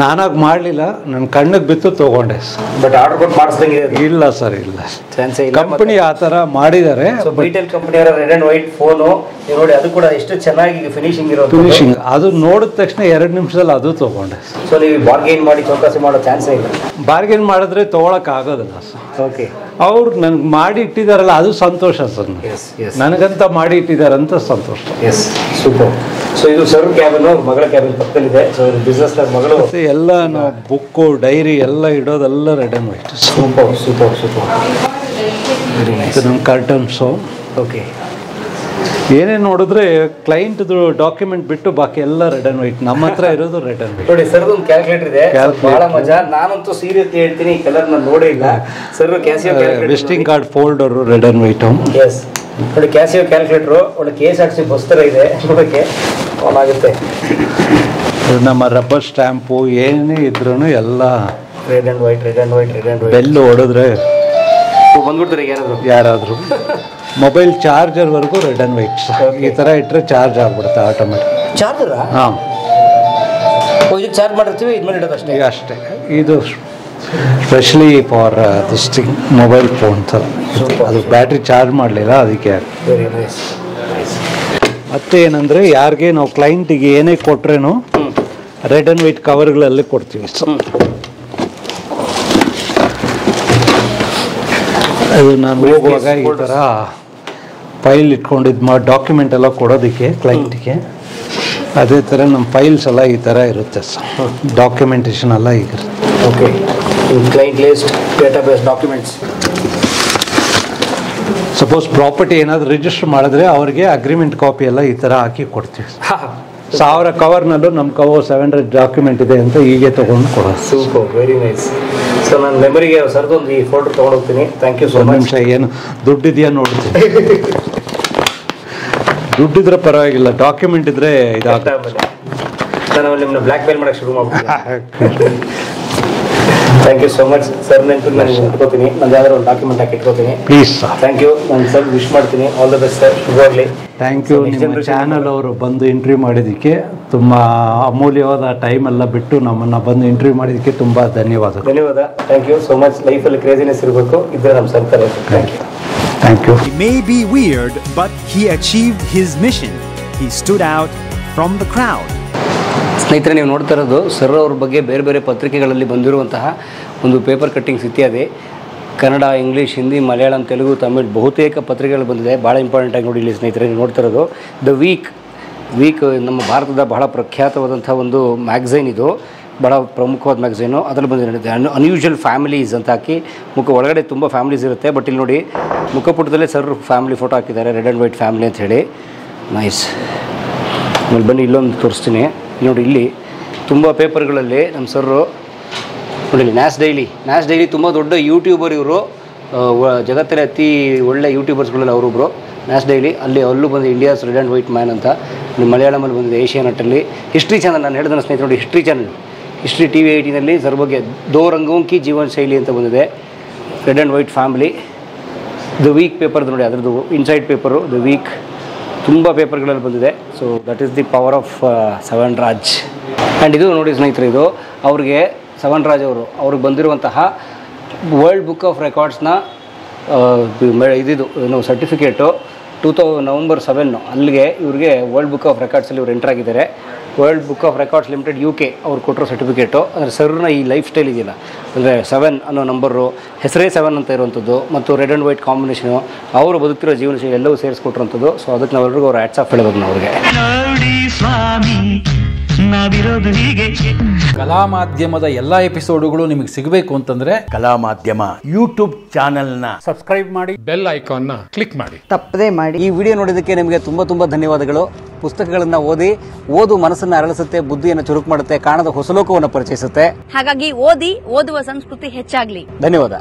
ನಾನಾಗಿ ಮಾಡಲಿಲ್ಲ, ನನ್ನ ಕಣ್ಣಿಗೆ ಬಿತ್ತು ತೊಗೊಂಡೆ ಸರ್. ಬಟ್ ಆರ್ಡರ್ ಕೊಟ್ಟು ಮಾಡಿಸ್ದಂಗೆ ಇಲ್ಲ ಸರ್, ಇಲ್ಲ. ಚಾನ್ಸೇ ಇಲ್ಲ. ಕಂಪನಿ ಆ ಥರ ಮಾಡಿದ್ದಾರೆ. ಸೊ ಬೀಟೆಲ್ ಕಂಪನಿಯವರ ರೆಡ್ ಆ್ಯಂಡ್ ವೈಟ್ ಫೋನು ನೋಡಿ, ಅದು ಕೂಡ ಎಷ್ಟು ಚೆನ್ನಾಗಿ ಫಿನಿಶಿಂಗ್ ಇರೋದು. ಫಿನಿಶಿಂಗ್ ಅದು ನೋಡಿದ ತಕ್ಷಣ 2 ನಿಮಿಷದಲ್ಲಿ ಅದು ತೊಗೊಂಡೆ. ಸೊ ನೀವು ಬಾರ್ಗೇನ್ ಮಾಡಿ ಚೌಕಾಸಿ ಮಾಡೋ ಚಾನ್ಸೇ ಇಲ್ಲ. ಬಾರ್ಗೇನ್ ಮಾಡಿದ್ರೆ ತೊಗೊಳಕ್ಕಾಗೋದಿಲ್ಲ ಸರ್. ಓಕೆ. ಅವ್ರು ನನಗೆ ಮಾಡಿ ಇಟ್ಟಿದ್ದಾರಲ್ಲ, ಅದು ಸಂತೋಷ ಸರ್. ನನಗಂತ ಮಾಡಿ ಇಟ್ಟಿದ್ದಾರಂತ ಸಂತೋಷ. Yes, super. ಸೊ ಇದು ಸರ್ ಕ್ಯಾಬಿನು, ಮಗಳ ಕ್ಯಾಬಿನ್ ಪಕ್ಕದಲ್ಲಿದೆ. ಸೊ ಇದು ಬಿಸ್ನೆಸ್ ಮಗಳು ಎಲ್ಲ ನಾವು ಬುಕ್ಕು ಡೈರಿ ಎಲ್ಲ ಇಡೋದೆಲ್ಲ red and white. Super super super. ಇದು ನಮ್ಮ ಕರ್ಟನ್ಸು. ಓಕೆ. ಏನೇನು ನೋಡಿದ್ರೆ ಕ್ಲೈಂಟ್ದು ಡಾಕ್ಯುಮೆಂಟ್ ಬಿಟ್ಟು ಬಾಕಿ ಎಲ್ಲ ರೆಡ್ ಆ್ಯಂಡ್ ವೈಟ್. ನಮ್ಮ ಹತ್ರ ಇರೋದು ರೆಡ್ ಆ್ಯಂಡ್ ವೈಟ್. ನೋಡಿ ಸರ್, ಒಂದು ಕ್ಯಾಲ್ಕುಲೇಟರ್ ಇದೆ, ಬಹಳ ಮಜಾ. ನಾನಂತೂ ಸೀರಿಯಸ್ಲಿ ಹೇಳ್ತೀನಿ, ಈ ಕಲರ್ ನಾನು ನೋಡೇ ಇಲ್ಲ. Sir Casio visiting card folder red and white. Yes, ನೋಡಿ ಕ್ಯಾಸಿಯೋ ಕ್ಯಾಲ್ಕುಲೇಟರು ಒಳ್ಳೆ KSRTC ಬಸ್ ಥರ ಇದೆ ನೋಡೋಕ್ಕೆ. ಆನ್ ಆಗುತ್ತೆ. ನಮ್ಮ ರಬ್ಬರ್ ಸ್ಟ್ಯಾಂಪು ಏನೇ ಇದ್ರೂ ಎಲ್ಲ red and white, red and white, red and white. Bell ಹೊಡೆದ್ರೆ ಬಂದ್ಬಿಡ್ತಾರೆ ಯಾರಾದರೂ. ಮೊಬೈಲ್ ಚಾರ್ಜರ್ವರೆಗೂ ರೆಡ್ ಆ್ಯಂಡ್ ವೈಟ್. ಈ ಥರ ಇಟ್ಟರೆ ಚಾರ್ಜ್ ಆಗ್ಬಿಡುತ್ತೆ ಆಟೋಮೆಟಿಕ್. ಚಾರ್ಜರಾ? ಹಾಂ, ಇದಕ್ಕೆ ಚಾರ್ಜ್ ಮಾಡಿರ್ತೀವಿ, ಇದ್ಮೇಲೆ ಇಡೋದು ಅಷ್ಟೇ. ಅಷ್ಟೇ. ಇದು specially for this thing, mobile phone ಥರ. ಅದು ಬ್ಯಾಟ್ರಿ ಚಾರ್ಜ್ ಮಾಡಲಿಲ್ಲ, ಅದಕ್ಕೆ. Very nice. ಮತ್ತೆ ಏನಂದರೆ, ಯಾರಿಗೆ ನಾವು ಕ್ಲೈಂಟಿಗೆ ಏನೇ ಕೊಟ್ರೇನು ರೆಡ್ ಆ್ಯಂಡ್ ವೈಟ್ ಕವರ್ಗಳಲ್ಲಿ ಕೊಡ್ತೀವಿ. ಅದು ನಾನು ಹೋಗುವಾಗ ಈ ಥರ ಫೈಲ್ ಇಟ್ಕೊಂಡಿದ್ದು ಡಾಕ್ಯುಮೆಂಟ್ ಎಲ್ಲ ಕೊಡೋದಕ್ಕೆ ಕ್ಲೈಂಟಿಗೆ. ಅದೇ ಥರ ನಮ್ಮ ಫೈಲ್ಸ್ ಎಲ್ಲ ಈ ಥರ ಇರುತ್ತೆ ಸರ್. ಡಾಕ್ಯುಮೆಂಟೇಷನ್ ಎಲ್ಲ ಈಗಿರುತ್ತೆ. Okay. Client list, database, documents. Suppose property ಏನಾದರೂ ರಿಜಿಸ್ಟರ್ ಮಾಡಿದ್ರೆ ಅವ್ರಿಗೆ ಅಗ್ರಿಮೆಂಟ್ ಕಾಪಿ ಎಲ್ಲ ಈ ಥರ ಹಾಕಿ ಕೊಡ್ತೀವಿ. 1000 ಕವರ್ನಲ್ಲೂ ನಮ್ಮ ಕವರ್ 700 ಡಾಕ್ಯುಮೆಂಟ್ ಇದೆ ಅಂತ ಹೀಗೆ ತೊಗೊಂಡು ಕೊಡೋದು. Super, very nice. ಸೊ ನಾನು ಮೆಮರಿಗೆ ಸರ್ದೊಂದು ಈ ಫೋಟೋ ತೊಗೊಂಡೋಗ್ತೀನಿ. Thank you so much. ನಿಮಿಷ, ಏನು ದುಡ್ಡಿದೆಯಾ ನೋಡ್ತೀನಿ. ದುಡ್ಡಿದ್ರೆ ಪರವಾಗಿಲ್ಲ, ಡಾಕ್ಯುಮೆಂಟ್ ಇದ್ರೆ ಇದಾಗುತ್ತೆ. ನಾನು ನಿಮ್ಮನ್ನ ಬ್ಲ್ಯಾಕ್ ಮೇಲ್ ಮಾಡೋಕ್ಕೆ ಶುರು ಮಾಡ್ತೀನಿ. Thank you so much sir. ನೆನಪು ನಾನು ಇಟ್ಕೋತೀನಿ, ನಾನು ಯಾವ್ದಾದ್ರು ಒಂದು ಡಾಕ್ಯುಮೆಂಟ್ ಹಾಕಿ ಇಟ್ಕೋತೀನಿ. Please sir. Thank you. ನಾನು ಸರ್ ವಿಶ್ ಮಾಡ್ತೀನಿ. All the best sir. ಶುಭವಾಗಲಿ. Thank you. ನಿಮ್ಮ ಚಾನಲ್ ಅವರು ಬಂದು ಇಂಟರ್ವ್ಯೂ ಮಾಡಿದ್ದಕ್ಕೆ, ತುಂಬ ಅಮೂಲ್ಯವಾದ ಟೈಮೆಲ್ಲ ಬಿಟ್ಟು ನಮ್ಮನ್ನು ಬಂದು ಇಂಟರ್ವ್ಯೂ ಮಾಡಿದ್ದಕ್ಕೆ ತುಂಬ ಧನ್ಯವಾದ. Thank you so much. ಲೈಫಲ್ಲಿ ಕ್ರೇಜಿನೆಸ್ ಇರಬೇಕು, ಇದ್ರೆ ನಮ್ಮ ಸರ್ಕಾರ. Thank you. Thank you. He may be weird, but he achieved his mission. He stood out from the crowd. ಸ್ನೇಹಿತರೆ, ನೀವು ನೋಡ್ತಾ ಇರೋದು ಸರ್ ಅವ್ರ ಬಗ್ಗೆ ಬೇರೆ ಬೇರೆ ಪತ್ರಿಕೆಗಳಲ್ಲಿ ಬಂದಿರುವಂತಹ ಒಂದು ಪೇಪರ್ ಕಟ್ಟಿಂಗ್ಸ್ ಇತ್ಯಾದಿ. ಕನ್ನಡ, ಇಂಗ್ಲೀಷ್, ಹಿಂದಿ, ಮಲಯಾಳಂ, ತೆಲುಗು, ತಮಿಳ್ ಬಹುತೇಕ ಪತ್ರಿಕೆಗಳು ಬಂದಿದೆ. ಭಾಳ ಇಂಪಾರ್ಟೆಂಟಾಗಿ ನೋಡಿ ಇಲ್ಲಿ ಸ್ನೇಹಿತರೆ, ನೀವು ನೋಡ್ತಾ ಇರೋದು ದ ವೀಕ್ ನಮ್ಮ ಭಾರತದ ಬಹಳ ಪ್ರಖ್ಯಾತವಾದಂಥ ಒಂದು ಮ್ಯಾಗ್ಝೈನ್. ಇದು ಭಾಳ ಪ್ರಮುಖವಾದ ಮ್ಯಾಗ್ಝೈನು. ಅದರಲ್ಲಿ ಬಂದಿದೆ ಅನ್ಯೂಶುವಲ್ ಫ್ಯಾಮಿಲೀಸ್ ಅಂತ ಹಾಕಿ ಒಳಗಡೆ ತುಂಬ ಫ್ಯಾಮಿಲೀಸ್ ಇರುತ್ತೆ. ಬಟ್ ಇಲ್ಲಿ ನೋಡಿ ಮುಖಪುಟದಲ್ಲೇ ಸರ್ ಫ್ಯಾಮಿಲಿ ಫೋಟೋ ಹಾಕಿದ್ದಾರೆ, ರೆಡ್ ಆ್ಯಂಡ್ ವೈಟ್ ಫ್ಯಾಮಿಲಿ ಅಂತ ಹೇಳಿ. ನೈಸ್. ಆಮೇಲೆ ಬನ್ನಿ ಇಲ್ಲೊಂದು ತೋರಿಸ್ತೀನಿ ನೋಡಿ. ಇಲ್ಲಿ ತುಂಬ ಪೇಪರ್ಗಳಲ್ಲಿ ನಮ್ಮ ಸರ್ರು ನೋಡಿ, ನ್ಯಾಸ್ ಡೈಲಿ ತುಂಬ ದೊಡ್ಡ ಯೂಟ್ಯೂಬರ್ ಇವರು. ಜಗತ್ತಿನ ಅತಿ ಒಳ್ಳೆ ಯೂಟ್ಯೂಬರ್ಸ್ಗಳಲ್ಲಿ ಅವರೊಬ್ಬರು. ನ್ಯಾಸ್ ಡೈಲಿ ಅಲ್ಲೂ ಬಂದು India's red and white man ಅಂತ ಮಲಯಾಳಮಲ್ಲಿ ಬಂದಿದೆ ಏಷ್ಯಾನೆಟ್ಟಲ್ಲಿ. ಹಿಸ್ಟ್ರಿ ಚಾನಲ್ ನಾನು ಹೇಳಿದ ಸ್ನೇಹಿತರು ನೋಡಿ, ಹಿಸ್ಟ್ರಿ ಚಾನಲ್, ಹಿಸ್ಟ್ರಿ TV 18ನಲ್ಲಿ ಸರ್ ಬಗ್ಗೆ ದೋ ರಂಗೋಂ ಕಿ ಜೀವನ ಶೈಲಿ ಅಂತ ಬಂದಿದೆ. Red and white family. The week ಪೇಪರ್ದು ನೋಡಿ, ಅದರದ್ದು ಇನ್ಸೈಡ್ ಪೇಪರು ದ ವೀಕ್, ತುಂಬ ಪೇಪರ್ಗಳಲ್ಲಿ ಬಂದಿದೆ. So that is the power of Savan Raj. And ಇದು ನೋಡಿ ಸ್ನೇಹಿತರೆ, ಇದು ಅವ್ರಿಗೆ ಸವಣ್ ರಾಜ್ ಅವ್ರಿಗೆ ಬಂದಿರುವಂತಹ ವರ್ಲ್ಡ್ ಬುಕ್ ಆಫ್ ರೆಕಾರ್ಡ್ಸ್ನ ಇದಿದು ಏನು ಸರ್ಟಿಫಿಕೇಟು November 7 ಅಲ್ಲಿಗೆ ಇವ್ರಿಗೆ ವರ್ಲ್ಡ್ ಬುಕ್ ಆಫ್ ರೆಕಾರ್ಡ್ಸಲ್ಲಿ ಇವ್ರು ಎಂಟರ್ ಆಗಿದ್ದಾರೆ. World book of records limited UK ಅವ್ರು ಕೊಟ್ಟಿರೋ ಸರ್ಟಿಫಿಕೇಟು. ಅಂದರೆ ಸರ್ನ ಈ ಲೈಫ್ ಸ್ಟೈಲ್ ಇದೆಯಲ್ಲ, ಅಂದರೆ 7 ಅನ್ನೋ ನಂಬರು, ಹೆಸರೇ 7 ಅಂತ ಇರುವಂಥದ್ದು, ಮತ್ತು ರೆಡ್ ಆ್ಯಂಡ್ ವೈಟ್ ಕಾಂಬಿನೇಷನು, ಅವರು ಬದುಕ್ತಿರೋ ಜೀವನ ಶೈಲಿ ಎಲ್ಲವೂ ಸೇರಿಸ್ಕೊಟ್ಟಿರೋಂಥದ್ದು. ಸೊ ಅದಕ್ಕೆ ನಾವೆಲ್ಲರಿಗೂ ಅವ್ರು ಹ್ಯಾಟ್ಸ್ ಆಫ್ ಹೇಳಬೇಕು ನಾವು ಅವ್ರಿಗೆ. ಕಲಾ ಮಾಧ್ಯಮದ ಎಲ್ಲ ಎಪಿಸೋಡುಗಳು ನಿಮಗೆ ಸಿಗಬೇಕು ಅಂತಂದ್ರೆ ಕಲಾ ಮಾಧ್ಯಮ ಯೂಟ್ಯೂಬ್ ಚಾನೆಲ್ನ ಸಬ್ಸ್ಕ್ರೈಬ್ ಮಾಡಿ, ಬೆಲ್ ಐಕಾನ್ನ ಕ್ಲಿಕ್ ಮಾಡಿ, ತಪ್ಪದೇ ಮಾಡಿ. ಈ ವಿಡಿಯೋ ನೋಡಿದ್ದಕ್ಕೆ ನಿಮಗೆ ತುಂಬ ಧನ್ಯವಾದಗಳು. ಪುಸ್ತಕಗಳನ್ನು ಓದು ಮನಸ್ಸನ್ನು ಅರಳಿಸುತ್ತೆ, ಬುದ್ಧಿಯನ್ನು ಚುರುಕು ಮಾಡುತ್ತೆ, ಕಾಣದ ಹೊಸ ಲೋಕವನ್ನು ಪರಿಚಯಿಸುತ್ತೆ. ಹಾಗಾಗಿ ಓದುವ ಸಂಸ್ಕೃತಿ ಹೆಚ್ಚಾಗ್ಲಿ. ಧನ್ಯವಾದ.